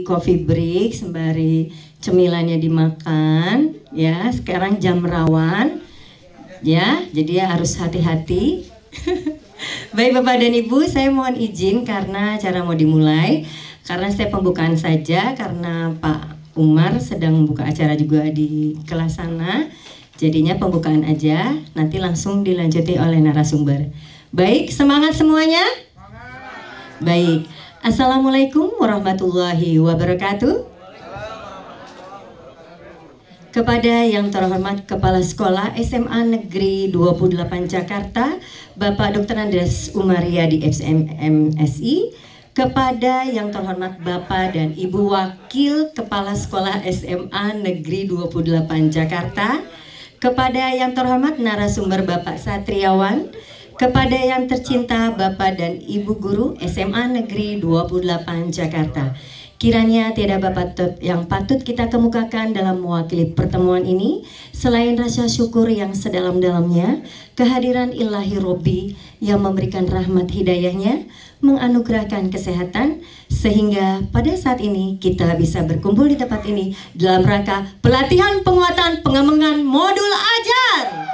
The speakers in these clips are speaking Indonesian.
coffee break sembari cemilannya dimakan ya. Sekarang jam rawan ya, jadi harus hati-hati. Baik Bapak dan Ibu, saya mohon izin karena acara mau dimulai. Karena saya pembukaan saja, karena Pak Umar sedang membuka acara juga di kelas sana. Jadinya pembukaan aja, nanti langsung dilanjuti oleh narasumber. Baik, semangat semuanya? Baik, Assalamualaikum warahmatullahi wabarakatuh. Kepada yang terhormat Kepala Sekolah SMA Negeri 28 Jakarta, Bapak Dr. Andes Umaryadi MSI, kepada yang terhormat Bapak dan Ibu Wakil Kepala Sekolah SMA Negeri 28 Jakarta, kepada yang terhormat narasumber Bapak Satriawan, kepada yang tercinta Bapak dan Ibu Guru SMA Negeri 28 Jakarta. Kiranya tiada bapak yang patut kita kemukakan dalam mewakili pertemuan ini selain rasa syukur yang sedalam-dalamnya kehadiran Ilahi Robbi yang memberikan rahmat hidayahnya, menganugerahkan kesehatan sehingga pada saat ini kita bisa berkumpul di tempat ini dalam rangka pelatihan penguatan pengembangan modul ajar.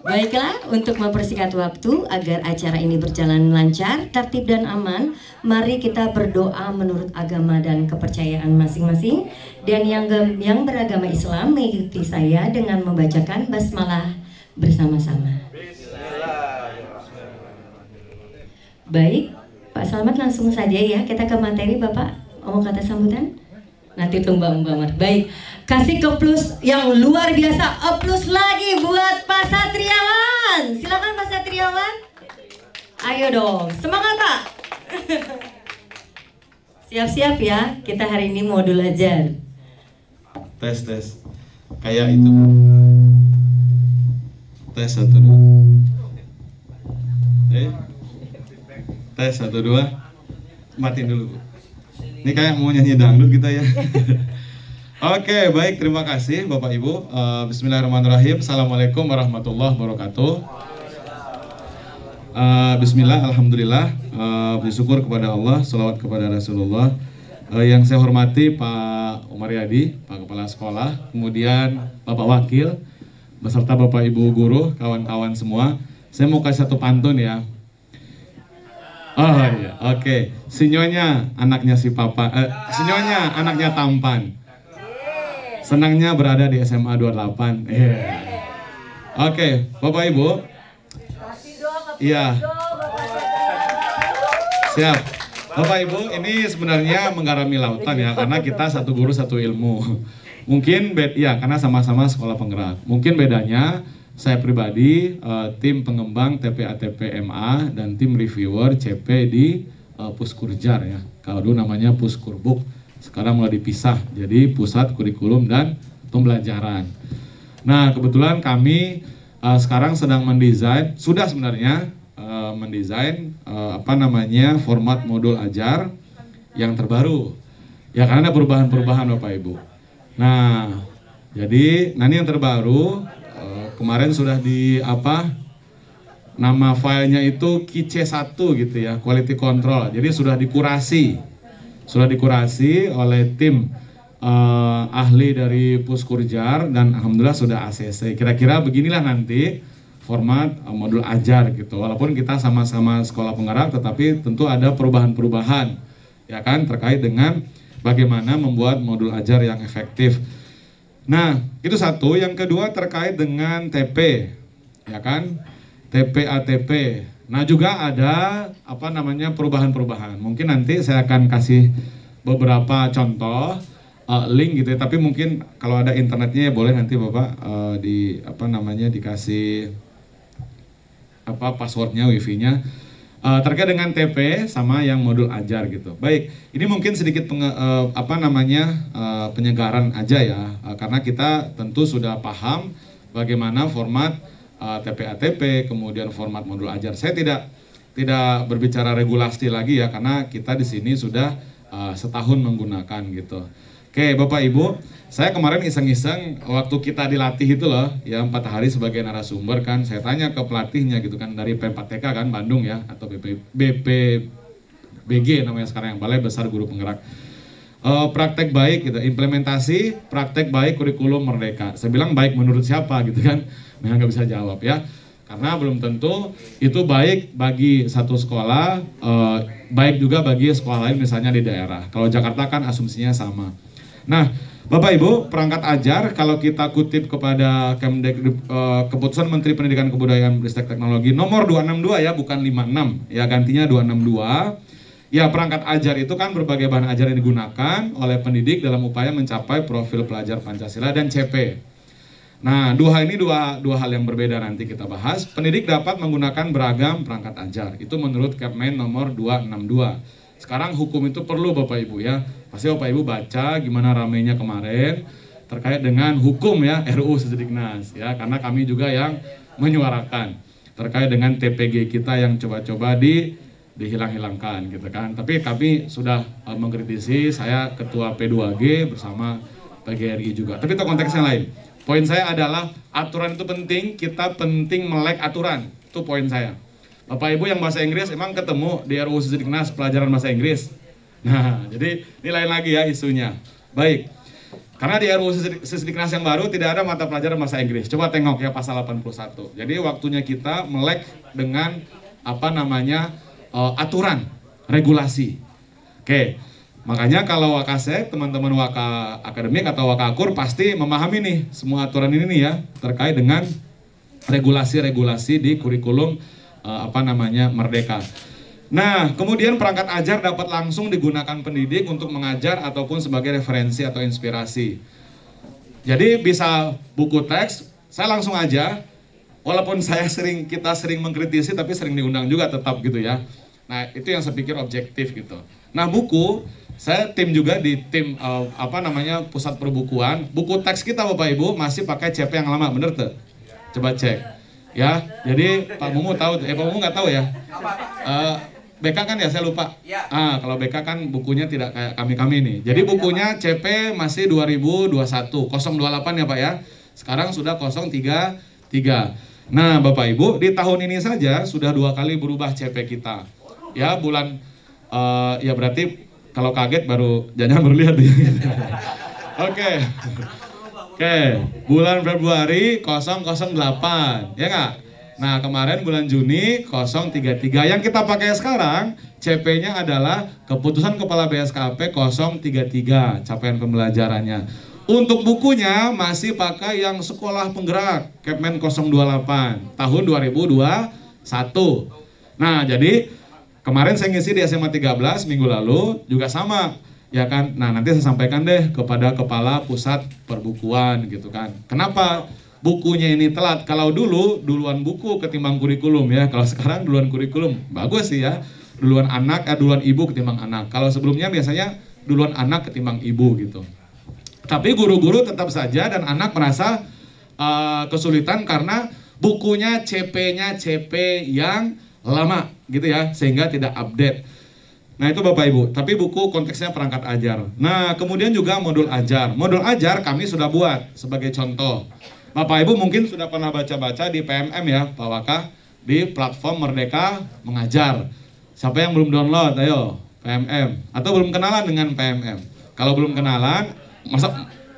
Baiklah, untuk mempersingkat waktu agar acara ini berjalan lancar, tertib dan aman, mari kita berdoa menurut agama dan kepercayaan masing-masing. Dan yang beragama Islam mengikuti saya dengan membacakan basmalah bersama-sama. Baik, Pak Selamat langsung saja ya, kita ke materi. Bapak mau kata sambutan? Nanti tunggu Mbak Umar. Baik, kasih ke plus yang luar biasa. Plus lagi buat Pak Satriawan. Silakan Pak Satriawan. Ayo dong, semangat Pak. Siap-siap ya, kita hari ini modul ajar. Tes. Kayak itu. Tes 1 2. Tes 1 2. Matiin dulu, Bu. Ini kayak mau nyanyi dangdut kita ya. Oke, baik, terima kasih Bapak Ibu. Bismillahirrahmanirrahim. Assalamualaikum warahmatullahi wabarakatuh. Bismillah, alhamdulillah. Bersyukur kepada Allah, sholawat kepada Rasulullah. Yang saya hormati Pak Umaryadi, Pak Kepala Sekolah, kemudian Bapak Wakil, beserta Bapak Ibu Guru, kawan-kawan semua. Saya mau kasih satu pantun ya. Oh iya, oke. Sinyonya anaknya si Papa, Sinyonya anaknya tampan. Senangnya berada di SMA 28. Oke, Bapak Ibu. Iya. Siap. Bapak Ibu, ini sebenarnya menggarami lautan ya, karena kita satu guru satu ilmu. Mungkin karena sama-sama sekolah penggerak. Mungkin bedanya saya pribadi, tim pengembang TPA-TP MA dan tim reviewer CP di Puskurjar ya. Kalau dulu namanya Puskurbuk, sekarang mulai dipisah jadi Pusat Kurikulum dan Pembelajaran. Nah, kebetulan kami sekarang sedang mendesain, sudah sebenarnya mendesain format modul ajar yang terbaru. Ya, karena ada perubahan-perubahan Bapak Ibu. Nah, jadi yang terbaru kemarin sudah nama filenya itu QC1 gitu ya, quality control. Jadi sudah dikurasi oleh tim ahli dari Puskurjar dan alhamdulillah sudah ACC. Kira-kira beginilah nanti format modul ajar gitu. Walaupun kita sama-sama sekolah penggerak, tetapi tentu ada perubahan-perubahan ya kan terkait dengan bagaimana membuat modul ajar yang efektif. Nah, itu satu. Yang kedua terkait dengan TP, ya kan? TP-ATP. Nah, juga ada perubahan-perubahan. Mungkin nanti saya akan kasih beberapa contoh link gitu ya. Tapi mungkin kalau ada internetnya ya boleh nanti Bapak dikasih passwordnya, wifi-nya. Terkait dengan TP sama yang modul ajar gitu. Baik, ini mungkin sedikit penyegaran aja ya, karena kita tentu sudah paham bagaimana format TP-ATP, kemudian format modul ajar. Saya tidak berbicara regulasi lagi ya, karena kita di sini sudah setahun menggunakan gitu. Oke, Bapak Ibu, saya kemarin iseng-iseng waktu kita dilatih itu loh, ya 4 hari sebagai narasumber kan, saya tanya ke pelatihnya gitu kan, dari P4TK kan, Bandung ya, atau BP BG namanya sekarang, yang Balai Besar Guru Penggerak. Praktek baik gitu, implementasi praktek baik kurikulum Merdeka. Saya bilang baik menurut siapa gitu kan, nah nggak bisa jawab ya, karena belum tentu itu baik bagi satu sekolah, baik juga bagi sekolah lain misalnya di daerah. Kalau Jakarta kan asumsinya sama. Nah, Bapak Ibu, perangkat ajar kalau kita kutip kepada Keputusan Menteri Pendidikan Kebudayaan Ristek Teknologi nomor 262 ya, bukan 56 ya, gantinya 262. Ya, perangkat ajar itu kan berbagai bahan ajar yang digunakan oleh pendidik dalam upaya mencapai profil pelajar Pancasila dan CP. Nah, dua hal ini dua hal yang berbeda nanti kita bahas. Pendidik dapat menggunakan beragam perangkat ajar. Itu menurut Kepmen nomor 262. Sekarang hukum itu perlu Bapak Ibu ya. Pasti Bapak Ibu baca gimana ramainya kemarin terkait dengan hukum ya, RUU Sisdiknas ya, karena kami juga yang menyuarakan terkait dengan TPG kita yang coba-coba dihilang-hilangkan gitu kan. Tapi kami sudah mengkritisi, saya ketua P2G bersama PGRI juga. Tapi itu konteksnya lain. Poin saya adalah aturan itu penting, kita penting melek aturan. Itu poin saya. Bapak Ibu yang bahasa Inggris emang ketemu di RUU Sisdiknas pelajaran bahasa Inggris. Nah, jadi ini lain lagi ya isunya. Baik. Karena di RUU Sisdiknas yang baru tidak ada mata pelajaran bahasa Inggris. Coba tengok ya pasal 81. Jadi waktunya kita melek dengan apa namanya aturan, regulasi. Oke. Makanya kalau Wakasek, teman-teman Waka Akademik atau Wakakur pasti memahami nih semua aturan ini nih ya terkait dengan regulasi-regulasi di kurikulum Merdeka. Nah, kemudian perangkat ajar dapat langsung digunakan pendidik untuk mengajar ataupun sebagai referensi atau inspirasi. Jadi bisa buku teks, saya langsung aja, walaupun kita sering mengkritisi tapi sering diundang juga tetap gitu ya. Nah, itu yang saya pikir objektif gitu. Nah, buku, saya tim juga di tim pusat perbukuan. Buku teks kita Bapak Ibu masih pakai CP yang lama, bener tuh? Coba cek. Ya, jadi Pak Mumu tahu, Pak Mumu nggak tahu ya? BK kan ya, saya lupa. Kalau BK kan bukunya tidak kayak kami nih. Jadi bukunya CP masih 2021, 028 ya Pak ya. Sekarang sudah 033. Nah Bapak Ibu, di tahun ini saja sudah 2 kali berubah CP kita. Ya bulan, ya berarti kalau kaget jangan baru lihat ya. Oke, bulan Februari 008, ya nggak? Nah, kemarin bulan Juni 033. Yang kita pakai sekarang, CP-nya adalah Keputusan Kepala BSKP 033, capaian pembelajarannya. Untuk bukunya masih pakai yang Sekolah Penggerak, Kepmen 028, tahun 2021. Nah, jadi kemarin saya ngisi di SMA 13 minggu lalu, juga sama. Ya kan, nah nanti saya sampaikan deh kepada Kepala Pusat Perbukuan gitu kan. Kenapa bukunya ini telat? Kalau dulu duluan buku ketimbang kurikulum ya. Kalau sekarang duluan kurikulum, bagus sih ya. Duluan ibu ketimbang anak. Kalau sebelumnya biasanya duluan anak ketimbang ibu gitu. Tapi guru-guru tetap saja dan anak merasa kesulitan karena bukunya CP-nya CP yang lama gitu ya, sehingga tidak update. Nah itu Bapak Ibu, tapi buku konteksnya perangkat ajar. Nah kemudian juga modul ajar. Modul ajar kami sudah buat sebagai contoh. Bapak Ibu mungkin sudah pernah baca-baca di PMM ya Pak Waka, di platform Merdeka Mengajar. Siapa yang belum download, ayo PMM. Atau belum kenalan dengan PMM. Kalau belum kenalan,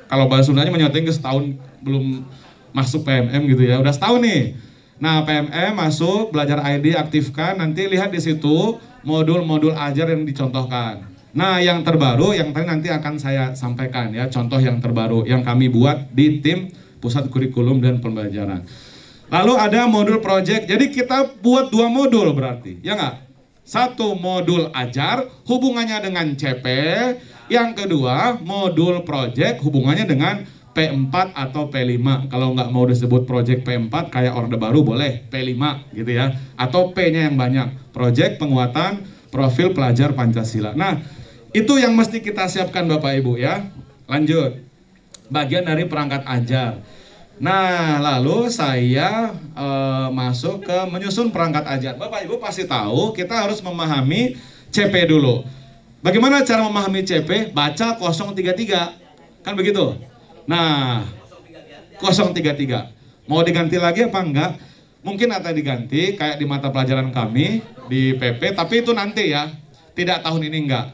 kalau bahasa Sundanya menyoting ke setahun belum masuk PMM gitu ya, udah setahun nih. Nah PMM masuk, belajar ID aktifkan, nanti lihat di situ modul-modul ajar yang dicontohkan. Nah yang terbaru yang tadi nanti akan saya sampaikan ya, contoh yang terbaru yang kami buat di tim Pusat Kurikulum dan Pembelajaran. Lalu ada modul project, jadi kita buat 2 modul berarti, ya nggak? 1 modul ajar hubungannya dengan CP, yang kedua modul project hubungannya dengan P4 atau P5. Kalau nggak mau disebut project P4 kayak Orde Baru boleh P5 gitu ya. Atau P-nya yang banyak. Project penguatan profil pelajar Pancasila. Nah, itu yang mesti kita siapkan Bapak Ibu ya. Lanjut. Bagian dari perangkat ajar. Nah, lalu saya masuk ke menyusun perangkat ajar. Bapak Ibu pasti tahu kita harus memahami CP dulu. Bagaimana cara memahami CP? Baca 033. Kan begitu? Nah, 033. Mau diganti lagi apa enggak? Mungkin akan diganti kayak di mata pelajaran kami di PP, tapi itu nanti ya. Tidak, tahun ini enggak.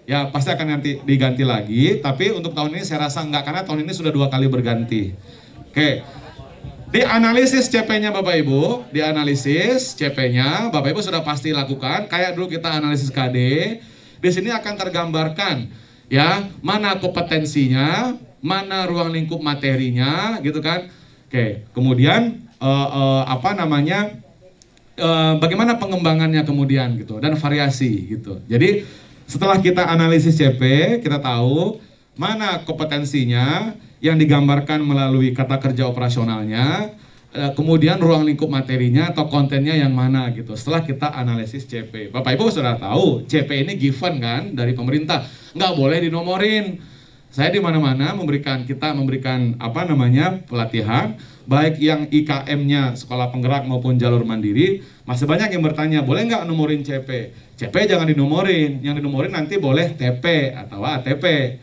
Ya pasti akan nanti diganti lagi, tapi untuk tahun ini saya rasa enggak, karena tahun ini sudah 2 kali berganti. Oke. Di analisis CP-nya Bapak Ibu, di analisis CP-nya Bapak Ibu sudah pasti lakukan. Kayak dulu kita analisis KD, di sini akan tergambarkan ya mana kompetensinya, mana ruang lingkup materinya, gitu kan. Oke, kemudian bagaimana pengembangannya kemudian gitu, dan variasi gitu. Jadi setelah kita analisis CP, kita tahu mana kompetensinya yang digambarkan melalui kata kerja operasionalnya, kemudian ruang lingkup materinya atau kontennya yang mana gitu. Setelah kita analisis CP, Bapak Ibu sudah tahu CP ini given kan dari pemerintah, nggak boleh dinomorin. Saya di mana-mana memberikan pelatihan, baik yang IKM-nya sekolah penggerak maupun jalur mandiri. Masih banyak yang bertanya, boleh nggak nomorin CP? CP jangan dinomorin, yang dinomorin nanti boleh TP atau ATP.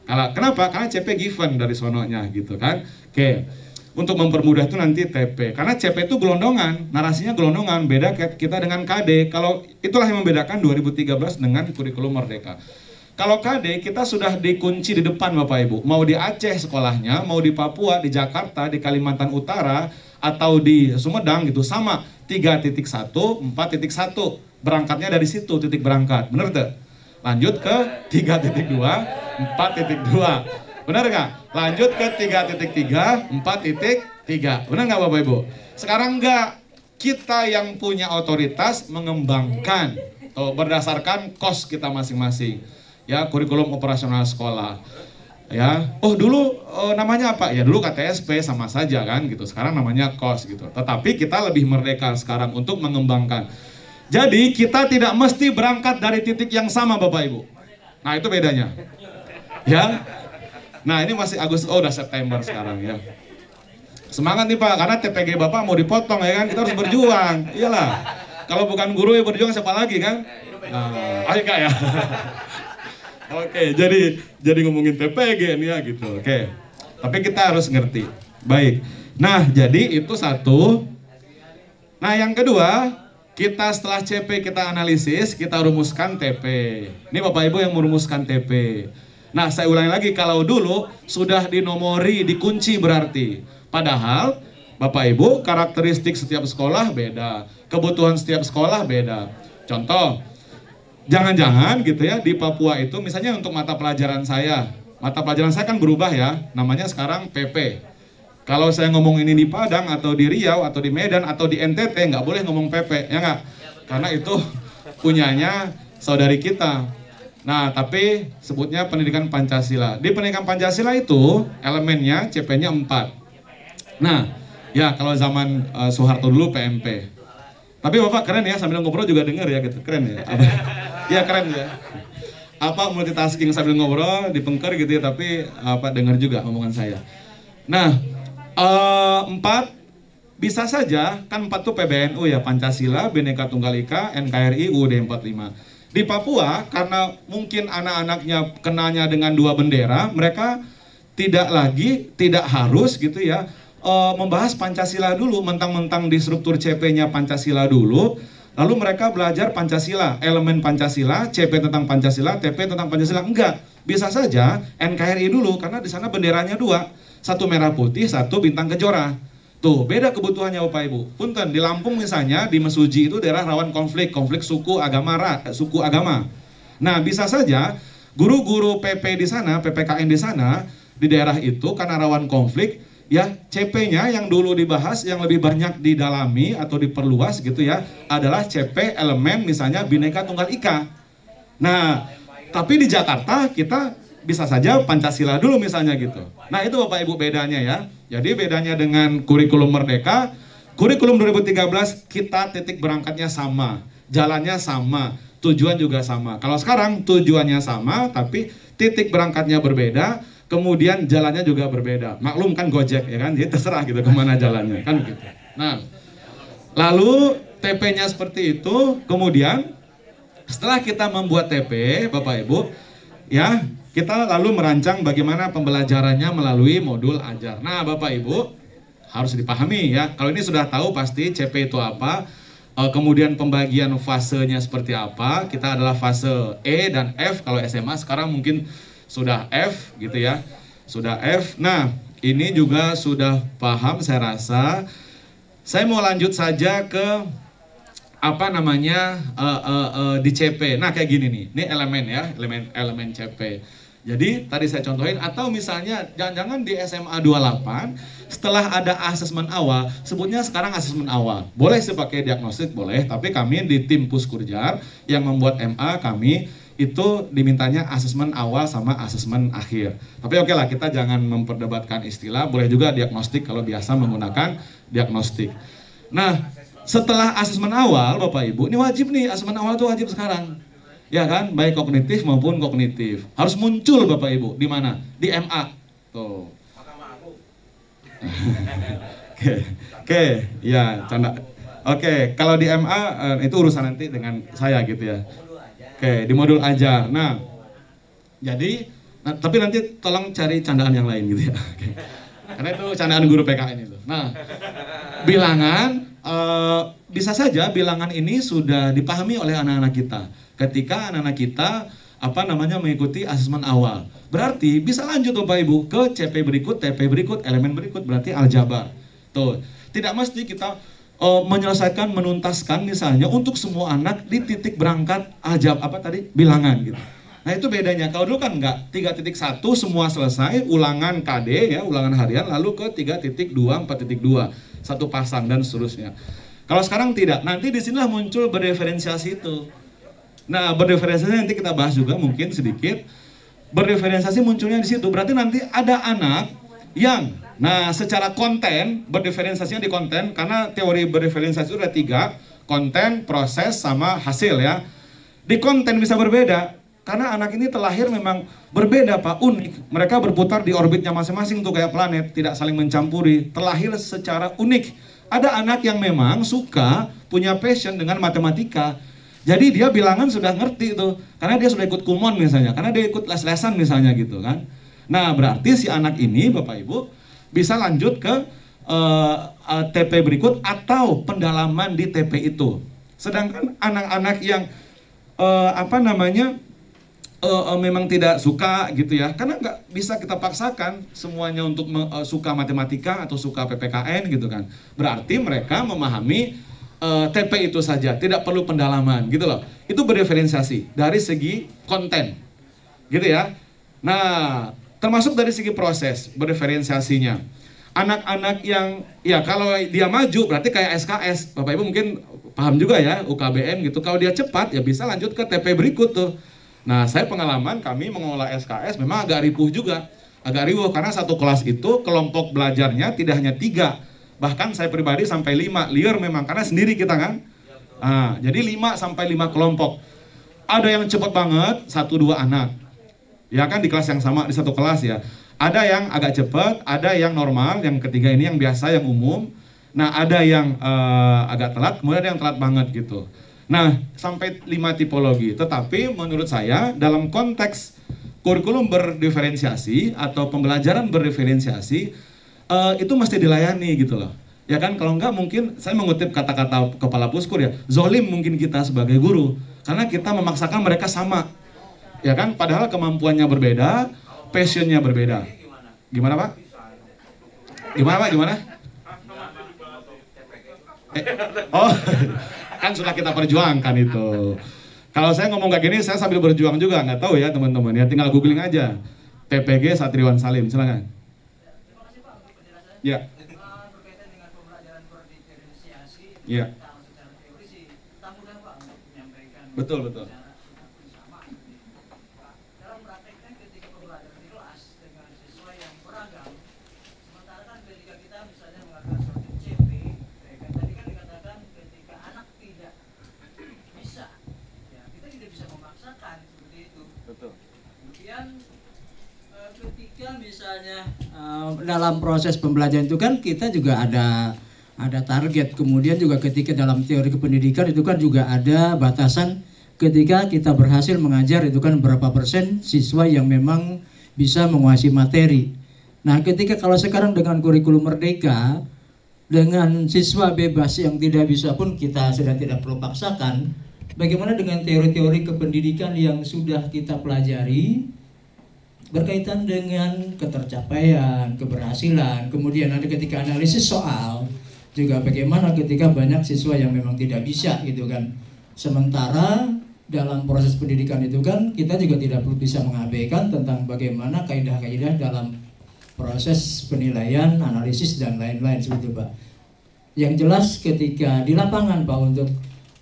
Kenapa? Karena CP given dari sononya gitu kan. Oke, untuk mempermudah itu nanti TP. Karena CP itu gelondongan, narasinya gelondongan, beda kita dengan KD. Kalau itulah yang membedakan 2013 dengan kurikulum Merdeka. Kalau KD kita sudah dikunci di depan Bapak Ibu. Mau di Aceh sekolahnya, mau di Papua, di Jakarta, di Kalimantan Utara, atau di Sumedang gitu, sama 3.1, 4.1. Berangkatnya dari situ, titik berangkat. Bener tuh? Lanjut ke 3.2, 4.2. Benar nggak? Lanjut ke 3.3, 4.3. Benar nggak Bapak Ibu? Sekarang nggak. Kita yang punya otoritas mengembangkan berdasarkan kos kita masing-masing. Ya, kurikulum operasional sekolah. Ya, dulu namanya apa? Ya dulu KTSP sama saja kan gitu. Sekarang namanya kos gitu. Tetapi kita lebih merdeka sekarang untuk mengembangkan. Jadi kita tidak mesti berangkat dari titik yang sama Bapak Ibu. Nah itu bedanya. Ya. Nah ini masih Agustus, udah September sekarang ya. Semangat nih Pak, karena TPG Bapak mau dipotong ya kan. Kita harus berjuang. Iyalah. Kalau bukan guru yang berjuang siapa lagi kan? Nah, ayo Kak ya. Oke, jadi ngomongin TPG nih ya gitu. Oke. Tapi kita harus ngerti. Baik. Nah, jadi itu satu. Nah, yang kedua, kita setelah CP kita analisis, kita rumuskan TP. Ini Bapak Ibu yang merumuskan TP. Nah, saya ulangi lagi, kalau dulu sudah dinomori, dikunci berarti. Padahal Bapak Ibu karakteristik setiap sekolah beda, kebutuhan setiap sekolah beda. Contoh, jangan-jangan gitu ya di Papua itu misalnya untuk mata pelajaran saya kan berubah ya, namanya sekarang PP. Kalau saya ngomong ini di Padang atau di Riau atau di Medan atau di NTT nggak boleh ngomong PP, ya nggak? Karena itu punyanya saudari kita. Nah, tapi sebutnya pendidikan Pancasila. Di pendidikan Pancasila itu elemennya CP-nya 4. Nah, ya kalau zaman Soeharto dulu PMP. Tapi Bapak keren ya, sambil ngobrol juga denger ya gitu, keren ya. Iya keren ya. Apa multitasking sambil ngobrol, dipengker gitu ya, tapi denger juga omongan saya. Nah, 4 bisa saja, kan 4 tuh PBNU ya, Pancasila, Bhinneka Tunggal Ika, NKRI, UUD 45. Di Papua, karena mungkin anak-anaknya kenanya dengan 2 bendera, mereka tidak harus gitu ya, membahas Pancasila dulu, mentang-mentang di struktur CP-nya Pancasila dulu, lalu mereka belajar Pancasila, elemen Pancasila, CP tentang Pancasila, TP tentang Pancasila. Enggak, bisa saja NKRI dulu, karena di sana benderanya 2. Satu merah putih, satu bintang kejora. Tuh, beda kebutuhannya Bapak Ibu. Punten, di Lampung misalnya, di Mesuji itu daerah rawan konflik suku agama. Nah, bisa saja guru-guru PP di sana, PPKN di sana, di daerah itu karena rawan konflik, ya CP-nya yang dulu dibahas, yang lebih banyak didalami atau diperluas gitu ya, adalah CP elemen misalnya Bhinneka Tunggal Ika. Nah, tapi di Jakarta kita bisa saja Pancasila dulu misalnya gitu. Nah itu Bapak Ibu bedanya ya. Jadi bedanya dengan kurikulum Merdeka, kurikulum 2013 kita titik berangkatnya sama, jalannya sama, tujuan juga sama. Kalau sekarang tujuannya sama tapi titik berangkatnya berbeda, kemudian jalannya juga berbeda. Maklum kan Gojek ya kan, jadi terserah gitu kemana jalannya kan gitu. Nah, lalu TP-nya seperti itu, kemudian setelah kita membuat TP, Bapak Ibu, ya kita lalu merancang bagaimana pembelajarannya melalui modul ajar. Nah, Bapak Ibu harus dipahami ya. Kalau ini sudah tahu pasti CP itu apa. Kemudian pembagian fasenya seperti apa? Kita adalah fase E dan F. Kalau SMA sekarang mungkin sudah F gitu ya. Sudah F. Nah, ini juga sudah paham saya rasa. Saya mau lanjut saja ke apa namanya di CP. Nah, kayak gini nih. Ini elemen ya, elemen CP. Jadi tadi saya contohin, atau misalnya jangan-jangan di SMA 28 setelah ada asesmen awal, sebutnya sekarang asesmen awal. Boleh sih pakai diagnostik, boleh, tapi kami di tim Puskurjar yang membuat MA kami itu dimintanya asesmen awal sama asesmen akhir. Tapi oke lah, kita jangan memperdebatkan istilah, boleh juga diagnostik kalau biasa menggunakan diagnostik. Nah, setelah asesmen awal Bapak Ibu, ini wajib nih, asesmen awal itu wajib sekarang. Ya kan, baik kognitif maupun kognitif. Harus muncul Bapak Ibu, di mana? Di MA. Tuh. Oke, ya, canda. Oke, kalau di MA itu urusan nanti dengan saya gitu ya. Oke, di modul ajar. Nah, jadi, tapi nanti tolong cari candaan yang lain gitu ya. Oke. Karena itu candaan guru PKN itu. Nah, bilangan, bisa saja bilangan ini sudah dipahami oleh anak-anak kita. Ketika anak-anak kita mengikuti asesmen awal, berarti bisa lanjut Bapak Ibu ke CP berikut, TP berikut, elemen berikut, berarti aljabar. Tuh, tidak mesti kita menyelesaikan, menuntaskan misalnya untuk semua anak di titik berangkat bilangan gitu. Nah, itu bedanya. Kalau dulu kan enggak, 3.1 semua selesai, ulangan KD ya, ulangan harian, lalu ke 3.2, 4.2, satu pasang dan seterusnya. Kalau sekarang tidak, nanti disinilah muncul berdiferensiasi itu. Nah, berdiferensiasi nanti kita bahas juga mungkin sedikit. Berdiferensiasi munculnya di situ. Berarti nanti ada anak yang, nah secara konten, berdiferensiasinya di konten, karena teori berdiferensiasi itu ada 3, konten, proses, sama hasil ya. Di konten bisa berbeda, karena anak ini terlahir memang berbeda Pak, unik. Mereka berputar di orbitnya masing-masing tuh kayak planet, tidak saling mencampuri, terlahir secara unik. Ada anak yang memang suka, punya passion dengan matematika. Jadi dia bilangan sudah ngerti tuh, karena dia sudah ikut kumon misalnya, karena dia ikut les-lesan misalnya gitu kan. Nah, berarti si anak ini Bapak Ibu bisa lanjut ke TP berikut atau pendalaman di TP itu. Sedangkan anak-anak yang memang tidak suka gitu ya, karena nggak bisa kita paksakan semuanya untuk suka matematika atau suka PPKN gitu kan. Berarti mereka memahami TP itu saja, tidak perlu pendalaman gitu loh. Itu berdiferensiasi dari segi konten gitu ya. Nah, termasuk dari segi proses berdiferensiasinya. Anak-anak yang ya kalau dia maju berarti kayak SKS, Bapak Ibu mungkin paham juga ya, UKBM gitu. Kalau dia cepat ya bisa lanjut ke TP berikut tuh. Nah, saya pengalaman kami mengelola SKS memang agak ripuh juga. Agak riuh karena satu kelas itu kelompok belajarnya tidak hanya 3, bahkan saya pribadi sampai 5, liar memang karena sendiri kita kan. Nah, jadi 5 sampai 5 kelompok. Ada yang cepat banget, 1-2 anak. Ya kan di kelas yang sama, di satu kelas ya. Ada yang agak cepat, ada yang normal, yang ketiga ini yang biasa, yang umum. Nah, ada yang agak telat, kemudian ada yang telat banget gitu. Nah, sampai 5 tipologi. Tetapi menurut saya dalam konteks kurikulum berdiferensiasi atau pembelajaran berdiferensiasi itu mesti dilayani gitu loh. Ya kan, kalau enggak mungkin saya mengutip kata-kata kepala Puskur ya, zolim mungkin kita sebagai guru karena kita memaksakan mereka sama. Ya kan, padahal kemampuannya berbeda, passionnya berbeda. Gimana Pak? Gimana Pak? Gimana? Oh, kan sudah kita perjuangkan itu. Kalau saya ngomong kayak gini, saya sambil berjuang juga, nggak tahu ya teman-teman ya, tinggal googling aja. PPG Satriwan Salim, silakan. Ya. Berkaitan dengan pembelajaran berdiferensiasi, Ya. secara teori sih, kita mudah Pak untuk menyampaikan. Betul. Sama. Dalam prakteknya ketika pembelajaran di kelas dengan siswa yang beragam, sementara kan ketika kita misalnya mengadakan suatu CP, kan tadi kan dikatakan ketika anak tidak bisa, ya kita tidak bisa memaksakan seperti itu. Betul. Kemudian ketika misalnya dalam proses pembelajaran itu kan kita juga ada target, kemudian juga ketika dalam teori kependidikan itu kan juga ada batasan ketika kita berhasil mengajar itu kan berapa persen siswa yang memang bisa menguasai materi. Nah, ketika kalau sekarang dengan kurikulum merdeka dengan siswa bebas yang tidak bisa pun kita sudah tidak perlu paksakan. Bagaimana dengan teori-teori kependidikan yang sudah kita pelajari berkaitan dengan ketercapaian, keberhasilan, kemudian nanti ketika analisis soal juga bagaimana ketika banyak siswa yang memang tidak bisa gitu kan. Sementara dalam proses pendidikan itu kan kita juga tidak perlu bisa mengabaikan tentang bagaimana kaidah-kaidah dalam proses penilaian, analisis dan lain-lain seperti itu Pak. Yang jelas ketika di lapangan Pak untuk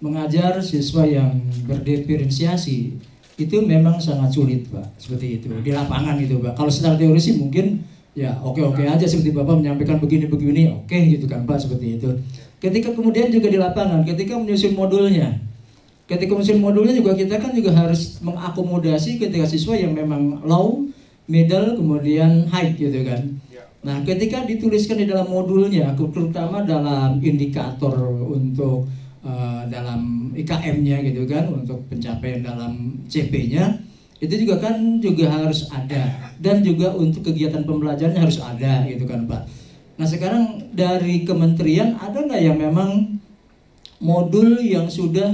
mengajar siswa yang berdiferensiasi itu memang sangat sulit Pak, seperti itu di lapangan itu Pak. Kalau secara teori sih mungkin ya oke-oke aja seperti Bapak menyampaikan begini-begini oke gitu kan Pak, seperti itu. Ketika kemudian juga di lapangan ketika menyusun modulnya, juga kita kan juga harus mengakomodasi ketika siswa yang memang low, middle, kemudian high gitu kan. Nah ketika dituliskan di dalam modulnya, terutama dalam indikator untuk dalam IKM-nya gitu kan, untuk pencapaian dalam CP-nya, itu juga kan juga harus ada. Dan juga untuk kegiatan pembelajarannya harus ada gitu kan Pak. Nah sekarang dari kementerian ada nggak yang memang modul yang sudah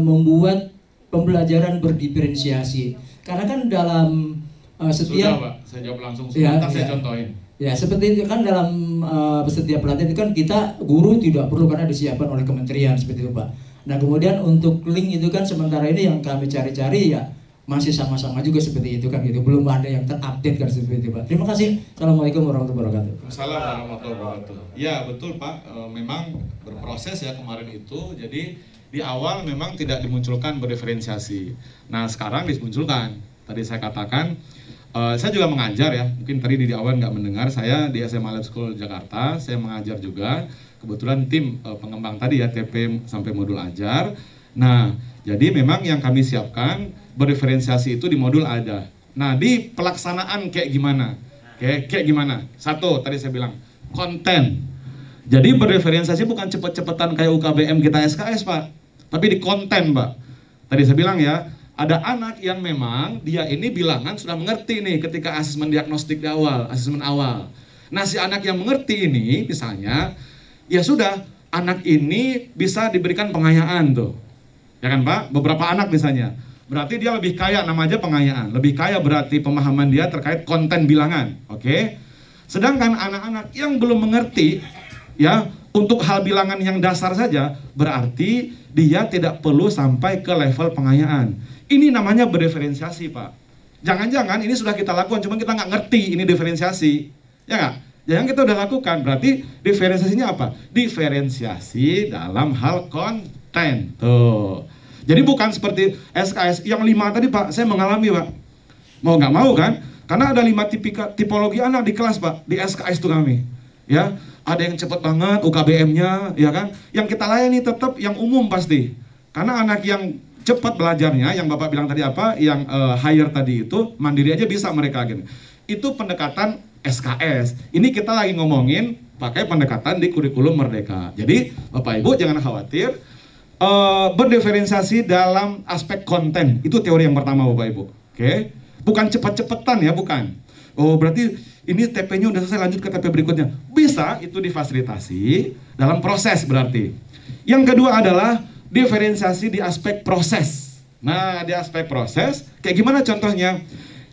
membuat pembelajaran berdiferensiasi? Karena kan dalam setiap... Sudah Pak, saya jawab langsung, sebentar saya contohin. Ya seperti itu kan dalam setiap pelatihan itu kan kita guru tidak perlu karena disiapkan oleh kementerian seperti itu Pak. Nah kemudian untuk link itu kan sementara ini yang kami cari-cari ya masih sama-sama juga seperti itu kan gitu, belum ada yang terupdate kan seperti itu Pak. Terima kasih. Assalamualaikum warahmatullahi wabarakatuh. Assalamualaikum warahmatullahi wabarakatuh. Ya betul Pak, memang berproses ya kemarin itu. Jadi di awal memang tidak dimunculkan berdiferensiasi. Nah sekarang dimunculkan. Tadi saya katakan, saya juga mengajar ya. Mungkin tadi di awal nggak mendengar. Saya di SMA Lab School Jakarta, saya mengajar juga. Kebetulan tim pengembang tadi ya TP sampai modul ajar. Nah jadi memang yang kami siapkan berdiferensiasi itu di modul ada. Nah di pelaksanaan kayak gimana? Kayak gimana? Satu tadi saya bilang konten. Jadi berdiferensiasi bukan cepet-cepetan kayak UKBM kita SKS Pak, tapi di konten Pak. Tadi saya bilang ya, ada anak yang memang dia ini bilangan sudah mengerti nih ketika asesmen diagnostik di awal, asesmen awal. Nah si anak yang mengerti ini misalnya, ya sudah anak ini bisa diberikan pengayaan tuh. Ya kan Pak? Beberapa anak misalnya. Berarti dia lebih kaya, nama aja pengayaan. Lebih kaya berarti pemahaman dia terkait konten bilangan. Oke? Sedangkan anak-anak yang belum mengerti, ya, untuk hal bilangan yang dasar saja, berarti dia tidak perlu sampai ke level pengayaan. Ini namanya berdiferensiasi, Pak. Jangan-jangan ini sudah kita lakukan, cuma kita nggak ngerti ini diferensiasi. Ya nggak? Yang kita udah lakukan, berarti diferensiasinya apa? Diferensiasi dalam hal konten. Tuh. Jadi bukan seperti SKS yang 5 tadi Pak, saya mengalami Pak. Mau nggak mau kan? Karena ada 5 tipologi anak di kelas Pak, di SKS itu kami. Ya, ada yang cepat banget UKBM-nya, ya kan? Yang kita layani tetap yang umum pasti. Karena anak yang cepat belajarnya, yang Bapak bilang tadi apa, yang higher tadi itu, mandiri aja bisa mereka gitu. Itu pendekatan SKS. Ini kita lagi ngomongin pakai pendekatan di kurikulum Merdeka. Jadi Bapak Ibu jangan khawatir. Berdiferensiasi dalam aspek konten, itu teori yang pertama Bapak Ibu. Oke, bukan cepat-cepatan ya, bukan. Oh berarti ini TP-nya udah selesai, lanjut ke TP berikutnya. Bisa, itu difasilitasi dalam proses berarti. Yang kedua adalah diferensiasi di aspek proses. Nah di aspek proses, kayak gimana contohnya?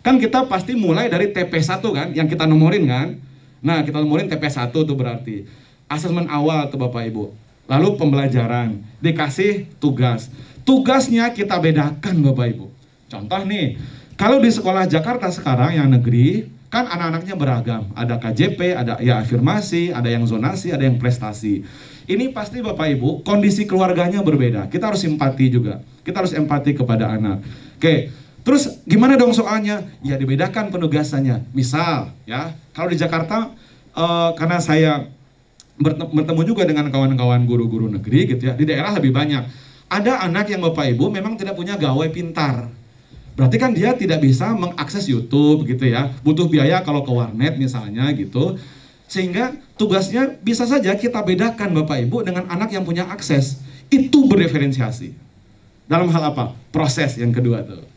Kan kita pasti mulai dari TP1 kan, yang kita nomorin kan. Nah kita nomorin TP1 tuh berarti asesmen awal tuh Bapak Ibu. Lalu pembelajaran, dikasih tugas. Tugasnya kita bedakan Bapak Ibu. Contoh nih, kalau di sekolah Jakarta sekarang yang negeri, kan anak-anaknya beragam. Ada KJP, ada ya afirmasi, ada yang zonasi, ada yang prestasi. Ini pasti Bapak Ibu, kondisi keluarganya berbeda. Kita harus simpati juga. Kita harus empati kepada anak. Oke, terus gimana dong soalnya? Ya dibedakan penugasannya. Misal, ya, kalau di Jakarta, karena saya bertemu juga dengan kawan-kawan guru-guru negeri gitu ya, di daerah lebih banyak. Ada anak yang Bapak Ibu memang tidak punya gawai pintar. Berarti kan dia tidak bisa mengakses YouTube gitu ya. Butuh biaya kalau ke warnet misalnya gitu. Sehingga tugasnya bisa saja kita bedakan Bapak Ibu dengan anak yang punya akses. Itu berdiferensiasi. Dalam hal apa? Proses yang kedua tuh.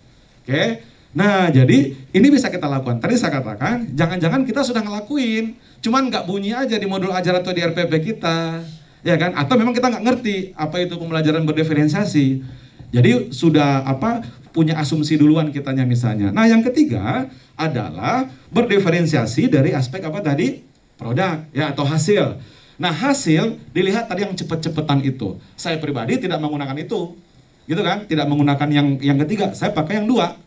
Oke. Nah, jadi ini bisa kita lakukan. Tadi saya katakan, jangan-jangan kita sudah ngelakuin, cuman nggak bunyi aja di modul ajar atau di RPP kita, ya kan? Atau memang kita nggak ngerti apa itu pembelajaran berdiferensiasi. Jadi sudah punya asumsi duluan kitanya misalnya. Nah, yang ketiga adalah berdiferensiasi dari aspek tadi? Produk, ya, atau hasil. Nah, hasil dilihat tadi yang cepet-cepetan itu. Saya pribadi tidak menggunakan itu, gitu kan? Tidak menggunakan yang ketiga. Saya pakai yang dua.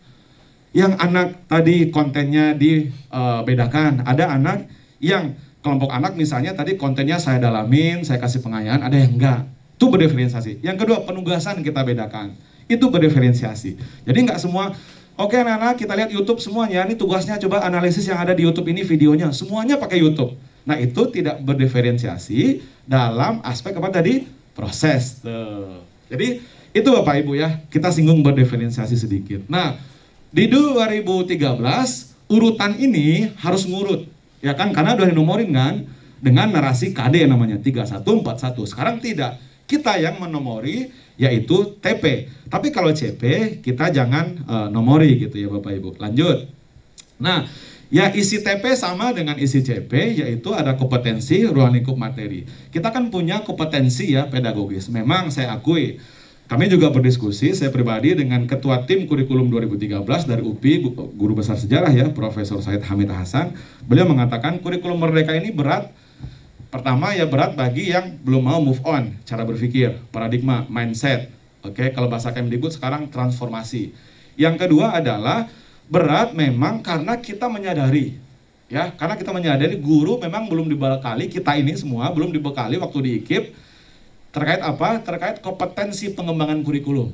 Yang anak tadi kontennya dibedakan. Ada anak yang kelompok anak misalnya tadi kontennya saya dalamin, saya kasih pengayaan, ada yang enggak. Itu berdiferensiasi. Yang kedua, penugasan kita bedakan. Itu berdiferensiasi. Jadi enggak semua, oke anak-anak kita lihat YouTube semuanya, ini tugasnya coba analisis yang ada di YouTube ini videonya. Semuanya pakai YouTube. Nah, itu tidak berdiferensiasi dalam aspek tadi? Proses. Jadi itu Bapak Ibu ya, kita singgung berdiferensiasi sedikit. Nah, di 2013 urutan ini harus ngurut, ya kan? Karena udah dinomorin kan dengan narasi KD namanya 3141. Sekarang tidak, kita yang menomori yaitu TP. Tapi kalau CP kita jangan nomori gitu ya Bapak Ibu. Lanjut. Nah, ya isi TP sama dengan isi CP, yaitu ada kompetensi ruang lingkup materi. Kita kan punya kompetensi ya pedagogis. Memang saya akui, kami juga berdiskusi, saya pribadi dengan Ketua Tim Kurikulum 2013 dari UPI, Guru Besar Sejarah ya, Profesor Said Hamid Hasan. Beliau mengatakan kurikulum merdeka ini berat. Pertama ya berat bagi yang belum mau move on, cara berpikir, paradigma, mindset. Oke, kalau bahasa Kemdikbud sekarang transformasi. Yang kedua adalah berat memang karena kita menyadari, ya, karena kita menyadari guru memang belum dibekali, kita ini semua belum dibekali waktu di IKIP. Terkait apa? Terkait kompetensi pengembangan kurikulum.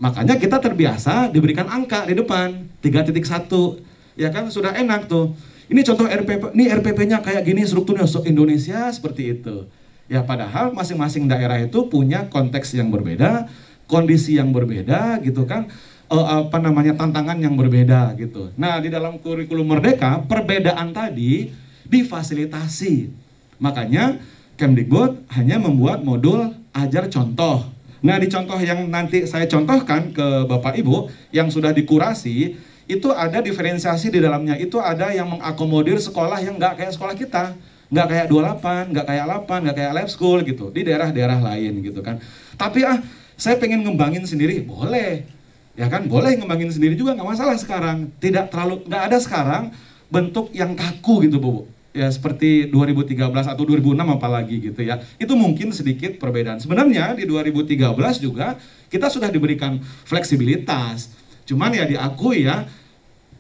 Makanya kita terbiasa diberikan angka di depan 3.1. Ya kan sudah enak tuh. Ini contoh RPP, ini RPP-nya kayak gini strukturnya Indonesia seperti itu. Ya padahal masing-masing daerah itu punya konteks yang berbeda, kondisi yang berbeda gitu kan. Tantangan yang berbeda gitu. Nah, di dalam kurikulum merdeka perbedaan tadi difasilitasi. Makanya Kemdikbud hanya membuat modul ajar contoh. Nah, di contoh yang nanti saya contohkan ke Bapak Ibu yang sudah dikurasi, itu ada diferensiasi di dalamnya. Itu ada yang mengakomodir sekolah yang nggak kayak sekolah kita. Nggak kayak 28, nggak kayak 8, nggak kayak lab school gitu. Di daerah-daerah lain gitu kan. Tapi saya pengen ngembangin sendiri, boleh. Ya kan, boleh ngembangin sendiri juga nggak masalah sekarang. Nggak ada sekarang bentuk yang kaku gitu Bu. Ya seperti 2013 atau 2006 apalagi gitu ya. Itu mungkin sedikit perbedaan. Sebenarnya di 2013 juga kita sudah diberikan fleksibilitas. Cuman ya diakui ya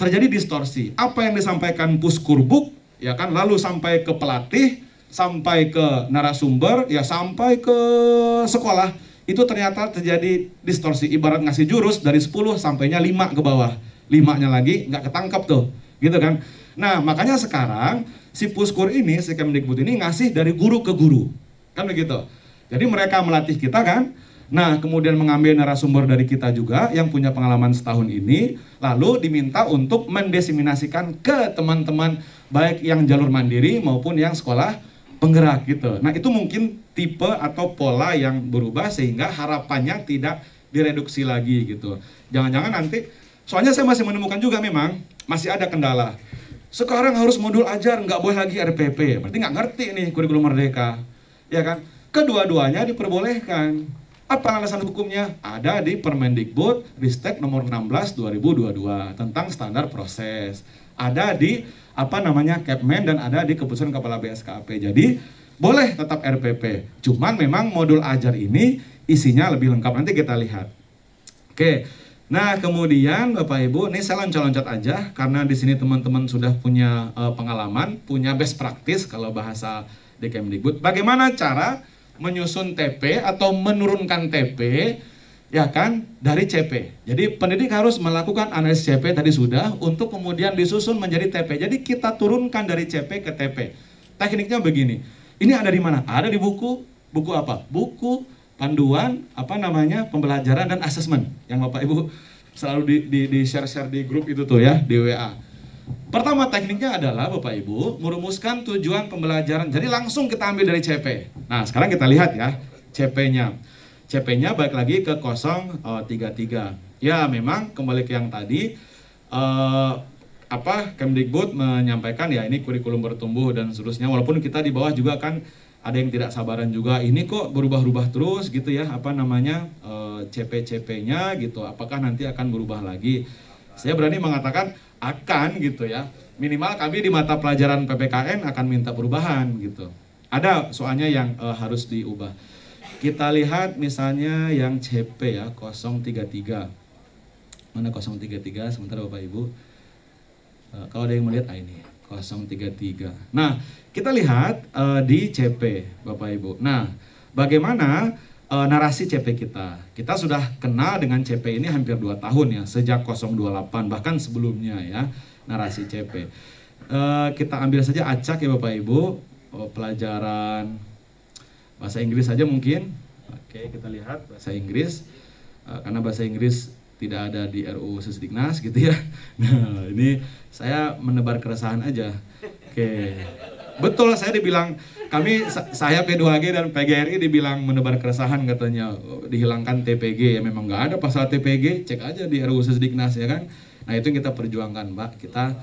terjadi distorsi. Apa yang disampaikan Puskurbuk ya kan lalu sampai ke pelatih, sampai ke narasumber, ya sampai ke sekolah, itu ternyata terjadi distorsi. Ibarat ngasih jurus dari 10 sampainya 5 ke bawah. 5-nya lagi nggak ketangkep tuh. Gitu kan. Nah, makanya sekarang si Puskur ini, si Kemdikbud ini ngasih dari guru ke guru. Kan begitu. Jadi mereka melatih kita kan. Nah, kemudian mengambil narasumber dari kita juga yang punya pengalaman setahun ini. Lalu diminta untuk mendesiminasikan ke teman-teman baik yang jalur mandiri maupun yang sekolah penggerak gitu. Nah, itu mungkin tipe atau pola yang berubah sehingga harapannya tidak direduksi lagi gitu. Jangan-jangan nanti, soalnya saya masih menemukan juga memang masih ada kendala. Sekarang harus modul ajar, nggak boleh lagi RPP. Berarti nggak ngerti nih kurikulum merdeka. Ya kan? Kedua-duanya diperbolehkan. Apa alasan hukumnya? Ada di Permendikbud Ristek nomor 16 2022 tentang standar proses. Ada di Kepmen dan ada di keputusan Kepala BSKP. Jadi boleh tetap RPP. Cuman memang modul ajar ini isinya lebih lengkap. Nanti kita lihat. Oke. Nah, kemudian Bapak Ibu, ini saya loncat-loncat aja karena di sini teman-teman sudah punya pengalaman, punya best practice kalau bahasa di Kemdikbud. Bagaimana cara menyusun TP atau menurunkan TP ya kan dari CP. Jadi pendidik harus melakukan analisis CP tadi sudah untuk kemudian disusun menjadi TP. Jadi kita turunkan dari CP ke TP. Tekniknya begini. Ini ada di mana? Ada di buku. Buku apa? Buku panduan pembelajaran dan asesmen yang Bapak Ibu selalu di share di grup itu tuh ya di WA. Pertama tekniknya adalah Bapak Ibu merumuskan tujuan pembelajaran. Jadi langsung kita ambil dari CP. Nah, sekarang kita lihat ya CP-nya. CP-nya balik lagi ke 033. Ya, memang kembali ke yang tadi Kemdikbud menyampaikan ya ini kurikulum bertumbuh dan seterusnya, walaupun kita di bawah juga kan ada yang tidak sabaran juga, ini kok berubah-ubah terus gitu ya, CP-CP-nya gitu, apakah nanti akan berubah lagi? Saya berani mengatakan akan gitu ya, minimal kami di mata pelajaran PPKN akan minta perubahan gitu. Ada soalnya yang harus diubah. Kita lihat misalnya yang CP ya, 033. Mana 033 sebentar Bapak Ibu. Kalau ada yang melihat ini 033. Nah, kita lihat di CP Bapak Ibu. Nah, bagaimana narasi CP kita? Kita sudah kenal dengan CP ini hampir 2 tahun ya, sejak 028 bahkan sebelumnya ya, narasi CP. Kita ambil saja acak ya Bapak Ibu. Pelajaran bahasa Inggris saja mungkin. Oke, kita lihat bahasa Inggris. Karena bahasa Inggris tidak ada di RUU Sesdiknas gitu ya. Nah, ini saya menebar keresahan aja. Oke. Betul, saya dibilang saya P2G dan PGRI dibilang menebar keresahan katanya, dihilangkan TPG. Ya memang nggak ada pasal TPG, cek aja di RUU Sesdiknas ya kan. Nah, itu yang kita perjuangkan, Mbak. Kita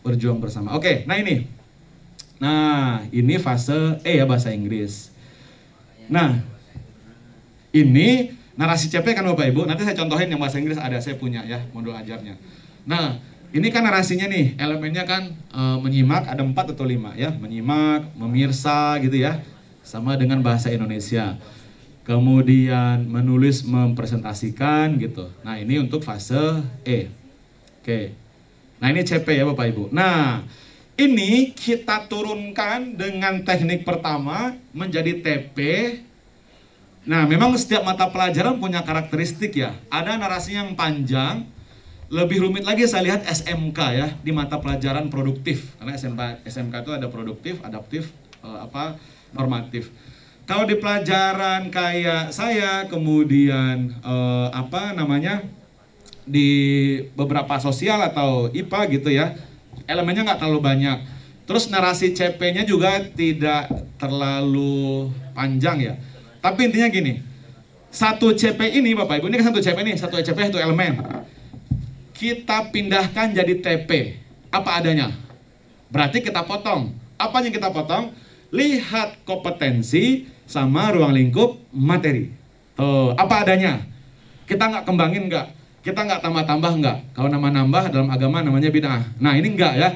berjuang bersama. Oke, nah ini. Nah, ini fase E ya, bahasa Inggris. Nah, ini narasi CP kan Bapak Ibu. Nanti saya contohin yang bahasa Inggris, ada saya punya ya modul ajarnya. Nah, ini kan narasinya nih, elemennya kan menyimak, ada 4 atau 5 ya. Menyimak, memirsa gitu ya. Sama dengan bahasa Indonesia. Kemudian menulis, mempresentasikan gitu. Nah, ini untuk fase E. Oke. Nah, ini CP ya Bapak Ibu. Nah, ini kita turunkan dengan teknik pertama menjadi TP. Nah, memang setiap mata pelajaran punya karakteristik ya. Ada narasi yang panjang, lebih rumit lagi saya lihat SMK ya, di mata pelajaran produktif. Karena SMK itu ada produktif, adaptif, normatif. Kalau di pelajaran kayak saya, kemudian di beberapa sosial atau IPA gitu ya, elemennya nggak terlalu banyak. Terus narasi CP-nya juga tidak terlalu panjang ya. Tapi intinya gini, satu CP ini Bapak Ibu, ini kan satu CP nih, satu CP satu elemen. Kita pindahkan jadi TP, apa adanya. Berarti kita potong. Apa yang kita potong? Lihat kompetensi sama ruang lingkup materi. Tuh, apa adanya. Kita nggak kembangin nggak. Kita nggak tambah-tambah nggak. Kalau nambah-nambah dalam agama namanya bid'ah. Nah, ini nggak ya.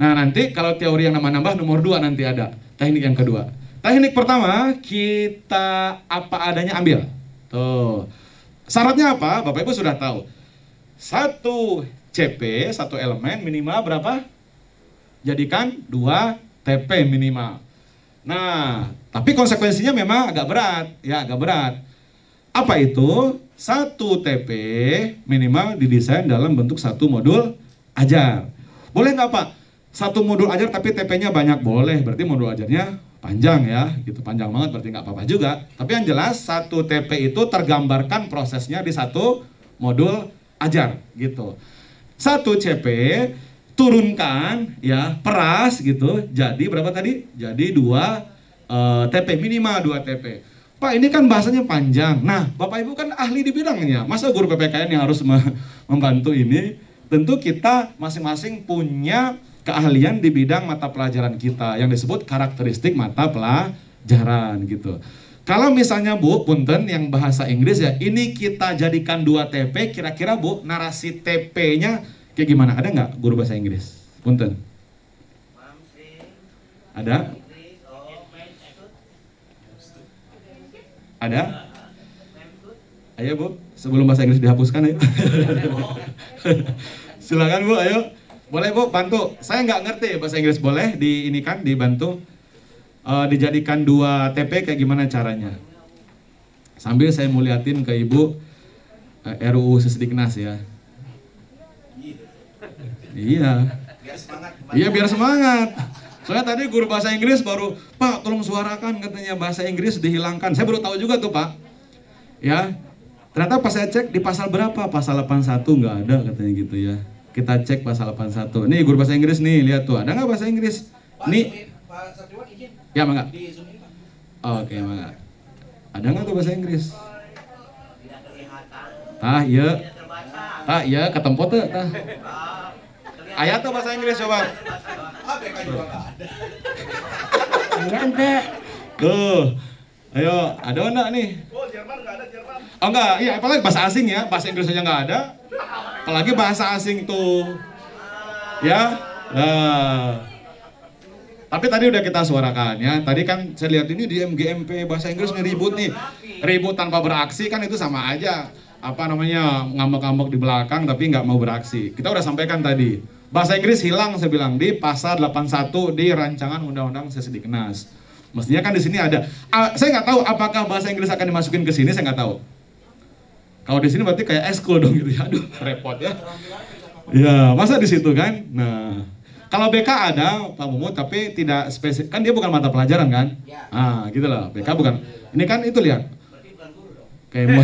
Nah, nanti kalau teori yang nambah-nambah nomor 2 nanti ada. Teknik yang kedua. Teknik pertama, kita apa adanya ambil. Tuh. Syaratnya apa? Bapak Ibu sudah tahu. Satu CP, satu elemen minimal berapa? Jadikan 2 TP minimal. Nah, tapi konsekuensinya memang agak berat. Ya, agak berat. Apa itu? Satu TP minimal didesain dalam bentuk satu modul ajar. Boleh nggak Pak? Satu modul ajar tapi TP-nya banyak? Boleh, berarti modul ajarnya panjang ya, gitu, panjang banget berarti nggak apa-apa juga. Tapi yang jelas satu TP itu tergambarkan prosesnya di satu modul ajar gitu. Satu CP turunkan ya, peras gitu, jadi berapa tadi? Jadi 2 TP, minimal 2 TP. Pak, ini kan bahasanya panjang. Nah, Bapak Ibu kan ahli di bidangnya. Masa guru PPKN yang harus membantu ini? Tentu kita masing-masing punya keahlian di bidang mata pelajaran kita yang disebut karakteristik mata pelajaran gitu. Kalau misalnya Bu, punten yang bahasa Inggris ya, ini kita jadikan 2 TP, kira-kira Bu, narasi TP-nya kayak gimana? Ada nggak guru bahasa Inggris? Punten. Ada? Ada? Ayo Bu, sebelum bahasa Inggris dihapuskan ayo. Silakan Bu, ayo. Boleh Bu, bantu. Saya nggak ngerti bahasa Inggris, boleh ini kan dibantu. Dijadikan 2 TP kayak gimana caranya? Sambil saya mau liatin ke Ibu RUU Sesdiknas ya. Iya. Iya biar semangat. Soalnya tadi guru bahasa Inggris baru, Pak tolong suarakan katanya bahasa Inggris dihilangkan. Saya baru tahu juga tuh Pak. Ya, ternyata pas saya cek di pasal berapa? Pasal 81 nggak ada katanya gitu ya. Kita cek pasal 81. Nih guru bahasa Inggris nih, lihat tuh. Ada nggak bahasa Inggris? Nih. Pak Satriwan izin. Ya mangga. Di Zoom ini Pak. Oke mangga. Ada nggak tuh bahasa Inggris? Tidak kelihatan. Ah iya. Tidak terbaca. Tah, iya ketempo teh tah. Aya tuh bahasa Inggris coba. Aya ente. Tuh. Ayo, ada enggak nih? Oh, Jerman nggak ada Jerman. Oh enggak, iya apalagi bahasa asing ya, bahasa Inggris aja nggak ada. Apalagi bahasa asing tuh. Ya. Nah. Tapi tadi udah kita suarakan ya. Tadi kan saya lihat ini di MGMP bahasa Inggris nih ribut nih. Ribut tanpa beraksi kan itu sama aja. Apa namanya? Ngambek-ngambek di belakang tapi nggak mau beraksi. Kita udah sampaikan tadi. Bahasa Inggris hilang saya bilang di pasal 81 di rancangan Undang-Undang Sesdiknas. Mestinya kan di sini ada. Saya nggak tahu apakah bahasa Inggris akan dimasukin ke sini, saya nggak tahu. Kalau di sini berarti kayak eskul dong gitu ya. Aduh, repot ya. Ya, masa di situ kan? Nah, kalau BK ada Pak Mumu tapi tidak spesifik. Kan dia bukan mata pelajaran kan? Ah, gitu loh. BK bukan. Ini kan itu lihat. Kayak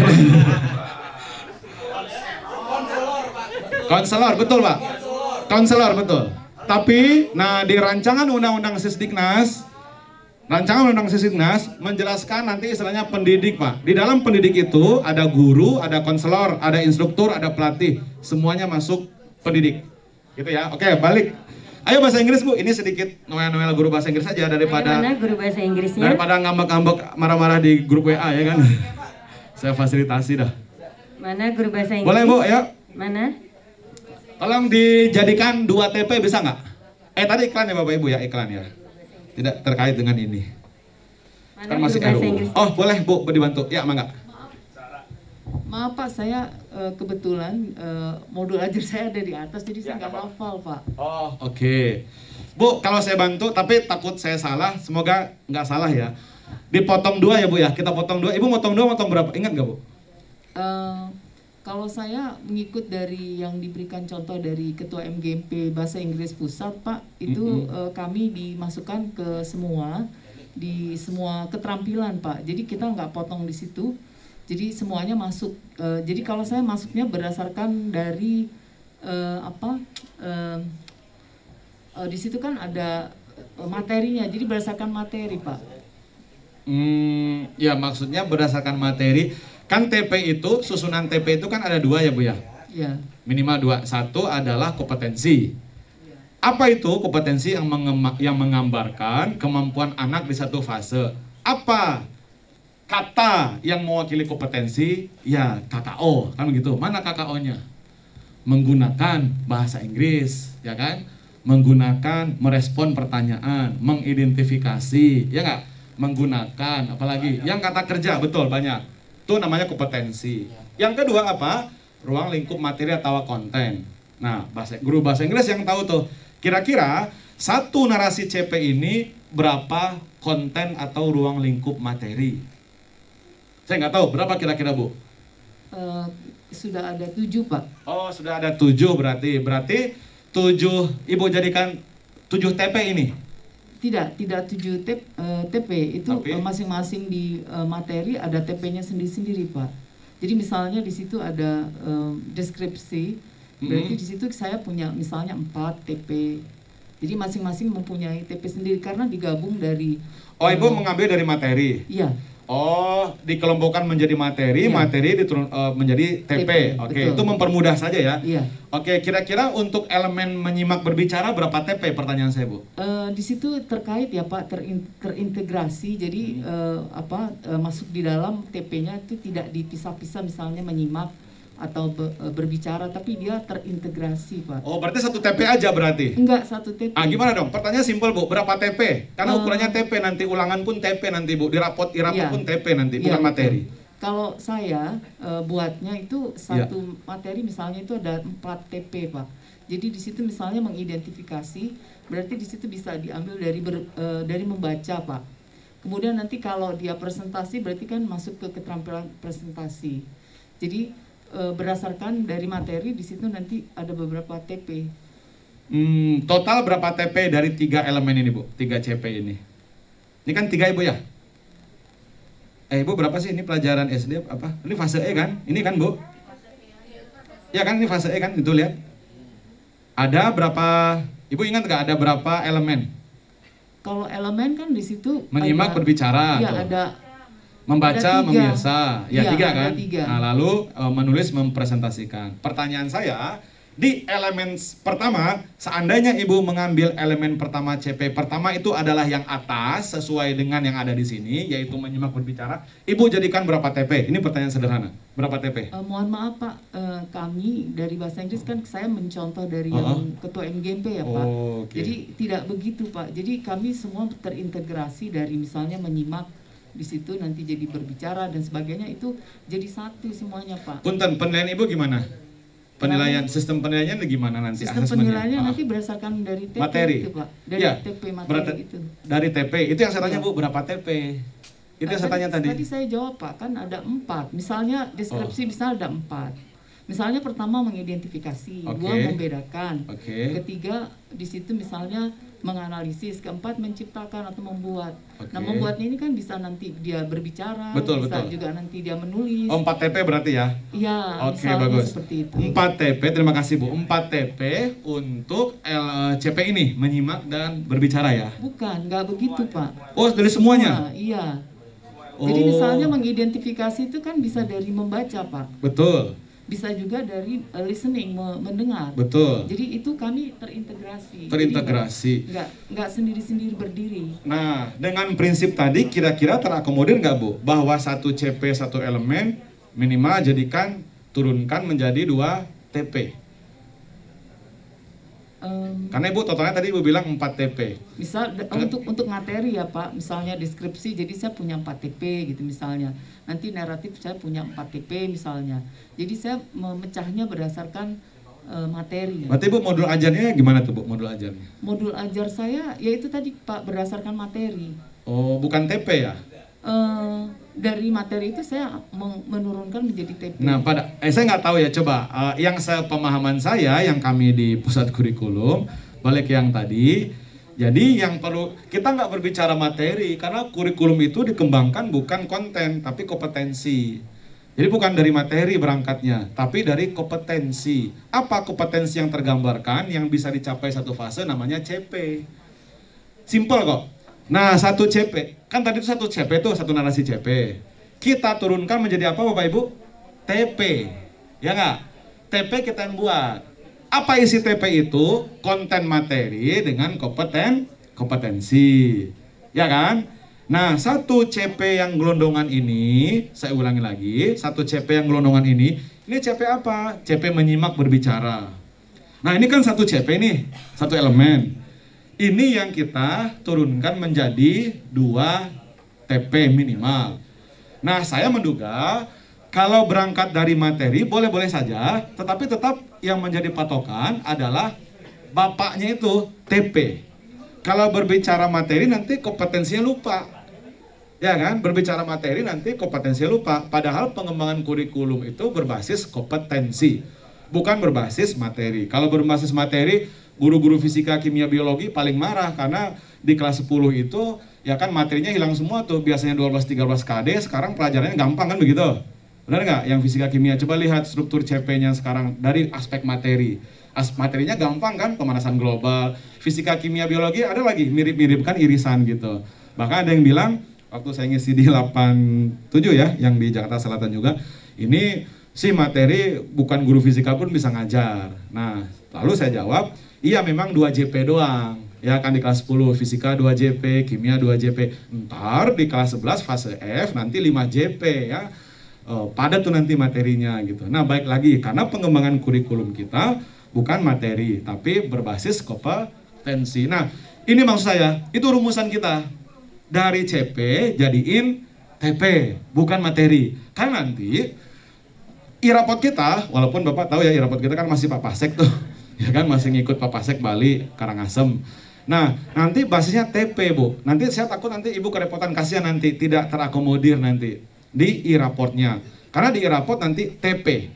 konselor, betul Pak. Konselor, betul. Tapi, nah di rancangan Undang-Undang Sesdiknas, rancangan Undang-Undang Sesdiknas menjelaskan nanti istilahnya pendidik Pak. Di dalam pendidik itu ada guru, ada konselor, ada instruktur, ada pelatih. Semuanya masuk pendidik. Gitu ya. Oke, balik. Ayo bahasa Inggris Bu, ini sedikit noel-noel guru bahasa Inggris saja daripada Mana guru bahasa Inggrisnya? daripada ngambek-ngambek marah-marah di grup WA ya kan. Saya fasilitasi dah. Mana guru bahasa Inggris? Boleh Bu, ayo. Mana? Tolong dijadikan 2 TP bisa nggak? Tadi iklan ya Bapak Ibu ya, iklan ya. Tidak terkait dengan ini. Mana Kan masih guru bahasa RUU. Inggris? Oh boleh Bu, dibantu. Ya mangga. Maaf Pak, saya kebetulan modul ajar saya ada di atas, jadi saya Ya, nggak nggak hafal Pak. Oh oke. Bu, kalau saya bantu, tapi takut saya salah, semoga nggak salah ya. Dipotong 2 ya Bu ya, kita potong 2. Ibu motong 2, motong berapa? Ingat nggak Bu? Kalau saya mengikut dari yang diberikan contoh dari Ketua MGMP Bahasa Inggris Pusat Pak, itu kami dimasukkan ke semua, di semua keterampilan Pak. Jadi kita nggak potong di situ, jadi semuanya masuk. Jadi kalau saya masuknya berdasarkan dari di situ kan ada materinya, jadi berdasarkan materi Pak. Ya maksudnya berdasarkan materi. Kan TP itu, susunan TP itu kan ada 2 ya Bu ya? Ya. Minimal 2. Satu adalah kompetensi. Apa itu kompetensi yang menggambarkan kemampuan anak di satu fase? Apa kata yang mewakili kompetensi? Ya KKO, kan begitu. Mana KKO-nya? Menggunakan bahasa Inggris, ya kan? Menggunakan merespon pertanyaan, mengidentifikasi, ya nggak? Menggunakan, apalagi yang kata kerja, betul banyak. Itu namanya kompetensi. Yang kedua apa? Ruang lingkup materi atau konten. Nah, guru bahasa Inggris yang tahu tuh. Kira-kira satu narasi CP ini berapa konten atau ruang lingkup materi? Saya nggak tahu berapa kira-kira Bu. Sudah ada 7 Pak. Oh, sudah ada 7 berarti. Berarti 7 Ibu jadikan 7 TP ini. Tidak 7 TP, itu masing-masing di materi ada TP-nya sendiri-sendiri Pak. Jadi misalnya di situ ada deskripsi, berarti di situ saya punya misalnya 4 TP. Jadi masing-masing mempunyai TP sendiri karena digabung dari. Oh Ibu mengambil dari materi? Iya. Oh, dikelompokkan menjadi materi, Iya. materi menjadi TP. Oke, betul. itu mempermudah saja ya. Iya. Oke, kira-kira untuk elemen menyimak berbicara berapa TP pertanyaan saya Bu? Di situ terkait ya Pak, terintegrasi. Jadi masuk di dalam TP-nya itu tidak dipisah-pisah, misalnya menyimak atau berbicara, tapi dia terintegrasi Pak. Oh, berarti 1 TP aja berarti? Enggak 1 TP. Gimana dong? Pertanyaan simpel Bu, berapa TP? Karena ukurannya TP nanti, ulangan pun TP nanti Bu, dirapot Iya. pun TP nanti, bukan Iya, materi. betul. Kalau saya buatnya itu satu materi misalnya itu ada 4 TP Pak. Jadi di situ misalnya mengidentifikasi, berarti di situ bisa diambil dari membaca Pak. Kemudian nanti kalau dia presentasi berarti kan masuk ke keterampilan presentasi. Jadi berdasarkan dari materi di situ nanti ada beberapa TP. Total berapa TP dari 3 elemen ini Bu? 3 CP ini. Ini kan 3 Ibu ya? Ibu berapa sih ini pelajaran SD apa? Ini fase E kan? Ini kan Bu? Ya kan ini fase E kan? Itu lihat. Ada berapa? Ibu ingat nggak ada berapa elemen? Kalau elemen kan di situ Menyimak, berbicara. Iya, tuh. ada Membaca, Ada tiga. memirsa, ya Iya, tiga ada kan? tiga. Nah, lalu menulis, mempresentasikan. Pertanyaan saya, di elemen pertama, seandainya Ibu mengambil elemen pertama CP pertama itu adalah yang atas sesuai dengan yang ada di sini, yaitu menyimak berbicara. Ibu jadikan berapa TP? Ini pertanyaan sederhana. Berapa TP? Mohon maaf Pak, kami dari bahasa Inggris kan saya mencontoh dari yang ketua MGMP ya Pak. Oh, oke. Jadi tidak begitu Pak. Jadi kami semua terintegrasi dari misalnya menyimak di situ nanti jadi berbicara dan sebagainya, itu jadi satu semuanya Pak. Punten, penilaian Ibu gimana? Penilaian, sistem penilaiannya gimana nanti? Sistem asesmennya? penilaiannya nanti berdasarkan dari TP Materi. itu Pak. Dari Ya, TP materi berarti itu. dari TP. Itu yang saya tanya Iya. Bu, berapa TP? Itu yang saya tanya tadi. Tadi saya jawab Pak, kan ada 4. Misalnya deskripsi misalnya ada 4. Misalnya pertama mengidentifikasi, Oke. 2 membedakan, Oke. ketiga di situ misalnya menganalisis, keempat menciptakan atau membuat. Oke. Nah membuatnya ini kan bisa nanti dia berbicara, Betul, bisa betul. juga nanti dia menulis. Oh, 4 TP berarti ya? Iya, Oke, misalnya bagus. seperti itu. 4 TP, terima kasih Bu. 4 TP untuk CP ini, menyimak dan berbicara ya? Bukan, nggak begitu Pak. Oh, dari semuanya? Iya. Oh. Jadi misalnya mengidentifikasi itu kan bisa dari membaca Pak. Betul, Bisa juga dari listening, mendengar. betul. Jadi itu kami terintegrasi. Terintegrasi. Jadi nggak sendiri-sendiri berdiri. Nah, dengan prinsip tadi kira-kira terakomodir nggak Bu? Bahwa satu CP, satu elemen minimal jadikan, turunkan menjadi 2 TP. Karena Ibu totalnya tadi Ibu bilang 4 TP. Misal untuk materi ya Pak, misalnya deskripsi, jadi saya punya 4 TP gitu misalnya. Nanti naratif saya punya 4 TP misalnya. Jadi saya memecahnya berdasarkan materi. Berarti Bu modul ajarnya gimana tuh Bu, modul ajarnya? Modul ajar saya yaitu tadi Pak berdasarkan materi. Oh, bukan TP ya? Dari materi itu saya menurunkan menjadi TP. Nah, saya nggak tahu ya, coba yang sepemahaman saya, yang kami di pusat kurikulum, balik yang tadi, jadi yang perlu, kita nggak berbicara materi, karena kurikulum itu dikembangkan bukan konten, tapi kompetensi. Jadi bukan dari materi berangkatnya, tapi dari kompetensi. Apa kompetensi yang tergambarkan, yang bisa dicapai satu fase, namanya CP. Simple kok. Nah, satu CP, kan tadi itu satu CP itu satu narasi CP. Kita turunkan menjadi apa Bapak Ibu? TP. Ya nggak? TP kita yang buat. Apa isi TP itu? Konten materi dengan kompetensi. Ya kan? Nah, satu CP yang gelondongan ini, saya ulangi lagi, satu CP yang gelondongan ini CP apa? CP menyimak berbicara. Nah, ini kan satu CP nih, satu elemen. Ini yang kita turunkan menjadi 2 TP minimal. Nah, saya menduga kalau berangkat dari materi boleh-boleh saja, tetapi tetap yang menjadi patokan adalah bapaknya itu TP. Kalau berbicara materi nanti kompetensinya lupa. Ya kan? Berbicara materi nanti kompetensinya lupa. Padahal pengembangan kurikulum itu berbasis kompetensi, bukan berbasis materi. Kalau berbasis materi, guru-guru fisika, kimia, biologi paling marah karena di kelas 10 itu ya kan materinya hilang semua tuh. Biasanya 12-13 KD, sekarang pelajarannya gampang kan begitu? Benar nggak? Yang fisika kimia, coba lihat struktur CP-nya sekarang dari aspek materi. Materinya gampang kan, pemanasan global. Fisika kimia biologi ada lagi mirip-mirip kan, irisan gitu. Bahkan ada yang bilang, waktu saya ngisi di 87 ya, yang di Jakarta Selatan juga, ini si materi bukan guru fisika pun bisa ngajar. Nah, lalu saya jawab, iya memang 2 JP doang. Ya kan di kelas 10 fisika 2 JP, kimia 2 JP. Ntar di kelas 11 fase F nanti 5 JP ya. Padat tuh nanti materinya gitu. Nah, baik lagi karena pengembangan kurikulum kita bukan materi tapi berbasis kompetensi. Nah, ini maksud saya, itu rumusan kita. Dari CP jadiin TP, bukan materi. Karena nanti irapot kita, walaupun Bapak tahu ya irapot kita kan masih Papasek tuh. Ya kan masih ngikut Papasek Bali, Karangasem. Nah, nanti basisnya TP, Bu. Nanti saya takut nanti Ibu kerepotan, kasihan nanti tidak terakomodir nanti di e-raportnya. Karena di e-raport nanti TP.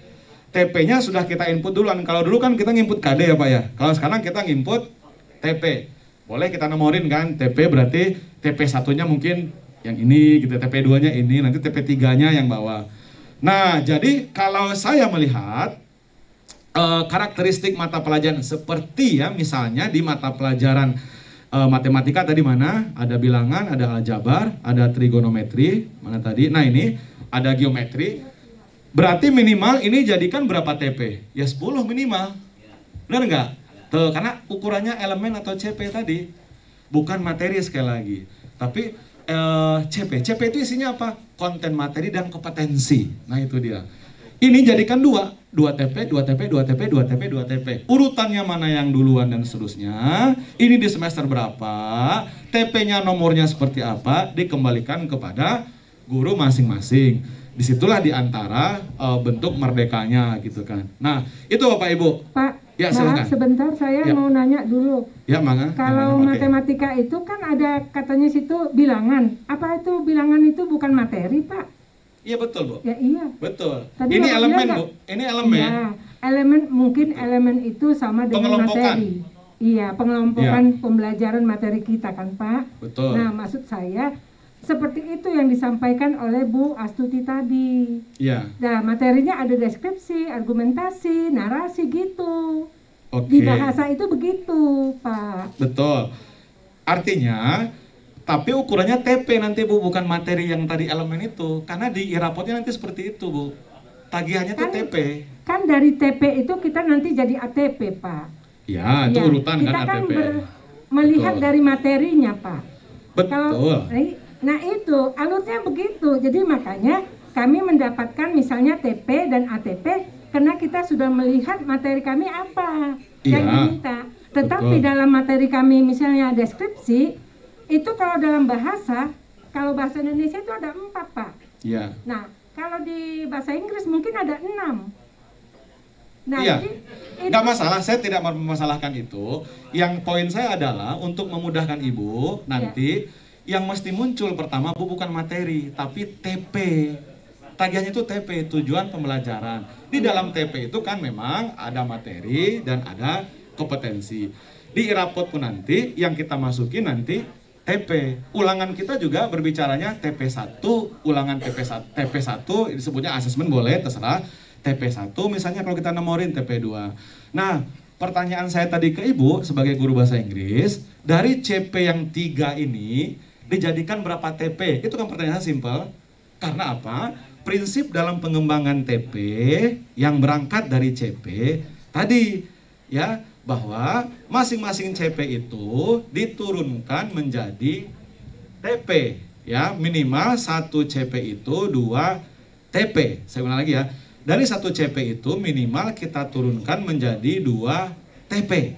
TP-nya sudah kita input duluan. Kalau dulu kan kita nginput KD ya Pak ya. Kalau sekarang kita nginput TP. Boleh kita nomorin kan, TP berarti TP 1-nya mungkin yang ini gitu, TP 2-nya ini, nanti TP 3-nya yang bawah. Nah, jadi kalau saya melihat karakteristik mata pelajaran seperti ya misalnya di mata pelajaran matematika tadi mana? Ada bilangan, ada aljabar, ada trigonometri, mana tadi? Nah ini ada geometri. Berarti minimal ini jadikan berapa TP? Ya 10 minimal. Benar nggak? Tuh, karena ukurannya elemen atau CP tadi. Bukan materi sekali lagi. Tapi CP. CP itu isinya apa? Konten materi dan kompetensi. Nah itu dia. Ini jadikan 2 TP, 2 TP, 2 TP, 2 TP, 2 TP. Urutannya mana yang duluan dan seterusnya. Ini di semester berapa, TP-nya nomornya seperti apa, dikembalikan kepada guru masing-masing. Disitulah diantara bentuk merdekanya gitu kan. Nah itu Bapak Ibu. Pak, ya, silakan. sebentar saya Ya. mau nanya dulu. Ya, Mangga. Kalau matematika itu kan ada katanya situ bilangan. Apa itu bilangan itu bukan materi, Pak? Iya betul Bu. Ya iya. Betul. Tadi Ini Bapak elemen bilang Bu. Ini elemen. Iya, elemen mungkin elemen itu sama dengan Pengelompokan. materi. Iya, pengelompokan pembelajaran materi kita kan, Pak. Betul. Nah, maksud saya seperti itu yang disampaikan oleh Bu Astuti tadi. Iya. Nah, materinya ada deskripsi, argumentasi, narasi gitu. Oke. Di bahasa itu begitu, Pak. Betul. Artinya, tapi ukurannya TP nanti Bu, bukan materi yang tadi elemen itu. Karena di irapotnya nanti seperti itu Bu. Tagihannya tuh TP. Kan dari TP itu kita nanti jadi ATP, Pak. Ya, itu Ya, urutan kita kan ATP. Melihat Betul. dari materinya, Pak. Betul. Nah itu alurnya begitu. Jadi makanya kami mendapatkan misalnya TP dan ATP karena kita sudah melihat materi kami apa yang Iya. diminta. Tetapi Betul. dalam materi kami misalnya deskripsi itu kalau dalam bahasa, kalau bahasa Indonesia itu ada 4, Pak. Iya. Nah kalau di bahasa Inggris mungkin ada 6. Nah, Iya. jadi Nggak masalah, saya tidak memasalahkan itu. Yang poin saya adalah untuk memudahkan Ibu nanti yang mesti muncul pertama Bu bukan materi, tapi TP. Tagihannya itu TP, tujuan pembelajaran. Di dalam TP itu kan memang ada materi dan ada kompetensi. Di irapot pun nanti yang kita masukin nanti TP. Ulangan kita juga berbicaranya TP1, ulangan TP1 disebutnya asesmen boleh, terserah. TP1 misalnya kalau kita nomorin TP2. Nah, pertanyaan saya tadi ke Ibu sebagai guru bahasa Inggris, dari CP yang 3 ini dijadikan berapa TP? Itu kan pertanyaan simpel. Karena apa? Prinsip dalam pengembangan TP yang berangkat dari CP tadi ya, bahwa masing-masing CP itu diturunkan menjadi TP ya, minimal 1 CP itu 2 TP. Saya ulang lagi ya. Dari 1 CP itu minimal kita turunkan menjadi 2 TP.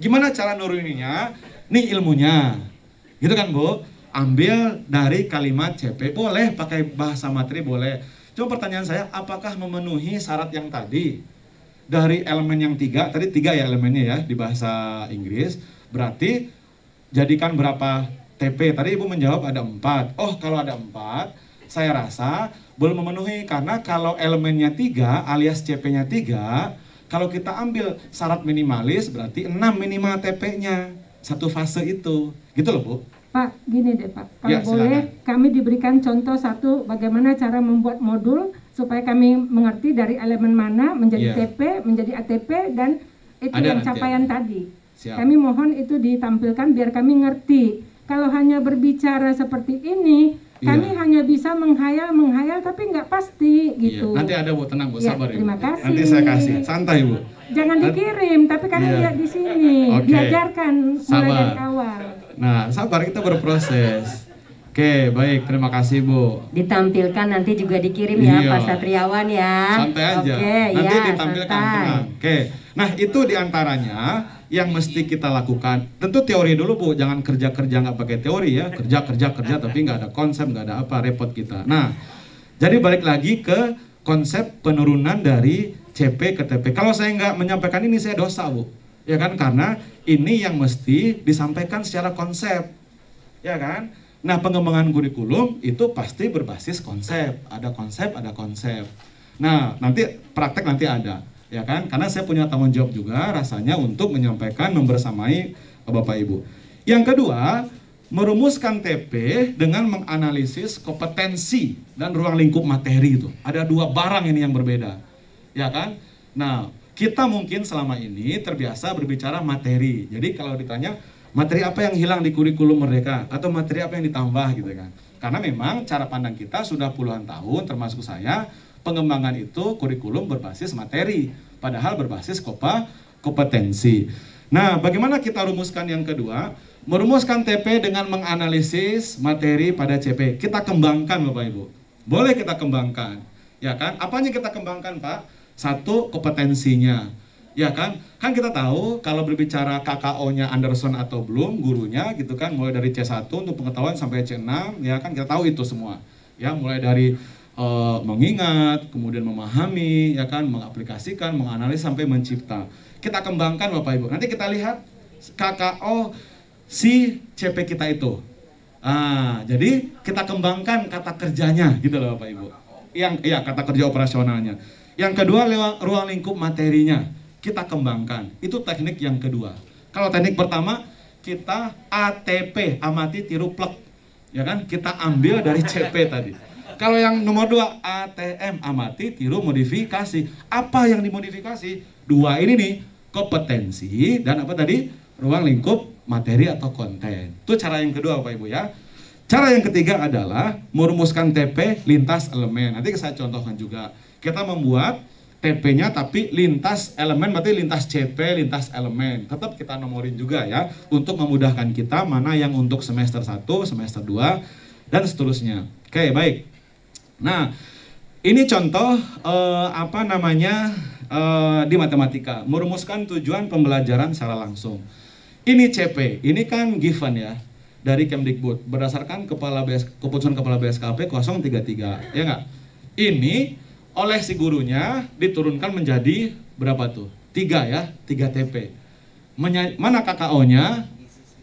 Gimana cara nuruninnya? Nih ilmunya. Gitu kan Bu? Ambil dari kalimat CP, boleh pakai bahasa materi boleh. Cuma pertanyaan saya, apakah memenuhi syarat yang tadi? Dari elemen yang 3, tadi 3 ya elemennya ya di bahasa Inggris. Berarti jadikan berapa TP? Tadi Ibu menjawab ada 4. Oh kalau ada 4, saya rasa belum memenuhi. Karena kalau elemennya 3 alias CP-nya 3, kalau kita ambil syarat minimalis berarti 6 minimal TP-nya. Satu fase itu. Gitu loh Bu. Pak, gini deh Pak, kalau Ya, boleh silakan. kami diberikan contoh satu bagaimana cara membuat modul supaya kami mengerti dari elemen mana menjadi Ya. TP, menjadi ATP dan itu Ada yang nanti capaian ada. tadi. Siap. Kami mohon itu ditampilkan biar kami ngerti. Kalau hanya berbicara seperti ini, kami Iya. hanya bisa menghayal tapi nggak pasti gitu. Iya. Nanti ada Bu, tenang Bu, Ya, sabar Ibu. terima kasih. Nanti saya kasih, santai Bu. Jangan dikirim, tapi kami Iya. lihat di sini, Oke. diajarkan mulai Sabar. dari awal. Nah, sabar, kita berproses. Oke, baik, terima kasih Bu. Ditampilkan nanti juga dikirim ya Iya. Pak Satriawan ya. Santai aja, Oke, nanti ya, ditampilkan, santai. tenang. Oke, nah itu diantaranya yang mesti kita lakukan. Tentu teori dulu Bu, jangan kerja-kerja nggak pakai teori ya. Kerja tapi nggak ada konsep, nggak ada apa, repot kita. Nah, jadi balik lagi ke konsep penurunan dari CP ke TP. Kalau saya nggak menyampaikan ini, saya dosa Bu. Ya kan, karena ini yang mesti disampaikan secara konsep. Ya kan? Nah, pengembangan kurikulum itu pasti berbasis konsep. Ada konsep, ada konsep. Nah, nanti praktek nanti ada. Ya kan? Karena saya punya tanggung jawab juga rasanya untuk menyampaikan, membersamai Bapak Ibu. Yang kedua, merumuskan TP dengan menganalisis kompetensi dan ruang lingkup materi itu. Ada 2 barang ini yang berbeda. Ya kan? Nah, kita mungkin selama ini terbiasa berbicara materi. Jadi kalau ditanya Materi apa yang hilang di kurikulum Merdeka atau materi apa yang ditambah gitu kan. Karena memang cara pandang kita sudah puluhan tahun termasuk saya, pengembangan itu kurikulum berbasis materi, padahal berbasis kompetensi. Nah, bagaimana kita rumuskan yang kedua? Merumuskan TP dengan menganalisis materi pada CP. Kita kembangkan Bapak Ibu. Boleh kita kembangkan. Ya kan? Apanya kita kembangkan, Pak? Satu, kompetensinya. Ya kan? Kan kita tahu kalau berbicara KKO-nya Anderson atau Bloom, gurunya gitu kan, mulai dari C1 untuk pengetahuan sampai C6, ya kan kita tahu itu semua. Ya, mulai dari mengingat, kemudian memahami, ya kan, mengaplikasikan, menganalisis sampai mencipta. Kita kembangkan Bapak Ibu. Nanti kita lihat KKO si CP kita itu. Jadi kita kembangkan kata kerjanya gitu loh Bapak Ibu. Kata kerja operasionalnya. Yang kedua lewat ruang lingkup materinya kita kembangkan. Itu teknik yang kedua. Kalau teknik pertama kita ATP, amati tiru plek. Ya kan? Kita ambil dari CP tadi. Kalau yang nomor 2 ATM, amati tiru modifikasi. Apa yang dimodifikasi? Dua ini nih, kompetensi dan apa tadi? Ruang lingkup materi atau konten. Itu cara yang kedua Bapak Ibu ya. Cara yang ketiga adalah merumuskan TP lintas elemen. Nanti saya contohkan juga. Kita membuat TP-nya tapi lintas elemen, berarti lintas CP, lintas elemen. Tetap kita nomorin juga ya, untuk memudahkan kita mana yang untuk semester 1, semester 2, dan seterusnya. Oke, baik. Nah, ini contoh di matematika, merumuskan tujuan pembelajaran secara langsung. Ini CP, ini kan given ya, dari Kemdikbud, berdasarkan keputusan Kepala BSKP 033, ya nggak? Ini oleh si gurunya diturunkan menjadi berapa tuh? 3 ya, 3 TP. Mana KKO-nya?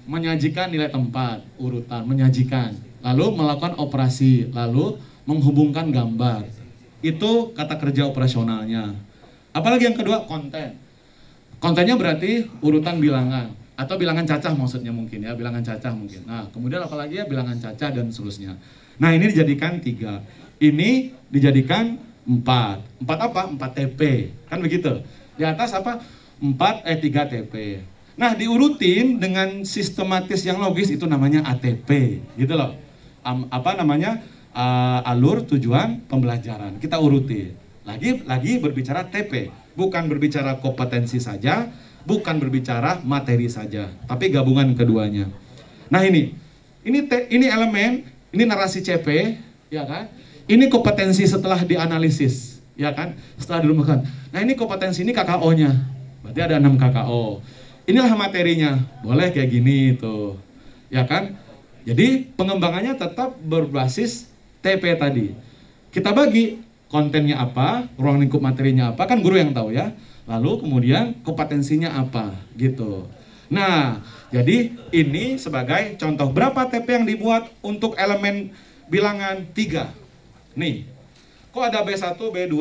Menyajikan nilai tempat, urutan, menyajikan. Lalu melakukan operasi, lalu menghubungkan gambar. Itu kata kerja operasionalnya. Apalagi yang kedua, konten. Kontennya berarti urutan bilangan. Atau bilangan cacah maksudnya mungkin ya, bilangan cacah mungkin. Nah, kemudian apalagi ya bilangan cacah dan seterusnya. Nah, ini dijadikan 3. Ini dijadikan 4. 4 apa? 4 TP. Kan begitu. Di atas apa? 3 TP. Nah, diurutin dengan sistematis yang logis itu namanya ATP. Gitu loh. Alur tujuan pembelajaran. Kita urutin. Lagi berbicara TP. Bukan berbicara kompetensi saja, bukan berbicara materi saja, tapi gabungan keduanya. Nah, ini elemen, ini narasi CP, ya kan? Ini kompetensi setelah dianalisis, ya kan? Setelah dirumuskan. Nah, ini kompetensi, ini KKO-nya. Berarti ada 6 KKO. Inilah materinya. Boleh kayak gini tuh. Ya kan? Jadi, pengembangannya tetap berbasis TP tadi. Kita bagi kontennya apa, ruang lingkup materinya apa, kan guru yang tahu ya. Lalu kemudian kompetensinya apa, gitu. Nah, jadi ini sebagai contoh berapa TP yang dibuat untuk elemen bilangan 3. Nih, kok ada B1, B2?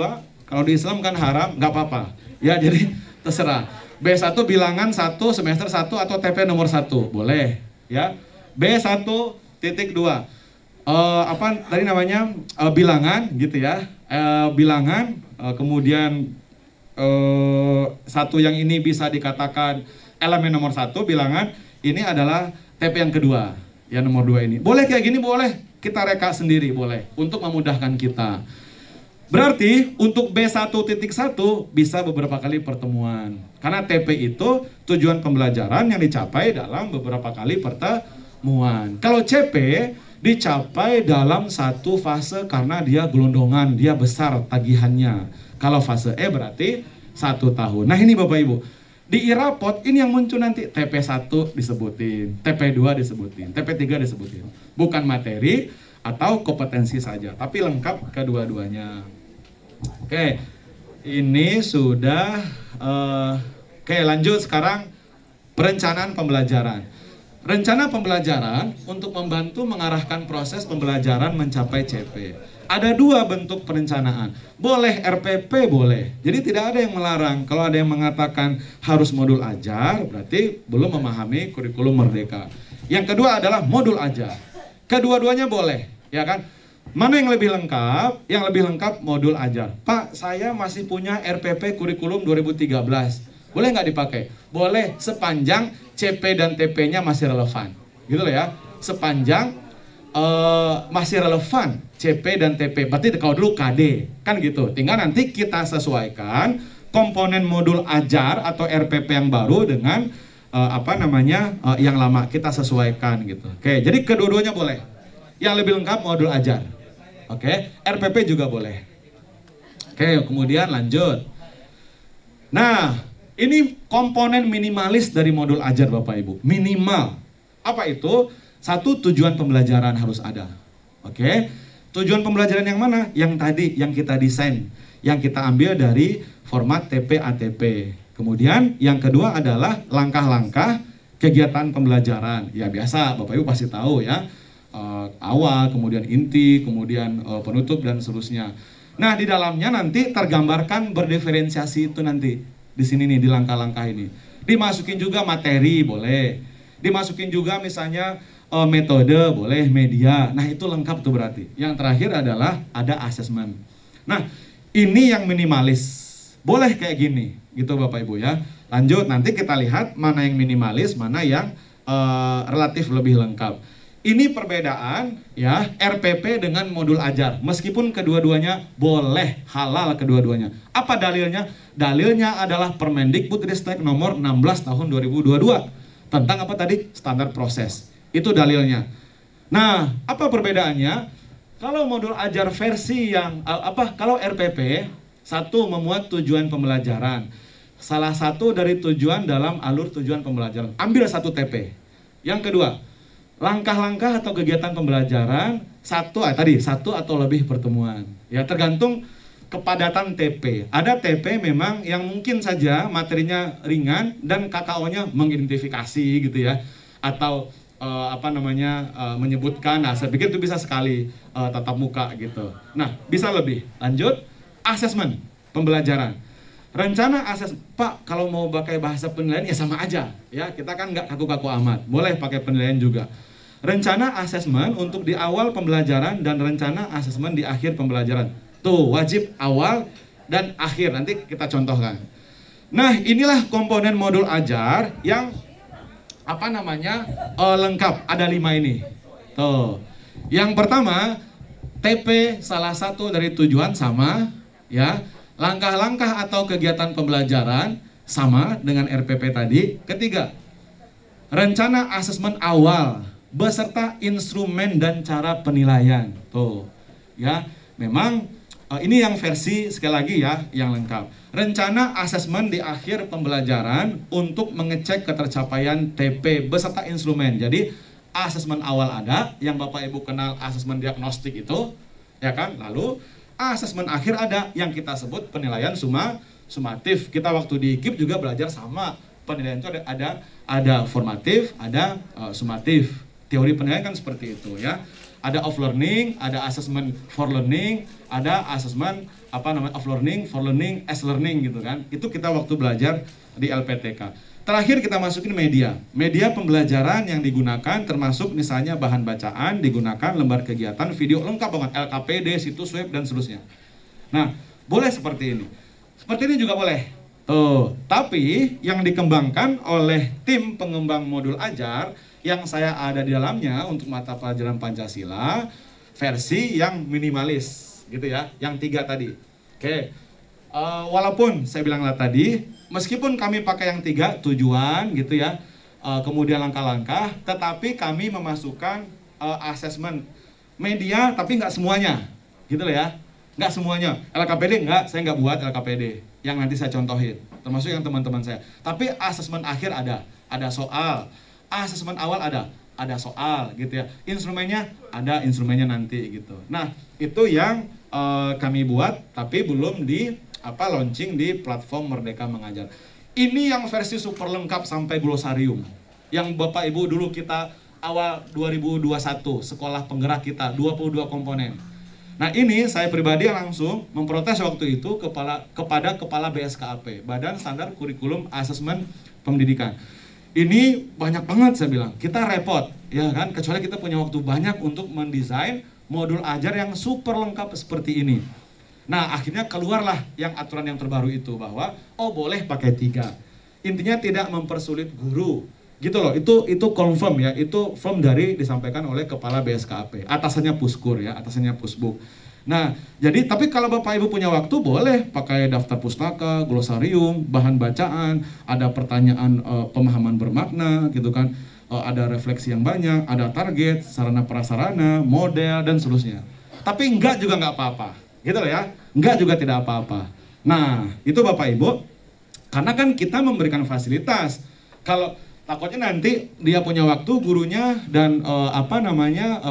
Kalau di Islam kan haram, nggak apa-apa. Ya, jadi terserah. B1 bilangan 1 semester 1 atau TP nomor 1, boleh. Ya, B1.2. Tadi namanya bilangan, gitu ya. Bilangan, kemudian satu yang ini bisa dikatakan elemen nomor 1 bilangan, ini adalah TP yang kedua, ya nomor 2 ini. Boleh kayak gini, boleh. Kita reka sendiri, boleh. Untuk memudahkan kita. Berarti untuk B1.1 bisa beberapa kali pertemuan. Karena TP itu tujuan pembelajaran yang dicapai dalam beberapa kali pertemuan. Kalau CP dicapai dalam satu fase karena dia gelondongan, dia besar tagihannya. Kalau fase E berarti 1 tahun. Nah, ini Bapak Ibu, di irapot ini yang muncul nanti TP1 disebutin, TP2 disebutin, TP3 disebutin. Bukan materi atau kompetensi saja, tapi lengkap kedua-duanya. Oke, ini sudah oke, lanjut sekarang perencanaan pembelajaran. Rencana pembelajaran untuk membantu mengarahkan proses pembelajaran mencapai CP. Ada 2 bentuk perencanaan. Boleh RPP, boleh. Jadi tidak ada yang melarang. Kalau ada yang mengatakan harus modul ajar, berarti belum memahami kurikulum Merdeka. Yang kedua adalah modul ajar. Kedua-duanya boleh, ya kan? Mana yang lebih lengkap? Yang lebih lengkap modul ajar. Pak, saya masih punya RPP kurikulum 2013. Boleh nggak dipakai? Boleh, sepanjang CP dan TP-nya masih relevan. Gitu loh ya. Sepanjang masih relevan CP dan TP. Berarti kalau dulu KD, kan gitu. Tinggal nanti kita sesuaikan komponen modul ajar atau RPP yang baru dengan yang lama, kita sesuaikan gitu. Oke, jadi kedua-duanya boleh. Yang lebih lengkap modul ajar. Oke, RPP juga boleh. Oke, kemudian lanjut. Nah, ini komponen minimalis dari modul ajar Bapak Ibu. Minimal. Apa itu? Satu, tujuan pembelajaran harus ada. Oke. Tujuan pembelajaran yang mana? Yang tadi, yang kita desain. Yang kita ambil dari format TP ATP. Kemudian yang kedua adalah langkah-langkah kegiatan pembelajaran. Ya biasa, Bapak Ibu pasti tahu ya. Awal, kemudian inti, kemudian penutup dan seterusnya. Nah, di dalamnya nanti tergambarkan berdiferensiasi itu nanti. Di sini nih, di langkah-langkah ini. Dimasukin juga materi, boleh. Dimasukin juga misalnya metode, boleh, media. Nah, itu lengkap tuh berarti. Yang terakhir adalah ada asesmen. Nah, ini yang minimalis. Boleh kayak gini, gitu Bapak Ibu ya. Lanjut, nanti kita lihat mana yang minimalis, mana yang relatif lebih lengkap. Ini perbedaan ya RPP dengan modul ajar. Meskipun kedua-duanya boleh, halal kedua-duanya. Apa dalilnya? Dalilnya adalah Permendikbudristek nomor 16 tahun 2022. Tentang apa tadi? Standar proses. Itu dalilnya. Nah, apa perbedaannya? Kalau modul ajar versi yang kalau RPP satu, memuat tujuan pembelajaran. Salah satu dari tujuan dalam alur tujuan pembelajaran. Ambil satu TP. Yang kedua, langkah-langkah atau kegiatan pembelajaran satu atau lebih pertemuan. Ya, tergantung kepadatan TP. Ada TP memang yang mungkin saja materinya ringan dan KKO-nya mengidentifikasi gitu ya. Atau menyebutkan. Nah, saya pikir itu bisa sekali tatap muka gitu. Nah, bisa lebih. Lanjut. Asesmen pembelajaran. Rencana Pak, kalau mau pakai bahasa penilaian ya sama aja ya, kita kan nggak kaku-kaku amat, boleh pakai penilaian juga. Rencana asesmen untuk di awal pembelajaran dan rencana asesmen di akhir pembelajaran. Tuh, wajib awal dan akhir, nanti kita contohkan. Nah, inilah komponen modul ajar yang lengkap, ada 5 ini. Tuh. Yang pertama, TP salah satu dari tujuan sama ya, langkah-langkah atau kegiatan pembelajaran sama dengan RPP tadi. Ketiga, rencana asesmen awal beserta instrumen dan cara penilaian. Tuh, ya, memang ini yang versi sekali lagi ya, yang lengkap. Rencana asesmen di akhir pembelajaran untuk mengecek ketercapaian TP beserta instrumen. Jadi asesmen awal ada, yang Bapak Ibu kenal asesmen diagnostik itu, ya kan? Lalu asesmen akhir ada yang kita sebut penilaian sumatif. Kita waktu di KIP juga belajar sama. Penilaian itu ada formatif, ada sumatif. Teori penilaian kan seperti itu ya. Ada off learning, ada asesmen for learning, ada asesmen off learning, for learning, as learning gitu kan. Itu kita waktu belajar di LPTK. Terakhir kita masukin media. Media pembelajaran yang digunakan termasuk misalnya bahan bacaan, digunakan lembar kegiatan, video lengkap banget, LKPD, situs web dan seterusnya. Nah, boleh seperti ini. Seperti ini juga boleh. Tuh, tapi yang dikembangkan oleh tim pengembang modul ajar yang saya ada di dalamnya untuk mata pelajaran Pancasila versi yang minimalis gitu ya, yang 3 tadi. Oke. Walaupun saya bilanglah tadi, meskipun kami pakai yang 3 tujuan gitu ya, kemudian langkah-langkah, tetapi kami memasukkan asesmen media, tapi nggak semuanya, gitu loh ya, nggak semuanya. LKPD nggak, saya nggak buat LKPD, yang nanti saya contohin, termasuk yang teman-teman saya. Tapi asesmen akhir ada soal, asesmen awal ada soal, gitu ya. Instrumennya ada, instrumennya nanti gitu. Nah, itu yang kami buat, tapi belum di launching di platform Merdeka Mengajar. Ini yang versi super lengkap sampai glosarium. Yang Bapak Ibu dulu kita awal 2021, sekolah penggerak kita 22 komponen. Nah, ini saya pribadi langsung memprotes waktu itu kepada Kepala BSKAP, Badan Standar Kurikulum Asesmen Pendidikan. Ini banyak banget saya bilang, kita repot, ya kan? Kecuali kita punya waktu banyak untuk mendesain modul ajar yang super lengkap seperti ini. Nah, akhirnya keluarlah yang aturan yang terbaru itu bahwa boleh pakai 3. intinya tidak mempersulit guru. Gitu loh, itu confirm ya, itu firm dari disampaikan oleh Kepala BSKAP, atasannya Puskur ya, atasannya Pusbuk. Nah, jadi tapi kalau Bapak Ibu punya waktu boleh pakai daftar pustaka, glosarium, bahan bacaan, ada pertanyaan pemahaman bermakna gitu kan, ada refleksi yang banyak, ada target, sarana prasarana, model dan seterusnya. Tapi enggak juga enggak apa-apa, gitu loh ya, enggak juga tidak apa-apa. Nah, itu Bapak Ibu, karena kan kita memberikan fasilitas. Kalau takutnya nanti dia punya waktu, gurunya dan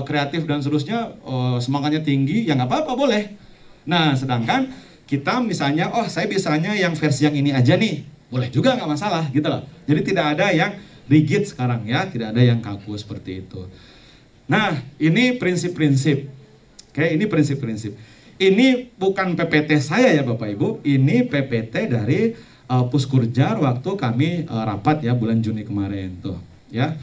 kreatif dan seterusnya semangatnya tinggi, ya nggak apa-apa boleh. Nah, sedangkan kita misalnya, saya bisanya yang versi yang ini aja nih, boleh juga nggak masalah gitu loh. Jadi tidak ada yang rigid sekarang ya, tidak ada yang kaku seperti itu. Nah, ini prinsip-prinsip. Oke, ini prinsip-prinsip. Ini bukan PPT saya ya Bapak Ibu, ini PPT dari Puskurjar waktu kami rapat ya bulan Juni kemarin tuh ya,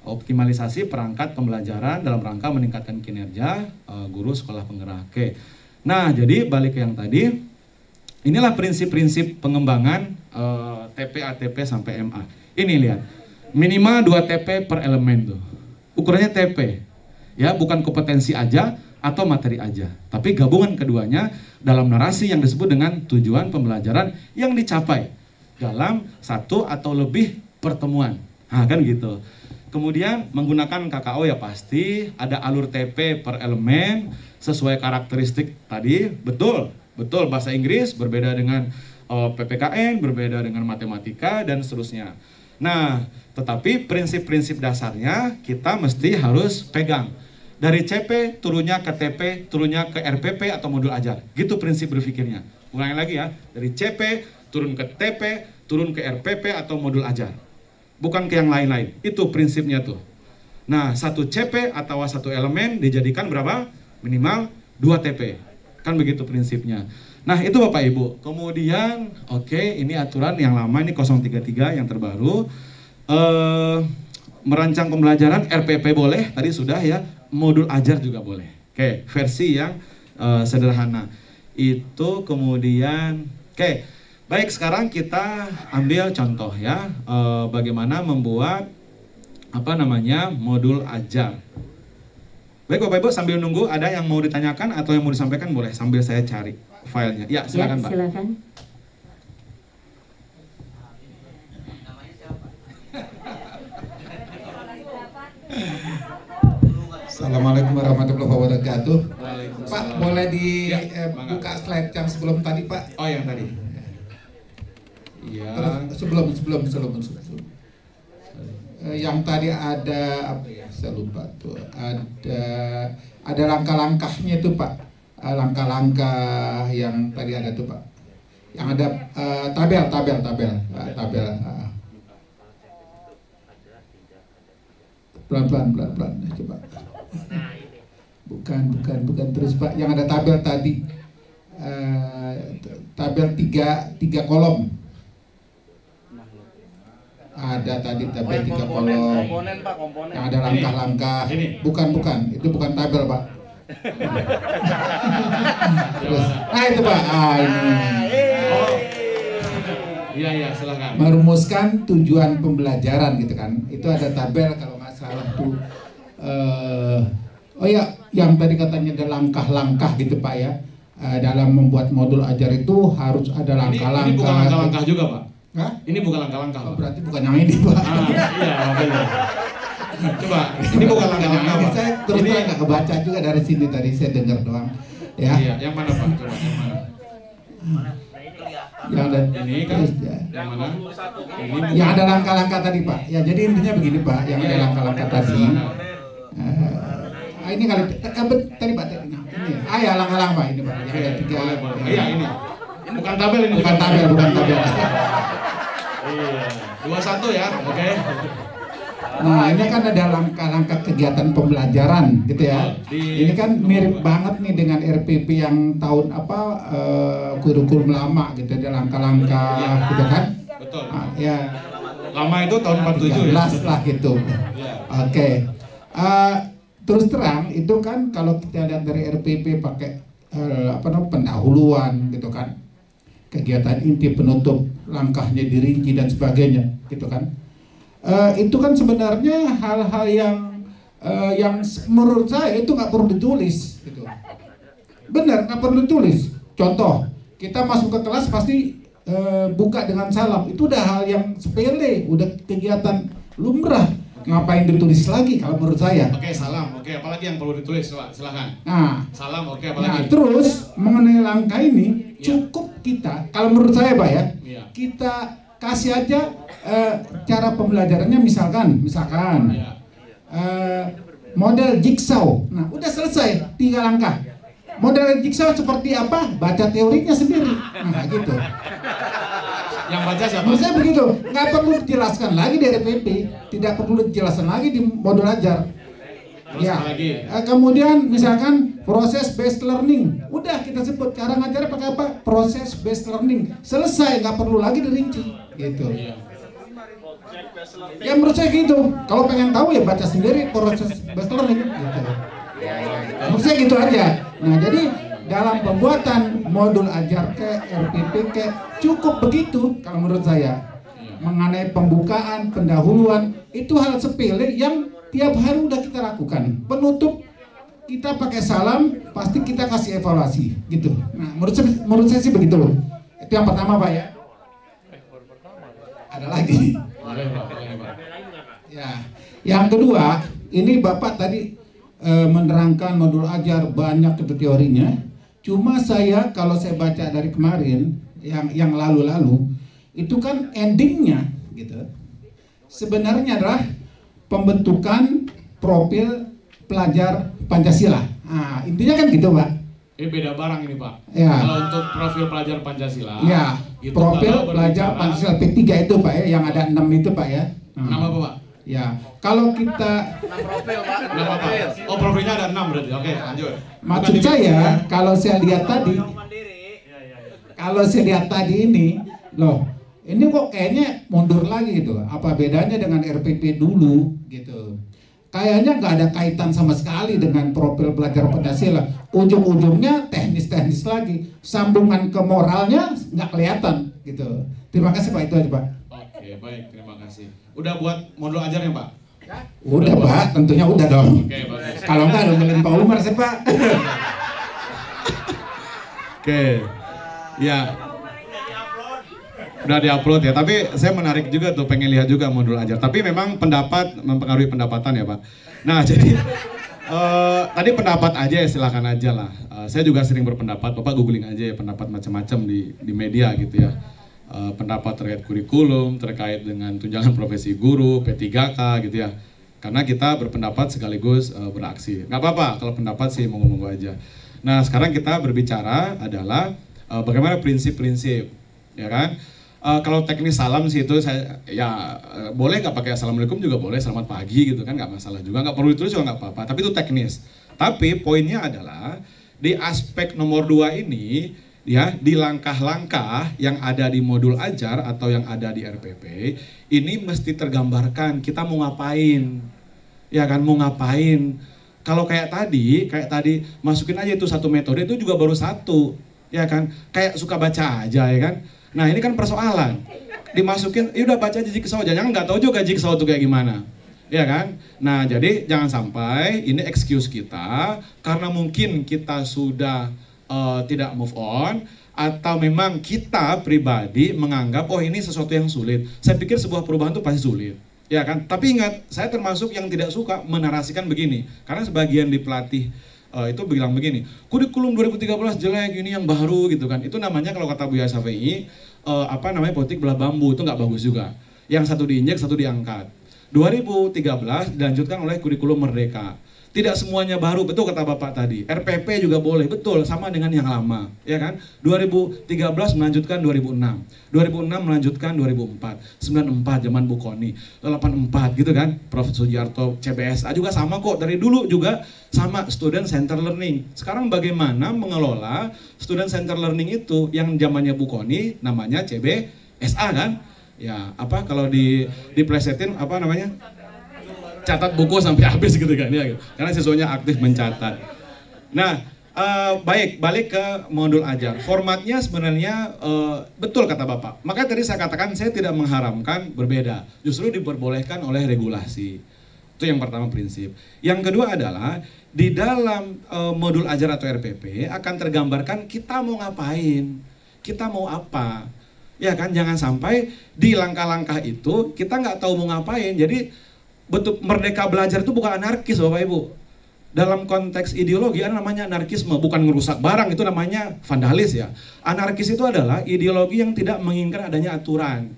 optimalisasi perangkat pembelajaran dalam rangka meningkatkan kinerja guru sekolah penggerak. Oke. Nah, jadi balik ke yang tadi, inilah prinsip-prinsip pengembangan TP, ATP sampai MA. Ini lihat, minimal 2 TP per elemen tuh, ukurannya TP ya, bukan kompetensi aja atau materi aja, tapi gabungan keduanya dalam narasi yang disebut dengan tujuan pembelajaran yang dicapai dalam 1 atau lebih pertemuan. Nah, kan gitu. Kemudian menggunakan KKO ya pasti, ada alur TP per elemen sesuai karakteristik tadi, betul bahasa Inggris berbeda dengan PPKN, berbeda dengan matematika dan seterusnya. Nah, tetapi prinsip-prinsip dasarnya kita mesti harus pegang. Dari CP turunnya ke TP, turunnya ke RPP atau modul ajar. Gitu prinsip berpikirnya. Ulangi lagi ya, dari CP turun ke TP, turun ke RPP atau modul ajar. Bukan ke yang lain-lain. Itu prinsipnya tuh. Nah, 1 CP atau 1 elemen dijadikan berapa? Minimal 2 TP. Kan begitu prinsipnya. Nah, itu Bapak Ibu. Kemudian, ini aturan yang lama, ini 033 yang terbaru. Merancang pembelajaran RPP boleh, tadi sudah ya. Modul ajar juga boleh. Oke, versi yang sederhana. Itu kemudian, baik, sekarang kita ambil contoh ya, bagaimana membuat modul ajar. Baik Bapak Ibu, sambil nunggu ada yang mau ditanyakan atau yang mau disampaikan boleh sambil saya cari filenya. Ya, silakan Pak. Silakan. Assalamualaikum warahmatullahi wabarakatuh. Pak, boleh dibuka slide yang sebelum tadi, Pak? Oh, yang tadi. Iya. Sebelum. Yang tadi ada apa ya? Saya lupa tuh. Ada langkah-langkahnya tuh, Pak. Langkah-langkah yang tadi ada tuh, Pak. Yang ada tabel. Pelan-pelan coba. Bukan terus Pak, yang ada tabel tadi, tabel 3 kolom. Ada tadi tabel 3 kolom. Yang ada langkah-langkah. Bukan, itu bukan tabel Pak. Terus, itu Pak. Ini. Iya, silakan. Merumuskan tujuan pembelajaran gitu kan. Itu ada tabel kalau nggak salah tuh. Yang tadi katanya ada langkah-langkah gitu Pak ya. Dalam membuat modul ajar itu harus ada langkah-langkah. Ini bukan langkah-langkah juga Pak? Hah? Ini bukan langkah-langkah Pak? Berarti bukan yang ini Pak. Iya, makanya. Coba, ini bukan langkah-langkah Pak? Saya terus terang nggak kebaca juga dari sini tadi, saya dengar doang. Ya. Iya, yang mana Pak? Coba, yang mana? Yang ada ini kan? Ya. Yang mana? Yang ada langkah-langkah tadi Pak. Ya, jadi intinya begini Pak, yang ada langkah-langkah tadi. Ini kali tadi Pak ini. Ya langkah-langkah ini Pak. Yang ada 3. Iya, ini. Bukan tabel ini. Bukan tabel. Iya. 21 ya. Oke. Nah, ini kan ada langkah-langkah kegiatan pembelajaran gitu ya. Ini kan mirip banget nih dengan RPP yang tahun kurikulum lama gitu, ada langkah-langkah gitu kan. Betul. Ya. Lama itu tahun 47 ya. lah gitu. Oke. Terus terang itu kan kalau kita lihat dari RPP pakai pendahuluan gitu kan. kegiatan inti, penutup, langkahnya dirinci dan sebagainya, gitu kan. Itu kan sebenarnya hal-hal yang menurut saya itu nggak perlu ditulis, gitu. Benar, nggak perlu ditulis. Contoh, kita masuk ke kelas pasti buka dengan salam, itu udah hal yang sepele, udah kegiatan lumrah. Ngapain ditulis lagi kalau menurut saya? Oke, salam. Oke, apalagi yang perlu ditulis, Pak? Silakan. Nah, salam. Oke, nah apalagi? terus mengenai langkah ini cukup kita, kalau menurut saya Pak ya, kita kasih aja cara pembelajarannya misalkan model jigsaw. Nah, udah selesai 3 langkah. Model jigsaw seperti apa? Baca teorinya sendiri. Nah, gitu. Yang baca siapa? Menurut saya begitu, nggak perlu dijelaskan lagi di RPP, tidak perlu dijelaskan lagi di modul ajar. Terus Ya. lagi? Kemudian misalkan proses based learning, udah kita sebut cara ngajarnya pakai apa? Proses based learning. Selesai, nggak perlu lagi dirinci, gitu. Ya menurut saya gitu. Kalau pengen tahu ya baca sendiri proses based learning, gitu. Menurut saya gitu aja. Nah jadi dalam pembuatan modul ajar ke RPP ke cukup begitu kalau menurut saya. Mengenai pembukaan, pendahuluan itu hal sepele yang tiap hari udah kita lakukan. Penutup kita pakai salam, pasti kita kasih evaluasi gitu. Nah menurut saya sih begitu loh. Itu yang pertama Pak ya. Ada lagi. Ya, yang kedua ini Bapak tadi menerangkan modul ajar banyak itu teorinya. Cuma saya kalau saya baca dari kemarin yang lalu-lalu itu kan endingnya gitu. Sebenarnya adalah pembentukan profil pelajar Pancasila. Nah, intinya kan gitu, Pak. Ini beda barang ini, Pak. Ya. Kalau untuk profil pelajar Pancasila. Ya, itu profil kalau pelajar berbicara- Pancasila P3 itu, Pak ya, yang ada 6 itu, Pak ya. Nama apa, Pak? Ya, kalau kita Nama apa? Oh, profilnya ada 6 berarti. Oke, lanjut. maksud Bukan saya di- kalau saya lihat tadi ini loh, ini kok kayaknya mundur lagi gitu. Apa bedanya dengan RPP dulu gitu? Kayaknya nggak ada kaitan sama sekali dengan profil pelajar Pancasila. Ujung-ujungnya teknis-teknis lagi. Sambungan ke moralnya nggak kelihatan gitu. Terima kasih Pak, itu aja Pak. Oke, baik, terima kasih. Udah buat modul ajarnya, Pak? Udah Pak, tentunya udah dong. Oke, bagus. Kalau nggak nungguin Pak Umar sih Pak. Oke. Ya. Udah diupload ya, tapi saya menarik juga tuh, pengen lihat juga modul ajar. Tapi memang pendapat mempengaruhi pendapatan ya Pak. Nah jadi tadi pendapat aja ya, silakan aja lah. Saya juga sering berpendapat, Bapak googling aja ya pendapat macam-macam di media gitu ya. Pendapat terkait kurikulum, terkait dengan tunjangan profesi guru, P3K gitu ya. Karena kita berpendapat sekaligus beraksi. Nggak apa-apa kalau pendapat sih monggo-monggo aja. Nah sekarang kita berbicara adalah bagaimana prinsip-prinsip, ya kan? Kalau teknis salam sih itu saya boleh nggak pakai assalamualaikum juga boleh, selamat pagi gitu kan, nggak masalah juga, nggak perlu ditulis juga nggak apa-apa, tapi itu teknis. Tapi poinnya adalah di aspek nomor 2 ini ya, di langkah-langkah yang ada di modul ajar atau yang ada di RPP ini mesti tergambarkan kita mau ngapain, ya kan, mau ngapain. Kalau kayak tadi masukin aja itu satu metode itu juga baru satu, ya kan, kayak suka baca aja ya kan. Nah ini kan persoalan, dimasukin, ya udah baca aja jigsaw, jangan nggak tahu juga jigsaw itu kayak gimana, ya kan? Nah jadi jangan sampai ini excuse kita karena mungkin kita sudah tidak move on atau memang kita pribadi menganggap oh ini sesuatu yang sulit. Saya pikir sebuah perubahan itu pasti sulit, ya kan? Tapi ingat, saya termasuk yang tidak suka menarasikan begini, karena sebagian di pelatih itu bilang begini, kurikulum 2013 jelek, ini yang baru gitu kan. Itu namanya kalau kata Buya Syafi'i politik belah bambu, itu nggak bagus juga. Yang satu diinjek, satu diangkat. 2013 dilanjutkan oleh kurikulum merdeka. Tidak semuanya baru, betul kata Bapak tadi. RPP juga boleh, betul, sama dengan yang lama, ya kan? 2013 melanjutkan 2006, 2006 melanjutkan 2004, 94 zaman Bukoni, 84 gitu kan? Prof. Sugiarto, CBSA juga sama kok, dari dulu juga sama, student center learning. Sekarang bagaimana mengelola student center learning itu yang zamannya Bukoni namanya CBSA kan? Ya, apa kalau diplesetin apa namanya? Catat buku sampai habis gitu kan ya, karena siswanya aktif mencatat. Nah Baik, balik ke modul ajar. Formatnya sebenarnya betul kata Bapak. Makanya tadi saya katakan saya tidak mengharamkan berbeda. Justru diperbolehkan oleh regulasi. Itu yang pertama prinsip. Yang kedua adalah di dalam modul ajar atau RPP akan tergambarkan kita mau ngapain, kita mau apa. Ya kan, jangan sampai di langkah-langkah itu kita nggak tahu mau ngapain. Jadi betul merdeka belajar itu bukan anarkis Bapak Ibu. Dalam konteks ideologi ada namanya anarkisme, bukan ngerusak barang, itu namanya vandalis ya. Anarkis itu adalah ideologi yang tidak menginginkan adanya aturan.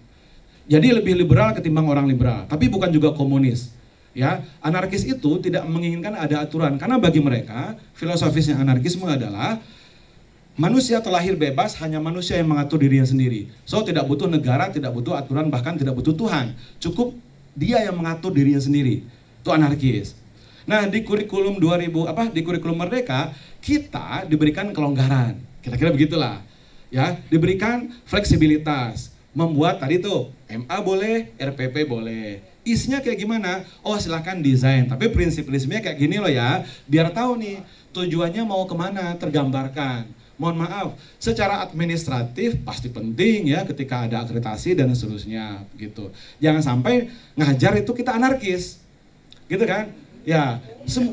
Jadi lebih liberal ketimbang orang liberal, tapi bukan juga komunis. Ya, anarkis itu tidak menginginkan ada aturan karena bagi mereka filosofisnya anarkisme adalah manusia terlahir bebas, hanya manusia yang mengatur dirinya sendiri. So tidak butuh negara, tidak butuh aturan, bahkan tidak butuh Tuhan. Cukup dia yang mengatur dirinya sendiri. Itu anarkis. Nah, di kurikulum di kurikulum Merdeka kita diberikan kelonggaran. Kira-kira begitulah. Ya, diberikan fleksibilitas. Membuat tadi tuh MA boleh, RPP boleh. Isinya kayak gimana? Oh, silahkan desain. Tapi prinsip-prinsipnya kayak gini loh ya. Biar tahu nih tujuannya mau kemana, tergambarkan. Mohon maaf, secara administratif pasti penting ya ketika ada akreditasi dan seterusnya gitu. Jangan sampai ngajar itu kita anarkis. Gitu kan? Ya,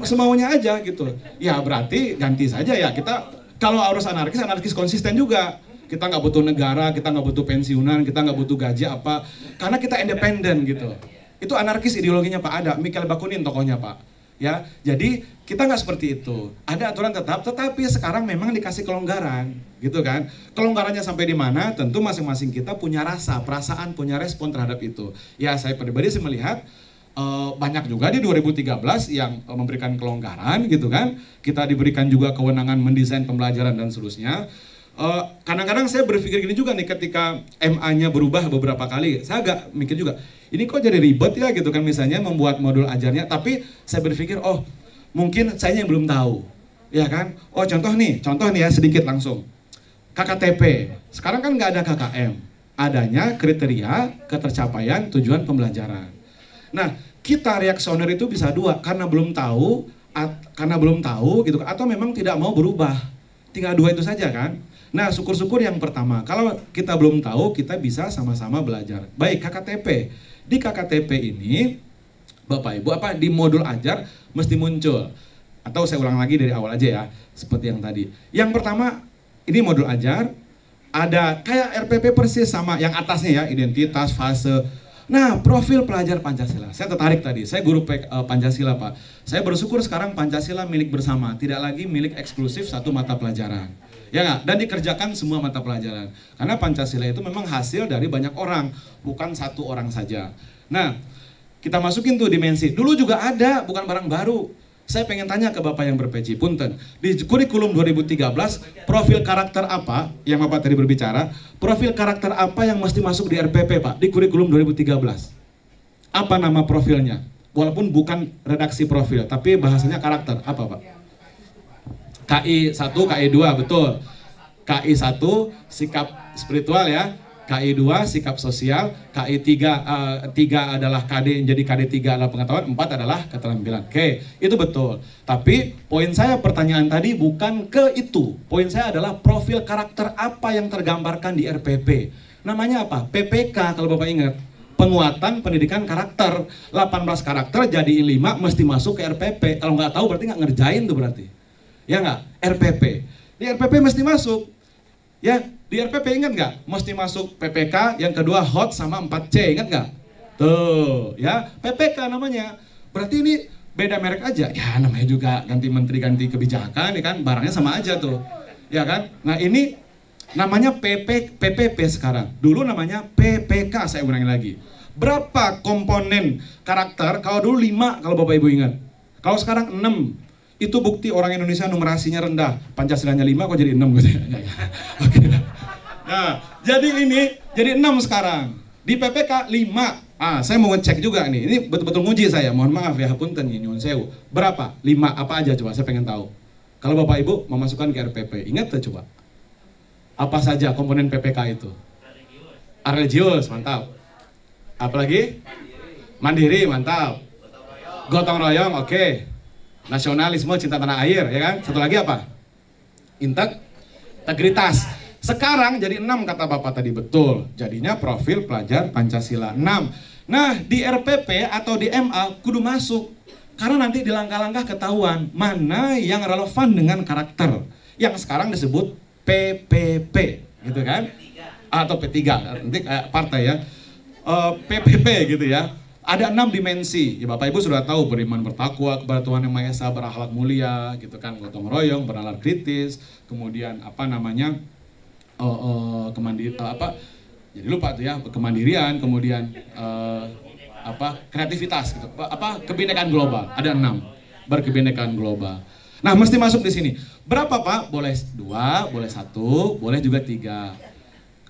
semaunya aja gitu. Ya berarti ganti saja ya. Kita kalau harus anarkis konsisten juga. Kita nggak butuh negara, kita nggak butuh pensiunan, kita nggak butuh gaji apa. Karena kita independen gitu. Itu anarkis ideologinya Pak Ada, Mikhail Bakunin tokohnya Pak. Ya, jadi kita nggak seperti itu. Ada aturan tetap, tetapi sekarang memang dikasih kelonggaran, gitu kan? Kelonggarannya sampai di mana? Tentu masing-masing kita punya rasa, perasaan, punya respon terhadap itu. Ya, saya pribadi sih melihat banyak juga di 2013 yang memberikan kelonggaran, gitu kan? Kita diberikan juga kewenangan mendesain pembelajaran dan seterusnya. Kadang-kadang saya berpikir gini juga nih ketika MA-nya berubah beberapa kali, saya agak mikir juga, ini kok jadi ribet ya gitu kan misalnya membuat modul ajarnya, tapi saya berpikir oh mungkin saya yang belum tahu, ya kan? Oh contoh nih ya sedikit langsung, KKTP, sekarang kan nggak ada KKM, adanya kriteria ketercapaian tujuan pembelajaran. Nah kita reaksioner itu bisa dua, karena belum tahu gitu, atau memang tidak mau berubah, tinggal dua itu saja kan. Nah, syukur-syukur yang pertama, kalau kita belum tahu, kita bisa sama-sama belajar. Baik, KKTP. Di KKTP ini, Bapak Ibu, di modul ajar mesti muncul. Atau saya ulang lagi dari awal aja ya, seperti yang tadi. Yang pertama, ini modul ajar, ada kayak RPP persis sama yang atasnya ya, identitas, fase. Nah, profil pelajar Pancasila. Saya tertarik tadi, saya guru Pancasila Pak. Saya bersyukur sekarang Pancasila milik bersama, tidak lagi milik eksklusif satu mata pelajaran. Ya nggak? Dan dikerjakan semua mata pelajaran. Karena Pancasila itu memang hasil dari banyak orang, bukan satu orang saja. Nah, kita masukin tuh dimensi. Dulu juga ada, bukan barang baru. Saya pengen tanya ke Bapak yang berpeci, punten. Di kurikulum 2013, profil karakter apa, yang Bapak tadi berbicara, profil karakter apa yang mesti masuk di RPP Pak, di kurikulum 2013? Apa nama profilnya? Walaupun bukan redaksi profil, tapi bahasanya karakter, apa Pak? KI 1, KI 2, betul. KI 1, sikap spiritual ya. KI 2, sikap sosial. KI 3 adalah KD, jadi KD 3 adalah pengetahuan, 4 adalah keterampilan. Oke, itu betul. Tapi poin saya pertanyaan tadi bukan ke itu. Poin saya adalah profil karakter apa yang tergambarkan di RPP. Namanya apa? PPK kalau Bapak ingat. Penguatan pendidikan karakter. 18 karakter jadiin 5 mesti masuk ke RPP. Kalau nggak tahu berarti nggak ngerjain tuh berarti. Ya nggak? RPP. Di RPP mesti masuk. Ya, di RPP ingat nggak? Mesti masuk PPK, yang kedua HOT sama 4C, ingat nggak? Tuh, ya, PPK namanya. Berarti ini beda merek aja. Ya, namanya juga ganti menteri, ganti kebijakan, ya kan? Barangnya sama aja tuh. Ya kan? Nah, ini namanya PPP sekarang. Dulu namanya PPK, saya ulangi lagi. Berapa komponen karakter? Kalau dulu 5, kalau Bapak Ibu ingat. Kalau sekarang 6. Itu bukti orang Indonesia numerasinya rendah. Pancasilanya 5 kok jadi 6 gitu. Oke. Nah, jadi 6 sekarang. Di PPK 5. Saya mau ngecek juga nih. Ini betul-betul nguji saya. Mohon maaf ya, punten nyuwun sewu. Berapa? 5 apa aja coba, saya pengen tahu. Kalau Bapak Ibu memasukkan ke RPP, ingat tuh coba. Apa saja komponen PPK itu? Religius, mantap. Apalagi? Mandiri, mantap. Gotong royong, oke. Nasionalisme, cinta tanah air, ya kan? Satu lagi apa? Integritas. Sekarang jadi 6 kata Bapak tadi, betul. Jadinya profil pelajar Pancasila 6. Nah, di RPP atau di MA kudu masuk. Karena nanti di langkah-langkah ketahuan mana yang relevan dengan karakter. Yang sekarang disebut PPP, gitu kan? Atau P3, nanti kayak partai ya. PPP gitu ya. Ada 6 dimensi. Ya Bapak Ibu sudah tahu, beriman bertakwa kepada Tuhan Yang Maha Esa, berakhlak mulia, gitu kan, gotong royong, bernalar kritis, kemudian jadi lupa tuh ya, kemandirian, kemudian kreativitas gitu. Kebinekaan global. Ada 6. Berkebinekaan global. Nah, mesti masuk di sini. Berapa Pak? Boleh 2, boleh 1, boleh juga 3.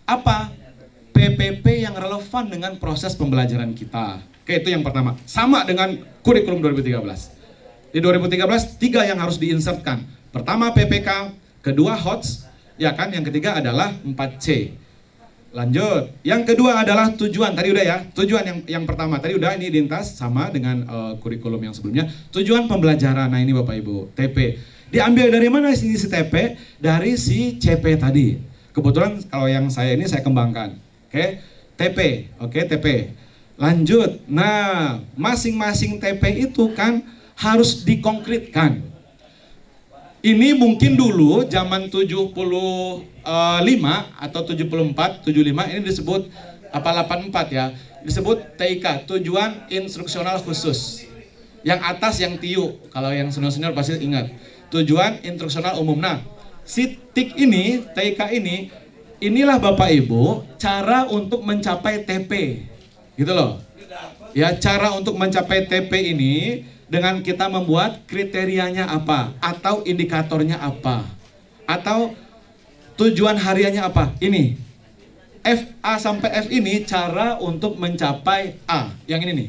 Apa? PPP yang relevan dengan proses pembelajaran kita. Oke, itu yang pertama. Sama dengan kurikulum 2013. Di 2013, 3 yang harus diinsertkan. Pertama PPK, kedua HOTS, ya kan? Yang ketiga adalah 4C. Lanjut. Yang kedua adalah tujuan. Tadi udah ya. Tujuan yang pertama tadi udah, ini lintas sama dengan kurikulum yang sebelumnya. Tujuan pembelajaran. Nah, ini Bapak Ibu, TP. Diambil dari mana si TP? Dari si CP tadi. Kebetulan kalau yang saya ini saya kembangkan. Oke, TP. Oke, TP. Lanjut. Nah, masing-masing TP itu kan harus dikonkretkan. Ini mungkin dulu zaman 75 atau 74, 75 ini disebut 84 ya. Disebut TIK, tujuan instruksional khusus. Yang atas yang TIU, kalau yang senior-senior pasti ingat. Tujuan instruksional umum. Nah, si TIK ini, TIK ini, inilah Bapak Ibu cara untuk mencapai TP. Gitu loh. Ya, cara untuk mencapai TP ini dengan kita membuat kriterianya apa, atau indikatornya apa, atau tujuan hariannya apa. Ini F, A sampai F ini cara untuk mencapai A. Yang ini nih.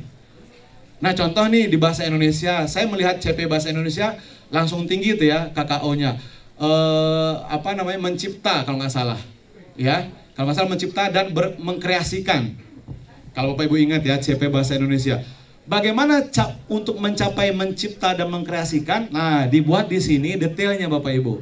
Nah, contoh nih di bahasa Indonesia, saya melihat CP bahasa Indonesia langsung tinggi itu ya, KKO-nya. Mencipta kalau nggak salah. Ya, kalau nggak salah mencipta dan mengkreasikan. Kalau Bapak Ibu ingat ya, CP bahasa Indonesia. Bagaimana untuk mencapai mencipta dan mengkreasikan? Nah, dibuat di sini detailnya Bapak Ibu.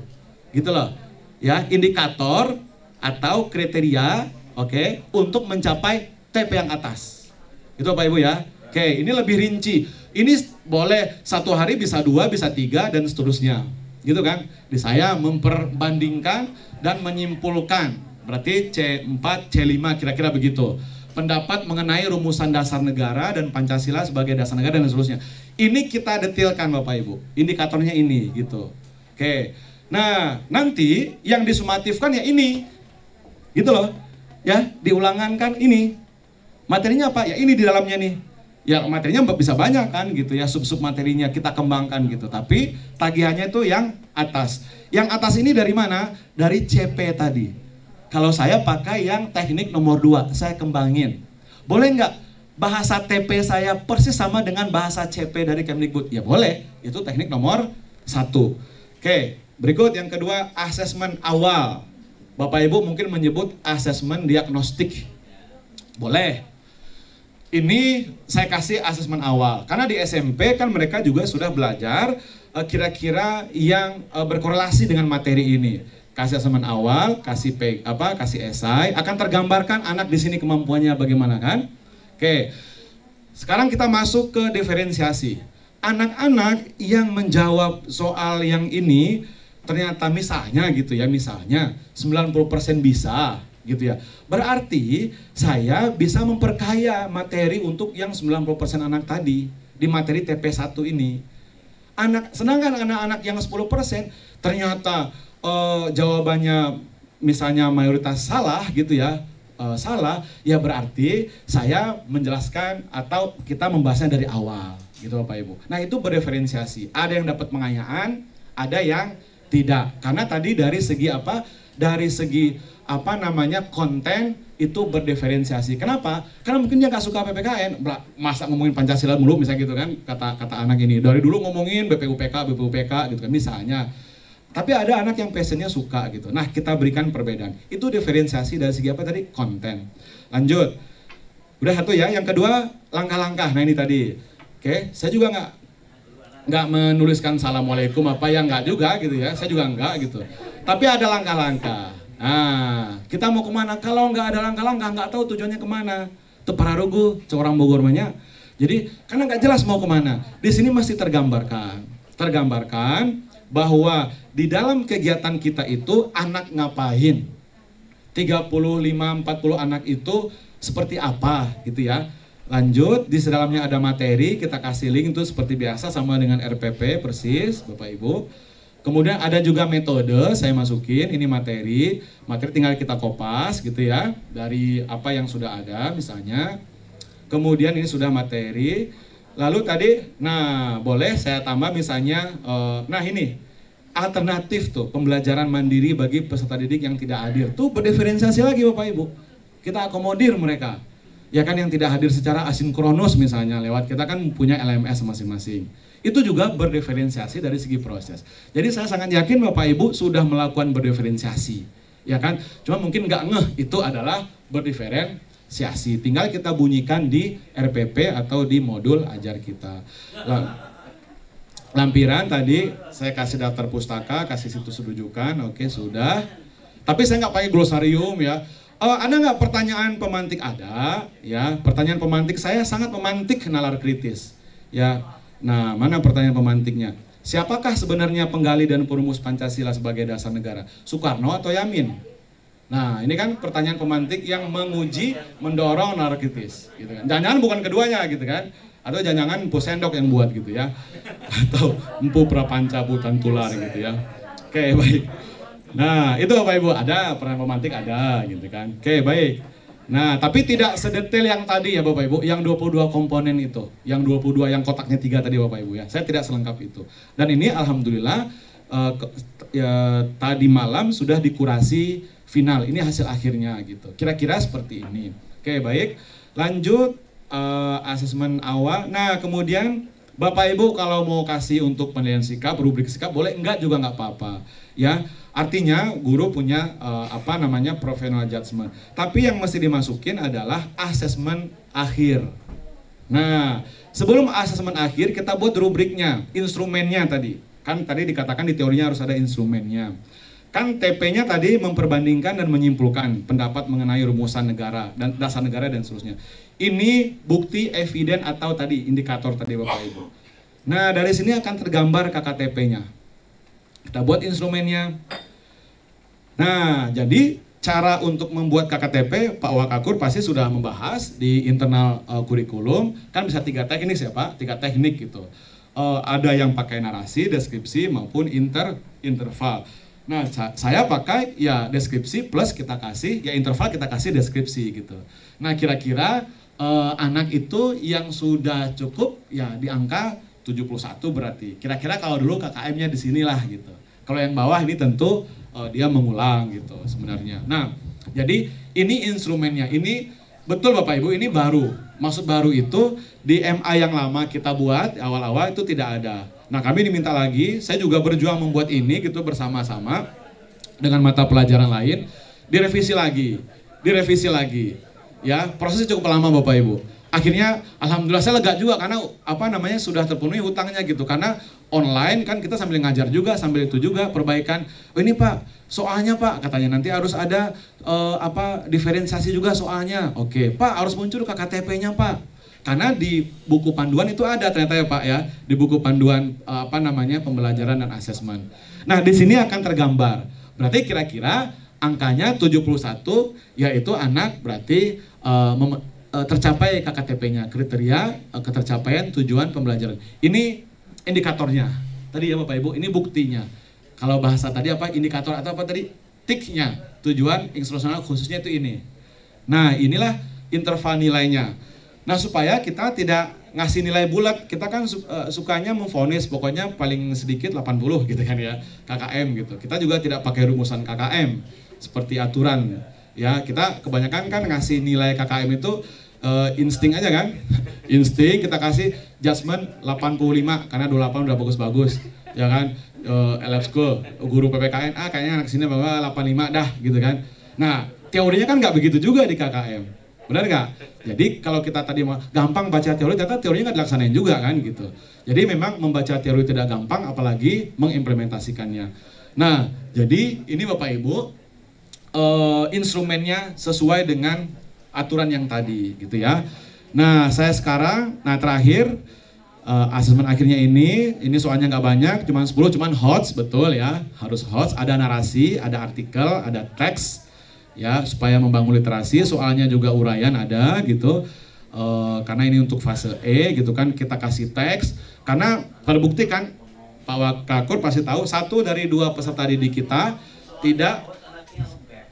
Gitu loh. Ya, indikator atau kriteria, oke, untuk mencapai TP yang atas. Itu Bapak Ibu ya. Oke, ini lebih rinci. Ini boleh 1 hari bisa 2, bisa 3 dan seterusnya. Gitu kan? Di saya memperbandingkan dan menyimpulkan. Berarti C4, C5 kira-kira begitu. Pendapat mengenai rumusan dasar negara dan Pancasila sebagai dasar negara dan seterusnya. Ini kita detailkan Bapak Ibu. Indikatornya ini gitu. Oke. Nah, nanti yang disumatifkan ya ini. Gitu loh. Ya, diulangan kan ini. Materinya apa? Ya ini di dalamnya nih. Ya materinya bisa banyak kan gitu ya, sub-sub materinya kita kembangkan gitu. Tapi tagihannya itu yang atas. Yang atas ini dari mana? Dari CP tadi. Kalau saya pakai yang teknik nomor 2, saya kembangin. Boleh nggak bahasa TP saya persis sama dengan bahasa CP dari Kemdikbud? Ya boleh, itu teknik nomor 1. Oke, berikut yang kedua, asesmen awal. Bapak Ibu mungkin menyebut asesmen diagnostik. Boleh. Ini saya kasih asesmen awal. Karena di SMP kan mereka juga sudah belajar kira-kira yang berkorelasi dengan materi ini. Kasih asesmen awal, kasih esai, akan tergambarkan anak di sini kemampuannya bagaimana kan? Oke. Sekarang kita masuk ke diferensiasi. Anak-anak yang menjawab soal yang ini ternyata misalnya gitu ya, misalnya 90% bisa gitu ya. Berarti saya bisa memperkaya materi untuk yang 90% anak tadi di materi TP1 ini. Sedangkan anak-anak yang 10% ternyata jawabannya misalnya mayoritas salah gitu ya, salah, ya berarti saya menjelaskan atau kita membahasnya dari awal gitu Bapak Ibu. Nah itu berdiferensiasi, ada yang dapat pengayaan, ada yang tidak. Karena tadi dari segi apa? Dari segi konten itu berdiferensiasi. Kenapa? Karena mungkin dia nggak suka PPKN, masa ngomongin Pancasila mulu misalnya gitu kan, kata anak ini. Dari dulu ngomongin BPUPK gitu kan misalnya. Tapi ada anak yang passionnya suka gitu. Nah kita berikan perbedaan. Itu diferensiasi dari segi apa tadi? Konten. Lanjut. Udah satu ya. Yang kedua langkah-langkah. Nah ini tadi. Oke. Saya juga nggak. nggak menuliskan assalamualaikum apa yang nggak juga gitu ya, saya juga nggak gitu. Tapi ada langkah-langkah. Nah, kita mau kemana? Kalau nggak ada langkah-langkah, nggak tahu tujuannya kemana. Itu pararugu, seorang Bogor banyak. Jadi karena nggak jelas mau kemana. Di sini masih tergambarkan bahwa di dalam kegiatan kita itu anak ngapain. 35-40 anak itu seperti apa gitu ya. Lanjut, di dalamnya ada materi, kita kasih link itu seperti biasa sama dengan RPP persis Bapak Ibu. Kemudian ada juga metode, saya masukin, ini materi tinggal kita kopas gitu ya, dari apa yang sudah ada misalnya. Kemudian ini sudah materi, lalu tadi, nah boleh saya tambah misalnya, nah ini, alternatif tuh, pembelajaran mandiri bagi peserta didik yang tidak hadir. Tuh berdiferensiasi lagi Bapak Ibu, kita akomodir mereka. Ya kan yang tidak hadir secara asinkronus misalnya, lewat kita kan punya LMS masing-masing. Itu juga berdiferensiasi dari segi proses. Jadi saya sangat yakin Bapak Ibu sudah melakukan berdiferensiasi, ya kan? Cuma mungkin nggak ngeh itu adalah berdiferensiasi. Tinggal kita bunyikan di RPP atau di modul ajar kita. Lampiran tadi saya kasih daftar pustaka, kasih situs rujukan, oke sudah. Tapi saya nggak pakai glosarium ya. Ada nggak pertanyaan pemantik? Ada, ya. Pertanyaan pemantik saya sangat memantik nalar kritis, ya. Nah, mana pertanyaan pemantiknya? Siapakah sebenarnya penggali dan perumus Pancasila sebagai dasar negara? Soekarno atau Yamin? Nah, ini kan pertanyaan pemantik yang menguji, mendorong nalar kritis, gitu kan. Jangan-jangan bukan keduanya, gitu kan? Atau jangan-jangan Empu Sendok yang buat, gitu ya? Atau Empu Prapanca Butan Tular, gitu ya? Oke, baik. Nah, itu Bapak Ibu, ada peran pemantik ada gitu kan. Oke, baik. Nah, tapi tidak sedetail yang tadi ya Bapak Ibu, yang 22 komponen itu. Yang 22 yang kotaknya 3 tadi Bapak Ibu ya. Saya tidak selengkap itu. Dan ini alhamdulillah tadi malam sudah dikurasi final. Ini hasil akhirnya gitu. Kira-kira seperti ini. Oke, baik. Lanjut asesmen awal. Nah, kemudian Bapak Ibu kalau mau kasih untuk penilaian sikap, rubrik sikap boleh, enggak juga enggak apa-apa. Ya, artinya guru punya professional judgment. Tapi yang mesti dimasukin adalah asesmen akhir. Nah, sebelum asesmen akhir kita buat rubriknya, instrumennya tadi. Kan tadi dikatakan di teorinya harus ada instrumennya. Kan TP-nya tadi memperbandingkan dan menyimpulkan pendapat mengenai rumusan negara dan dasar negara dan seterusnya. Ini bukti eviden atau tadi indikator tadi Bapak Ibu. Nah, dari sini akan tergambar KKTP-nya. Kita buat instrumennya. Nah, jadi cara untuk membuat KKTP Pak Wakakur pasti sudah membahas di internal kurikulum. Kan bisa 3 teknik ya Pak, 3 teknik gitu. Ada yang pakai narasi, deskripsi maupun interval. Nah, saya pakai ya deskripsi plus kita kasih, ya interval kita kasih deskripsi gitu. Nah, kira-kira anak itu yang sudah cukup ya di angka 71 berarti. Kira-kira kalau dulu KKM-nya di sinilah gitu. Kalau yang bawah ini tentu dia mengulang gitu sebenarnya. Nah, jadi ini instrumennya. Ini betul Bapak Ibu, ini baru. Maksud baru itu di MA yang lama kita buat awal-awal itu tidak ada. Nah, kami diminta lagi, saya juga berjuang membuat ini gitu bersama-sama dengan mata pelajaran lain, direvisi lagi. Ya, prosesnya cukup lama Bapak Ibu. Akhirnya alhamdulillah saya lega juga karena sudah terpenuhi hutangnya gitu. Karena online kan kita sambil ngajar juga, sambil itu juga perbaikan. Oh ini Pak, soalnya Pak katanya nanti harus ada diferensiasi juga soalnya. Oke, Pak harus muncul KKTP-nya Pak. Karena di buku panduan itu ada ternyata ya Pak ya, di buku panduan pembelajaran dan asesmen. Nah, di sini akan tergambar. Berarti kira-kira angkanya 71 yaitu anak berarti tercapai KKTP-nya, kriteria ketercapaian tujuan pembelajaran. Ini indikatornya. Tadi ya Bapak Ibu, ini buktinya. Kalau bahasa tadi indikator atau tadi? Tiknya, tujuan instruksional khususnya itu ini. Nah, inilah interval nilainya. Nah, supaya kita tidak ngasih nilai bulat, kita kan sukanya memvonis pokoknya paling sedikit 80 gitu kan ya, KKM gitu. Kita juga tidak pakai rumusan KKM seperti aturan. Ya, kita kebanyakan kan ngasih nilai KKM itu insting aja kan. Insting kita kasih judgment 85 karena 28 udah bagus-bagus. Ya kan, LF School, guru PPKN, kayaknya anak sini bawa 85 dah gitu kan. Nah, teorinya kan nggak begitu juga di KKM. Benar nggak? Jadi kalau kita tadi gampang baca teori, ternyata teorinya nggak dilaksanain juga kan gitu. Jadi memang membaca teori tidak gampang, apalagi mengimplementasikannya. Nah, jadi ini Bapak Ibu, instrumennya sesuai dengan aturan yang tadi gitu ya. Nah, saya sekarang, terakhir, asesmen akhirnya ini soalnya nggak banyak, cuma 10, cuman HOTS, betul ya, harus HOTS, ada narasi, ada artikel, ada teks, ya supaya membangun literasi. Soalnya juga uraian ada gitu, karena ini untuk fase E gitu kan, kita kasih teks, karena terbukti kan Pak Wakakur pasti tahu 1 dari 2 peserta didik kita tidak,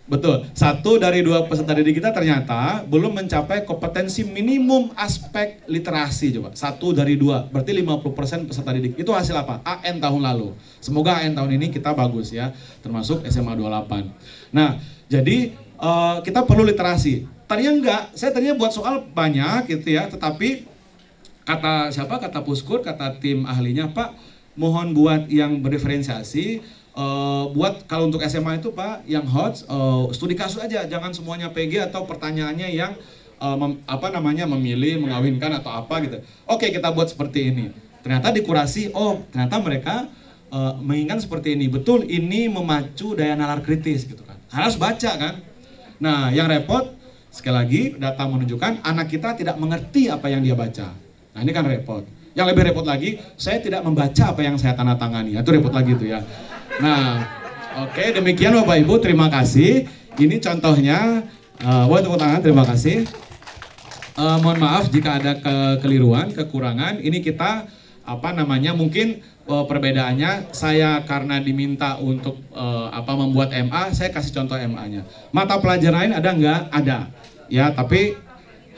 betul, 1 dari 2 peserta didik kita ternyata belum mencapai kompetensi minimum aspek literasi. Coba 1 dari 2, berarti 50% peserta didik. Itu hasil apa? AN tahun lalu. Semoga AN tahun ini kita bagus ya, termasuk SMA 28. Nah, jadi kita perlu literasi. Tadinya enggak, saya tadinya buat soal banyak gitu ya, tetapi kata siapa? Kata Puskur, kata tim ahlinya, Pak, mohon buat yang berdiferensiasi, buat kalau untuk SMA itu Pak, yang HOTS, studi kasus aja, jangan semuanya PG atau pertanyaannya yang memilih, mengawinkan atau apa gitu. Oke, kita buat seperti ini. Ternyata dikurasi, ternyata mereka mengingat seperti ini. Betul, ini memacu daya nalar kritis gitu kan. Harus baca kan. Nah, yang repot, sekali lagi, data menunjukkan anak kita tidak mengerti apa yang dia baca. Nah, ini kan repot. Yang lebih repot lagi, saya tidak membaca apa yang saya tanda tangani. Itu repot lagi tuh ya. Nah, oke, demikian Bapak Ibu, terima kasih. Ini contohnya, boleh tepuk tangan, terima kasih. Mohon maaf jika ada kekeliruan, kekurangan. Ini kita, mungkin perbedaannya, saya karena diminta untuk membuat MA, saya kasih contoh MA-nya. Mata pelajaran lain ada nggak? Ada. Ya, tapi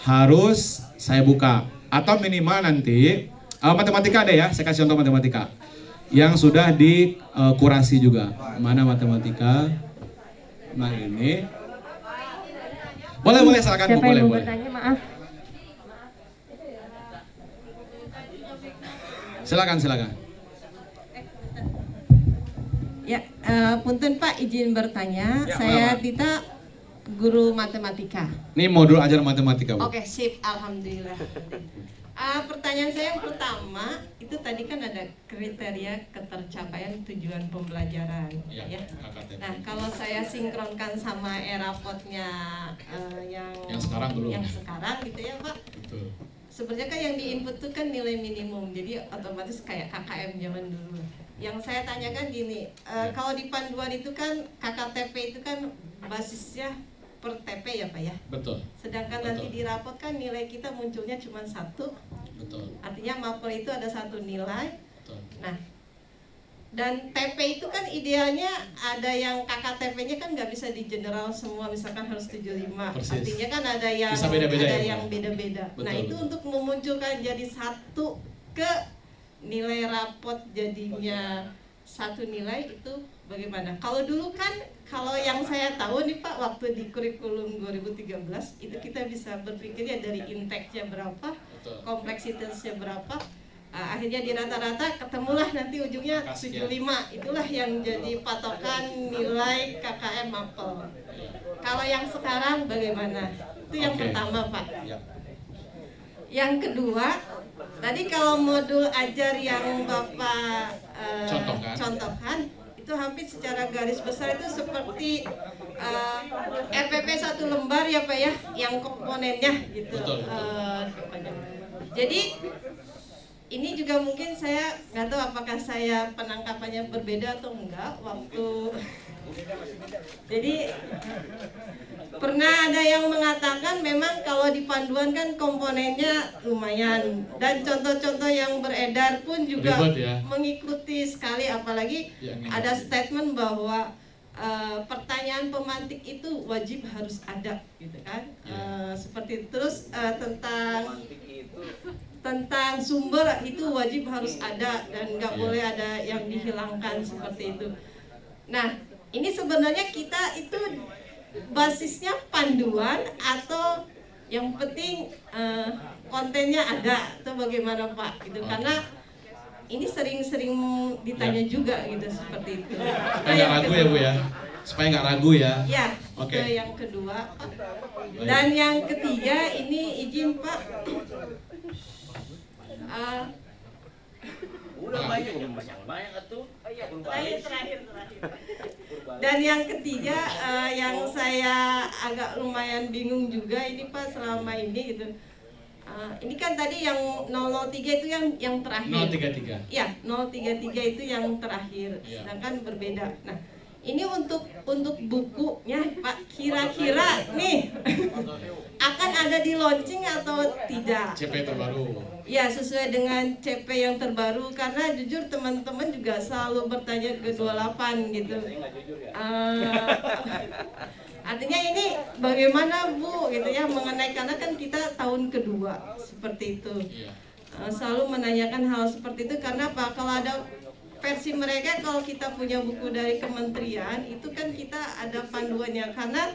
harus saya buka. Atau minimal nanti, matematika ada ya, saya kasih contoh matematika. Yang sudah dikurasi juga. Mana matematika? Nah ini. Boleh, silakan Bu, boleh. Bertanya, maaf. Silakan. Ya, punten Pak, izin bertanya. Ya, Saya Tita, guru matematika. Ini modul ajar matematika, Bu. Oke, sip, alhamdulillah. Pertanyaan saya yang pertama, itu tadi kan ada kriteria ketercapaian tujuan pembelajaran, ya. Nah, kalau saya sinkronkan sama ERAPOD-nya yang sekarang belum. Yang sekarang gitu ya, Pak. Betul. Sebenarnya kan yang diinput itu kan nilai minimum, jadi otomatis kayak KKM zaman dulu. Yang saya tanyakan gini, kalau di panduan itu kan KKTP itu kan basisnya per TP ya Pak ya? Betul. Sedangkan Betul. nanti di rapot kan nilai kita munculnya cuma 1. Betul. Artinya mapel itu ada 1 nilai. Betul. Nah, dan TP itu kan idealnya ada yang KKTP-nya kan nggak bisa di general semua, misalkan harus 75. Persis. Artinya kan ada yang Bisa beda-beda ada ya, yang beda-beda. Nah, betul, itu betul. untuk memunculkan jadi 1 ke nilai rapot jadinya 1 nilai itu bagaimana? Kalau dulu kan, kalau yang saya tahu nih Pak, waktu di kurikulum 2013 itu kita bisa berpikirnya dari intake-nya berapa, Betul. kompleksitasnya berapa. Akhirnya di rata-rata ketemulah nanti ujungnya 75. Itulah yang jadi patokan nilai KKM mapel. Kalau yang sekarang bagaimana? Itu yang pertama Pak. Ya. Yang kedua, tadi kalau modul ajar yang Bapak contohkan, itu hampir secara garis besar itu seperti RPP 1 lembar ya Pak ya, yang komponennya gitu. Betul. Jadi ini juga mungkin saya nggak tahu apakah saya penangkapannya berbeda atau enggak waktu. Jadi pernah ada yang mengatakan memang kalau di panduan kan komponennya lumayan, dan contoh-contoh yang beredar pun juga ribet ya, mengikuti sekali, apalagi ya, ada statement bahwa pertanyaan pemantik itu wajib harus ada gitu kan. Seperti terus tentang sumber itu wajib harus ada dan nggak boleh ada yang dihilangkan seperti itu. Nah, ini sebenarnya kita itu basisnya panduan atau yang penting kontennya ada atau bagaimana Pak gitu. Karena ini sering-sering ditanya juga gitu seperti itu. Nggak ragu ya Bu ya. supaya nggak ragu ya. Ya, Oke. itu yang kedua. Dan yang ketiga ini izin Pak. Terakhir. Dan yang ketiga yang saya agak lumayan bingung juga ini Pak selama ini gitu. Ini kan tadi yang 003 itu yang terakhir. 033. Ya, 033 itu yang terakhir. Sedangkan berbeda. Nah, ini untuk bukunya Pak, kira-kira nih akan ada di launching atau tidak? CP terbaru. Ya, sesuai dengan CP yang terbaru, karena jujur teman-teman juga selalu bertanya ke 28 gitu. Artinya ini bagaimana Bu gitu ya mengenai, karena kan kita tahun kedua seperti itu. Selalu menanyakan hal seperti itu karena apa? Kalau ada versi mereka, kalau kita punya buku dari kementerian itu kan kita ada panduannya, karena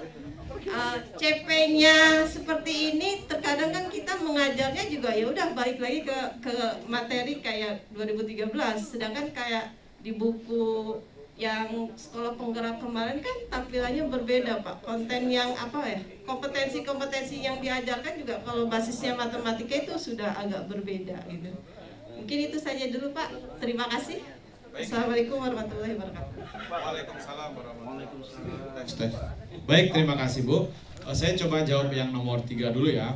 CP-nya seperti ini terkadang kan kita mengajarnya juga ya udah balik lagi ke materi kayak 2013, sedangkan kayak di buku yang sekolah penggerak kemarin kan tampilannya berbeda Pak, konten yang apa ya, kompetensi yang diajarkan juga kalau basisnya matematika itu sudah agak berbeda gitu. Mungkin itu saja dulu Pak, terima kasih. Assalamualaikum warahmatullahi wabarakatuh. Waalaikumsalam warahmatullahi wabarakatuh. Baik, terima kasih Bu. Saya coba jawab yang nomor 3 dulu ya.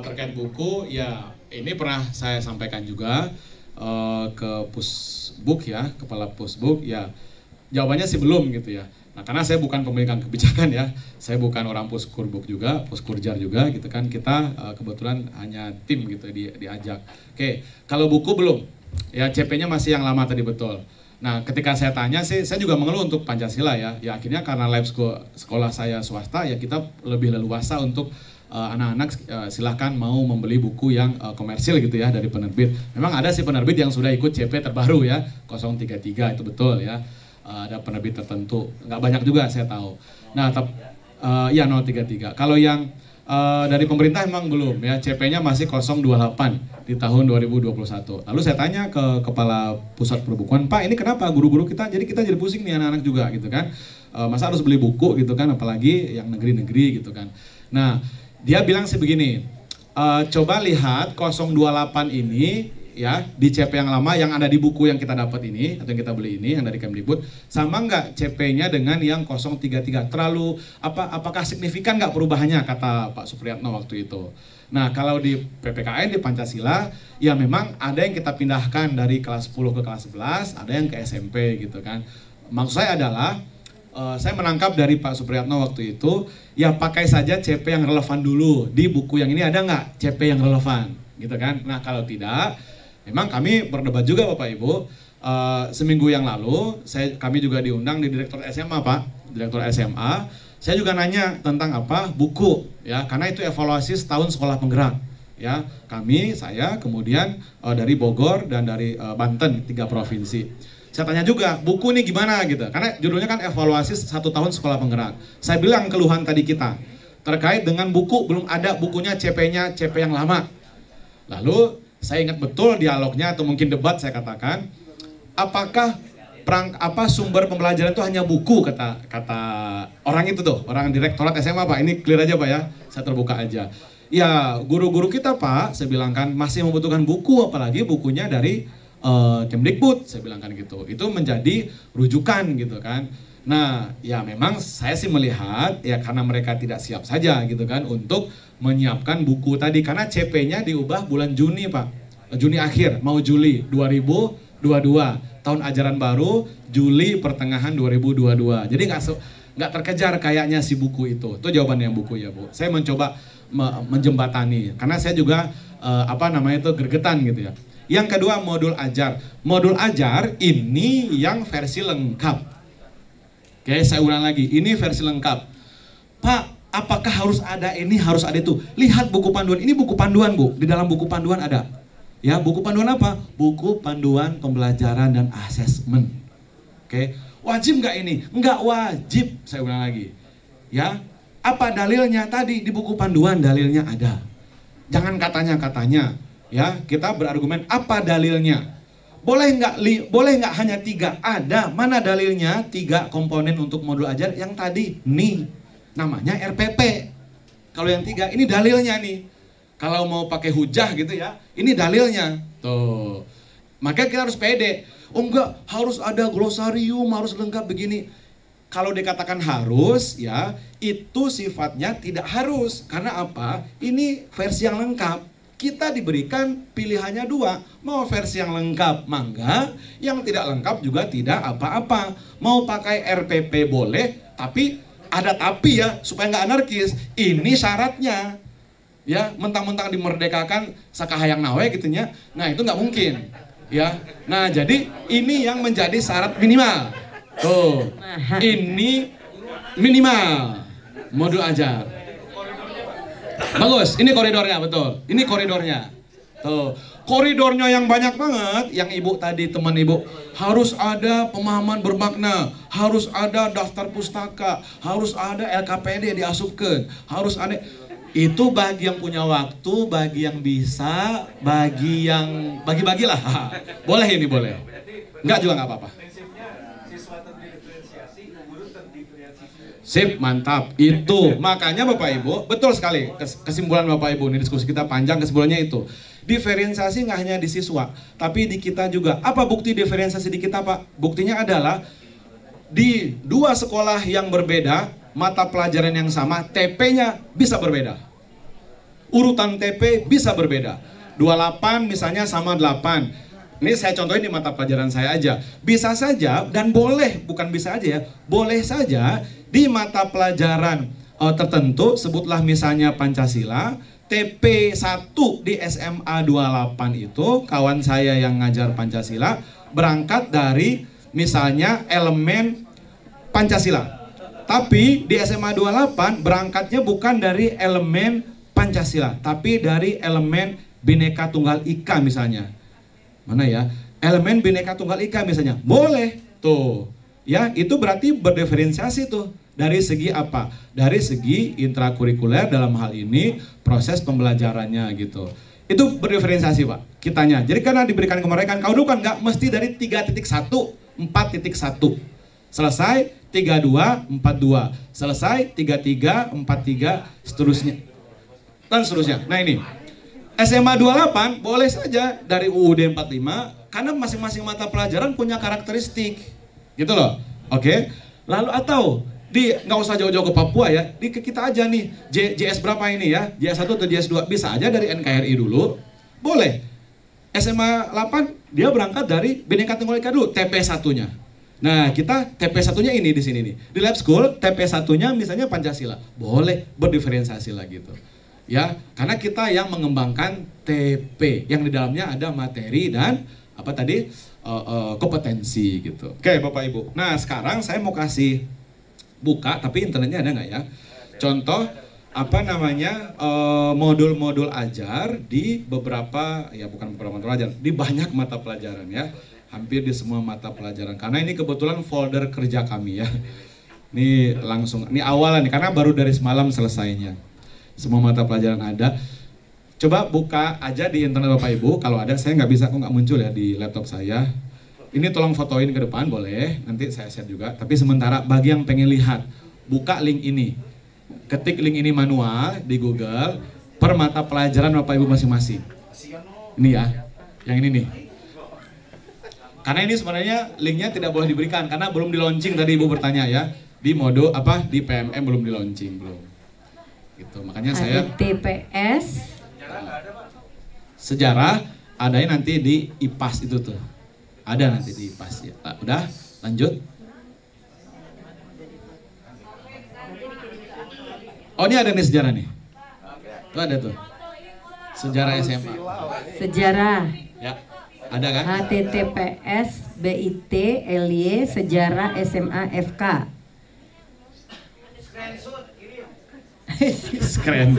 Terkait buku, ya ini pernah saya sampaikan juga ke Pusbuk ya, kepala Pusbuk ya. Jawabannya sih belum gitu ya. Nah, karena saya bukan pemegang kebijakan ya, saya bukan orang Puskurbuk juga, Puskurjar juga gitu kan. Kita kebetulan hanya tim gitu diajak. Oke, kalau buku belum. Ya CP-nya masih yang lama tadi betul. Nah ketika saya tanya sih, saya juga mengeluh untuk Pancasila ya. Ya akhirnya karena lab sekolah saya swasta ya kita lebih leluasa untuk anak-anak silahkan mau membeli buku yang komersil gitu ya dari penerbit. Memang ada sih penerbit yang sudah ikut CP terbaru ya 033 itu betul ya. Ada penerbit tertentu, nggak banyak juga saya tahu. Nah ya 033. Kalau yang dari pemerintah emang belum ya, CP-nya masih 028 di tahun 2021. Lalu saya tanya ke kepala pusat perbukuan, Pak ini kenapa guru-guru kita jadi pusing nih anak-anak juga gitu kan, masa harus beli buku gitu kan, apalagi yang negeri-negeri gitu kan. Nah dia bilang sih begini, coba lihat 028 ini ya di CP yang lama yang ada di buku yang kita dapat ini atau yang kita beli ini yang dari Kemdikbud, sama nggak CP-nya dengan yang 033, terlalu apakah signifikan nggak perubahannya, kata Pak Supriyatno waktu itu. Nah kalau di PPKN di Pancasila ya memang ada yang kita pindahkan dari kelas 10 ke kelas 11, ada yang ke SMP gitu kan. Maksud saya adalah saya menangkap dari Pak Supriyatno waktu itu ya pakai saja CP yang relevan dulu, di buku yang ini ada nggak CP yang relevan gitu kan. Nah kalau tidak, memang kami berdebat juga Bapak Ibu. Seminggu yang lalu kami juga diundang di Direktur SMA Pak, Direktur SMA. Saya juga nanya tentang buku ya, karena itu evaluasi setahun sekolah penggerak ya. Saya kemudian dari Bogor dan dari Banten, 3 provinsi. Saya tanya juga buku ini gimana gitu, karena judulnya kan evaluasi 1 tahun sekolah penggerak. Saya bilang keluhan tadi kita terkait dengan buku, belum ada bukunya CP-nya CP yang lama. Lalu saya ingat betul dialognya atau mungkin debat, saya katakan, apakah sumber pembelajaran itu hanya buku, kata orang itu tuh, orang Direktorat SMA Pak, ini clear aja Pak ya, saya terbuka aja. Ya guru-guru kita Pak, saya bilang kan masih membutuhkan buku, apalagi bukunya dari Kemdikbud, saya bilang kan gitu. Itu menjadi rujukan gitu kan. Nah ya memang saya sih melihat ya karena mereka tidak siap saja gitu kan untuk menyiapkan buku tadi, karena CP-nya diubah bulan Juni Pak, Juni akhir mau Juli 2022, tahun ajaran baru Juli pertengahan 2022. Jadi nggak terkejar kayaknya si buku itu. Itu jawabannya yang buku ya Bu. Saya mencoba menjembatani karena saya juga gregetan gitu ya. Yang kedua modul ajar. Modul ajar ini yang versi lengkap. Oke, saya ulang lagi. Ini versi lengkap. Pak, apakah harus ada ini, harus ada itu? Lihat buku panduan. Ini buku panduan Bu. Di dalam buku panduan ada. Ya, buku panduan apa? Buku panduan pembelajaran dan asesmen. Oke, wajib nggak ini? Nggak wajib. Saya ulang lagi. Ya, apa dalilnya tadi di buku panduan? Dalilnya ada. Jangan katanya-katanya. Ya, kita berargumen apa dalilnya. boleh nggak hanya 3? Ada, mana dalilnya 3 komponen untuk modul ajar yang tadi? Nih, namanya RPP. Kalau yang 3, ini dalilnya nih. Kalau mau pakai hujah gitu ya, ini dalilnya. Tuh. Maka kita harus pede. Oh enggak, harus ada glosarium, harus lengkap begini. Kalau dikatakan harus, ya itu sifatnya tidak harus. Karena apa? Ini versi yang lengkap. Kita diberikan pilihannya 2. Mau versi yang lengkap, mangga. Yang tidak lengkap juga tidak apa-apa. Mau pakai RPP boleh, tapi ada tapi ya, supaya nggak anarkis. Ini syaratnya. Ya, mentang-mentang dimerdekakan sakahayang nawe gitunya. Nah, itu nggak mungkin. Ya. Nah, jadi ini yang menjadi syarat minimal. Tuh, ini minimal modul ajar. Bagus, ini koridornya betul. Ini koridornya. Tuh, koridornya yang banyak banget. Yang ibu tadi, teman ibu, harus ada pemahaman bermakna, harus ada daftar pustaka, harus ada LKPD diasupkan, harus ada. Itu bagi yang punya waktu, bagi yang bisa, bagi yang bagi-bagilah. Boleh ini boleh. Enggak juga nggak apa-apa. Sip, mantap. Itu makanya Bapak Ibu, betul sekali kesimpulan Bapak Ibu, ini diskusi kita panjang, kesimpulannya itu. Diferensiasi nggak hanya di siswa, tapi di kita juga. Apa bukti diferensiasi di kita, Pak? Buktinya adalah di 2 sekolah yang berbeda, mata pelajaran yang sama, TP-nya bisa berbeda. Urutan TP bisa berbeda. 28 misalnya sama 8. Ini saya contohin di mata pelajaran saya aja. Bisa saja dan boleh, bukan bisa aja ya, boleh saja di mata pelajaran tertentu, sebutlah misalnya Pancasila, TP 1 di SMA 28 itu, kawan saya yang ngajar Pancasila, berangkat dari misalnya elemen Pancasila. Tapi di SMA 28 berangkatnya bukan dari elemen Pancasila, tapi dari elemen Bhinneka Tunggal Ika misalnya. Mana ya? Elemen Bhinneka Tunggal Ika misalnya. Boleh tuh. Ya, itu berarti berdiferensiasi tuh. Dari segi apa? Dari segi intrakurikuler, dalam hal ini proses pembelajarannya gitu. Itu berdiferensiasi, Pak, kitanya. Jadi karena diberikan kemerdekaan, kau dulu kan nggak mesti dari 3.1, 4.1. Selesai 32, 42. Selesai 33, 43, seterusnya. Dan seterusnya. Nah ini, SMA 28 boleh saja dari UUD 45, karena masing-masing mata pelajaran punya karakteristik. Gitu loh. Oke. Lalu atau nggak usah jauh-jauh ke Papua ya, di kita aja nih, JS berapa ini ya, JS 1 atau JS 2, bisa aja dari NKRI dulu, boleh. SMA 8 dia berangkat dari Bhinneka Tunggal Ika dulu, TP 1-nya. Nah kita TP 1-nya ini di sini nih, di lab school TP 1-nya misalnya Pancasila, boleh berdiferensiasi lah gitu. Ya, karena kita yang mengembangkan TP, yang di dalamnya ada materi dan apa tadi, kompetensi gitu. Oke Bapak Ibu, nah sekarang saya mau kasih buka, tapi internetnya ada nggak ya? Contoh apa namanya, modul-modul ajar di beberapa, ya bukan beberapa mata pelajaran, di banyak mata pelajaran ya, hampir di semua mata pelajaran. Karena ini kebetulan folder kerja kami ya. Ini langsung, ini awal nih, karena baru dari semalam selesainya. Semua mata pelajaran ada. Coba buka aja di internet Bapak Ibu, kalau ada, saya nggak bisa, kok nggak muncul ya di laptop saya. Ini tolong fotoin ke depan boleh, nanti saya share juga. Tapi sementara bagi yang pengen lihat, buka link ini. Ketik link ini manual di Google, per mata pelajaran Bapak Ibu masing-masing. Ini ya, yang ini nih. Karena ini sebenarnya linknya tidak boleh diberikan, karena belum di launching tadi Ibu bertanya ya. Di mode apa, di PMM belum di launching, belum. Gitu, makanya saya TPS sejarah adanya nanti di IPAS itu tuh. Ada nanti di IPAS ya. Udah, lanjut. Oh, ini ada nih sejarah nih. Tuh ada tuh. Sejarah SMA. sejarah Ya. Ada kan? HTTPS BIT LY sejarah SMA FK. Keren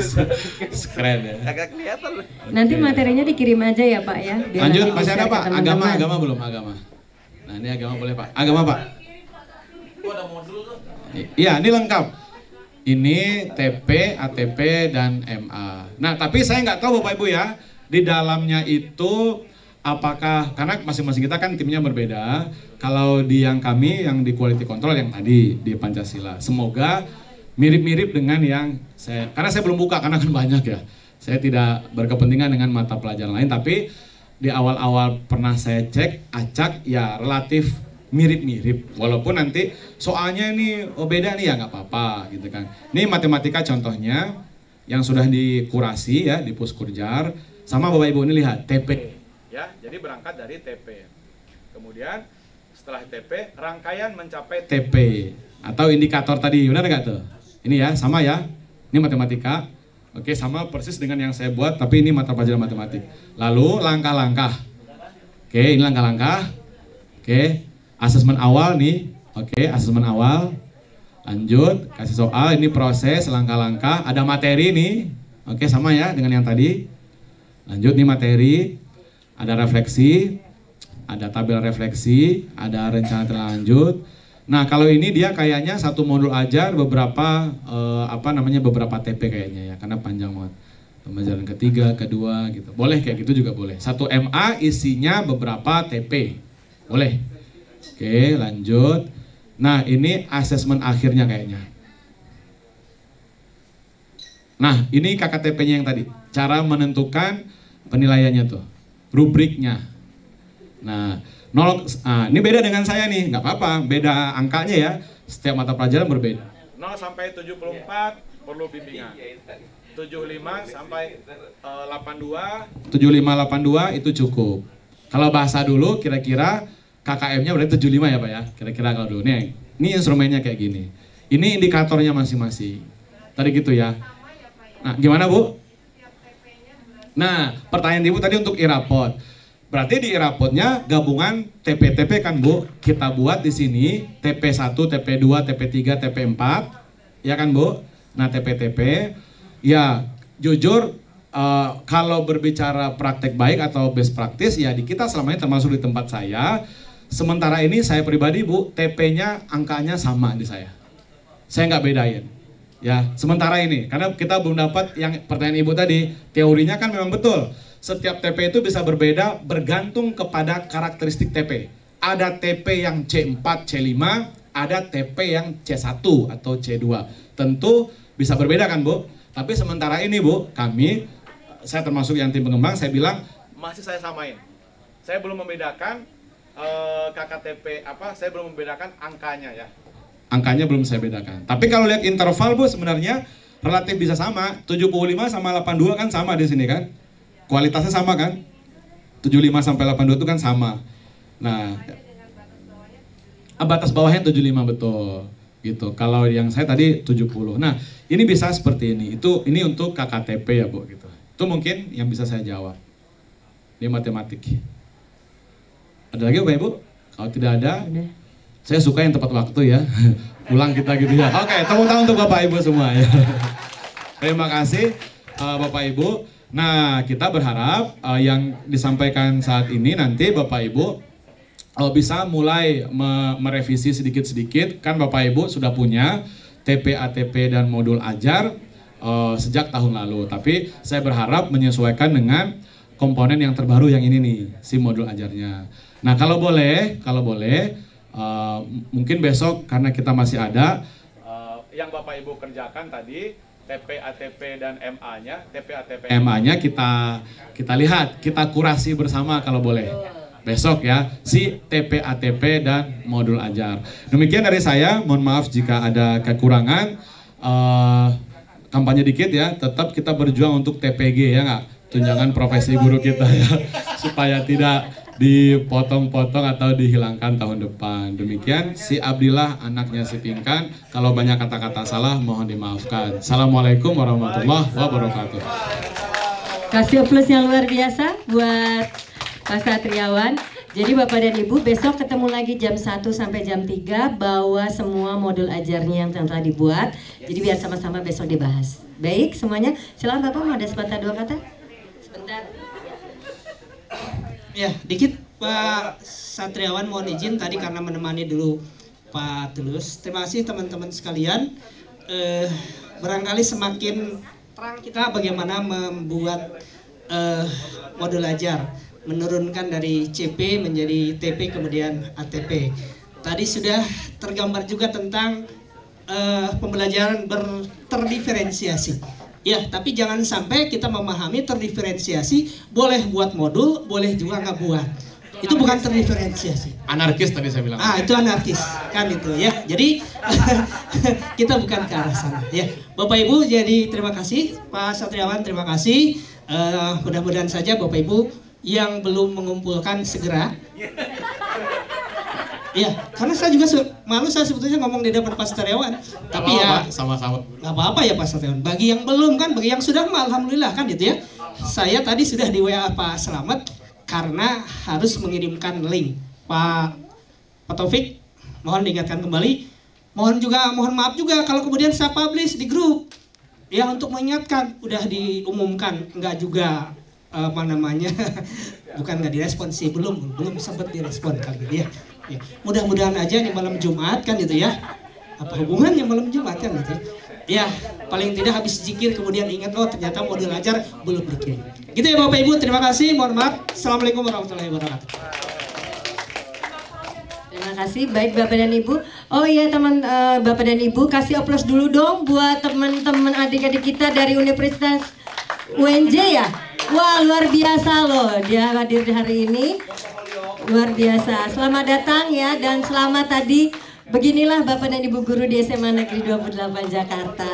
ya. Agak kelihatan. Nanti materinya dikirim aja ya Pak ya. Biar Lanjut, nanti masih ada di-share ke Pak? teman-teman. Agama belum, agama. Nah ini agama boleh Pak. Agama Pak. Iya, ini lengkap. Ini TP, ATP, dan MA. Nah tapi saya nggak tahu Bapak Ibu ya, di dalamnya itu apakah, karena masing-masing kita kan timnya berbeda. Kalau di yang kami, yang di quality control yang tadi di Pancasila, semoga mirip-mirip dengan yang saya, karena saya belum buka karena kan banyak ya. Saya tidak berkepentingan dengan mata pelajaran lain, tapi di awal-awal pernah saya cek, acak ya relatif mirip-mirip. Walaupun nanti soalnya ini beda nih ya nggak apa-apa gitu kan. Ini matematika contohnya yang sudah dikurasi ya di Puskurjar, sama Bapak Ibu ini lihat TP. Ya, jadi berangkat dari TP. Kemudian setelah TP, rangkaian mencapai TP atau indikator tadi, benar nggak tuh? Ini ya, sama ya. Ini matematika. Oke, sama persis dengan yang saya buat, tapi ini mata pelajaran matematik. Lalu langkah-langkah. Oke, ini langkah-langkah. Oke, asesmen awal nih. Oke, asesmen awal. Lanjut, kasih soal. Ini proses, langkah-langkah. Ada materi nih. Oke, sama ya dengan yang tadi. Lanjut nih materi. Ada refleksi. Ada tabel refleksi. Ada rencana terlanjut. Nah, kalau ini dia kayaknya satu modul ajar beberapa beberapa TP kayaknya ya, karena panjang banget. Pembelajaran ketiga, kedua gitu. Boleh kayak gitu juga boleh. Satu MA isinya beberapa TP. Boleh. Oke, lanjut. Nah, ini asesmen akhirnya kayaknya. Nah, ini KKTP-nya yang tadi. Cara menentukan penilaiannya tuh. Rubriknya. Nah, ini beda dengan saya nih, nggak apa-apa, beda angkanya ya, setiap mata pelajaran berbeda. 0 sampai 74 perlu bimbingan, 75 sampai 82, 75-82 itu cukup. Kalau bahasa dulu kira-kira KKM-nya berarti 75 ya Pak ya, kira-kira kalau dulu. Nih, ini instrumennya kayak gini, ini indikatornya masing-masing, tadi gitu ya. Nah, gimana Bu? Nah, pertanyaan Ibu tadi untuk e-raport. Berarti di e-rapotnya gabungan TP-TP kan Bu, kita buat di sini TP1, TP2, TP3, TP4, ya kan Bu? Nah TP-TP, ya jujur kalau berbicara praktek baik atau best practice ya di kita selama ini termasuk di tempat saya. Sementara ini saya pribadi Bu, TP-nya angkanya sama di saya nggak bedain. Ya sementara ini, karena kita belum dapat yang pertanyaan Ibu tadi, teorinya kan memang betul. Setiap TP itu bisa berbeda bergantung kepada karakteristik TP. Ada TP yang C4, C5, ada TP yang C1 atau C2. Tentu bisa berbeda kan Bu? Tapi sementara ini Bu, saya termasuk yang tim pengembang, saya bilang masih saya samain. Saya belum membedakan KKTP saya belum membedakan angkanya ya. Angkanya belum saya bedakan. Tapi kalau lihat interval Bu sebenarnya relatif bisa sama. 75 sama 82 kan sama di sini kan? Kualitasnya sama kan? 75 sampai 82 itu kan sama. Nah, batas bawahnya 75 betul. Gitu. Kalau yang saya tadi 70. Nah, ini bisa seperti ini. Ini untuk KKTP ya, Bu gitu. Itu mungkin yang bisa saya jawab. Ini matematik. Ada lagi Bapak Ibu? Kalau tidak ada, saya suka yang tepat waktu ya. Pulang kita gitu ya. Oke, tepuk tangan untuk Bapak Ibu semua ya. Terima kasih Bapak Ibu. Nah, kita berharap yang disampaikan saat ini nanti Bapak Ibu bisa mulai merevisi sedikit-sedikit. Kan Bapak Ibu sudah punya TP, ATP, dan modul ajar sejak tahun lalu. Tapi saya berharap menyesuaikan dengan komponen yang terbaru yang ini nih, si modul ajarnya. Nah, kalau boleh, mungkin besok karena kita masih ada yang Bapak Ibu kerjakan tadi, TP, ATP, dan MA-nya, TP, ATP, MA-nya kita lihat, kita kurasi bersama kalau boleh. Besok ya, si TP, ATP, dan modul ajar. Demikian dari saya, mohon maaf jika ada kekurangan. Kampanye dikit ya, tetap kita berjuang untuk TPG ya nggak? Tunjangan profesi guru kita ya, supaya tidak dipotong-potong atau dihilangkan tahun depan. Demikian si Abdillah anaknya si Pinkan. Kalau banyak kata-kata salah mohon dimaafkan. Assalamualaikum warahmatullahi wabarakatuh. Kasih plus yang luar biasa buat Pak Satriawan. Jadi Bapak dan Ibu besok ketemu lagi jam 1 sampai jam 3, bawa semua modul ajarnya yang telah dibuat. Jadi biar sama-sama besok dibahas. Baik semuanya, silakan Bapak mau ada sepatah dua kata? Sebentar. Ya, dikit Pak Satriawan mohon izin tadi karena menemani dulu Pak Tulus. Terima kasih teman-teman sekalian. Barangkali semakin terang kita bagaimana membuat modul ajar. menurunkan dari CP menjadi TP kemudian ATP. Tadi sudah tergambar juga tentang pembelajaran terdiferensiasi. Ya, tapi jangan sampai kita memahami terdiferensiasi boleh buat modul, boleh juga nggak buat. Itu bukan terdiferensiasi. Anarkis tadi saya bilang. Itu anarkis kan itu ya. Jadi kita bukan ke arah sana ya. Bapak Ibu, jadi terima kasih Pak Satriawan, terima kasih. Mudah-mudahan saja Bapak Ibu yang belum mengumpulkan segera. Ya, karena saya juga malu saya sebetulnya ngomong di depan Pak Satriawan. Tapi ya sama-sama. Nggak apa-apa ya Pak Satriawan. Bagi yang belum kan, bagi yang sudah mah alhamdulillah kan gitu ya. Saya tadi sudah di WA Pak Slamet karena harus mengirimkan link. Pak Taufik, mohon diingatkan kembali. Mohon maaf juga kalau kemudian saya publish di grup. Ya, untuk mengingatkan, udah diumumkan, enggak juga bukan nggak direspon sih, belum sempat direspon kan gitu ya. Ya, mudah-mudahan aja di malam Jumat kan gitu ya. Apa hubungannya malam Jumat kan gitu ya. Paling tidak habis zikir kemudian ingat, oh ternyata modul ajar belum dikirim. Gitu ya Bapak Ibu, terima kasih, mohon maaf. Assalamualaikum warahmatullahi wabarakatuh. Terima kasih, baik Bapak dan Ibu. Oh iya teman Bapak dan Ibu, kasih aplaus dulu dong buat teman-teman adik-adik kita dari Universitas UNJ ya. Wah, luar biasa loh dia hadir di hari ini. Luar biasa. Selamat datang ya, dan selamat tadi. Beginilah Bapak dan Ibu guru di SMA Negeri 28 Jakarta.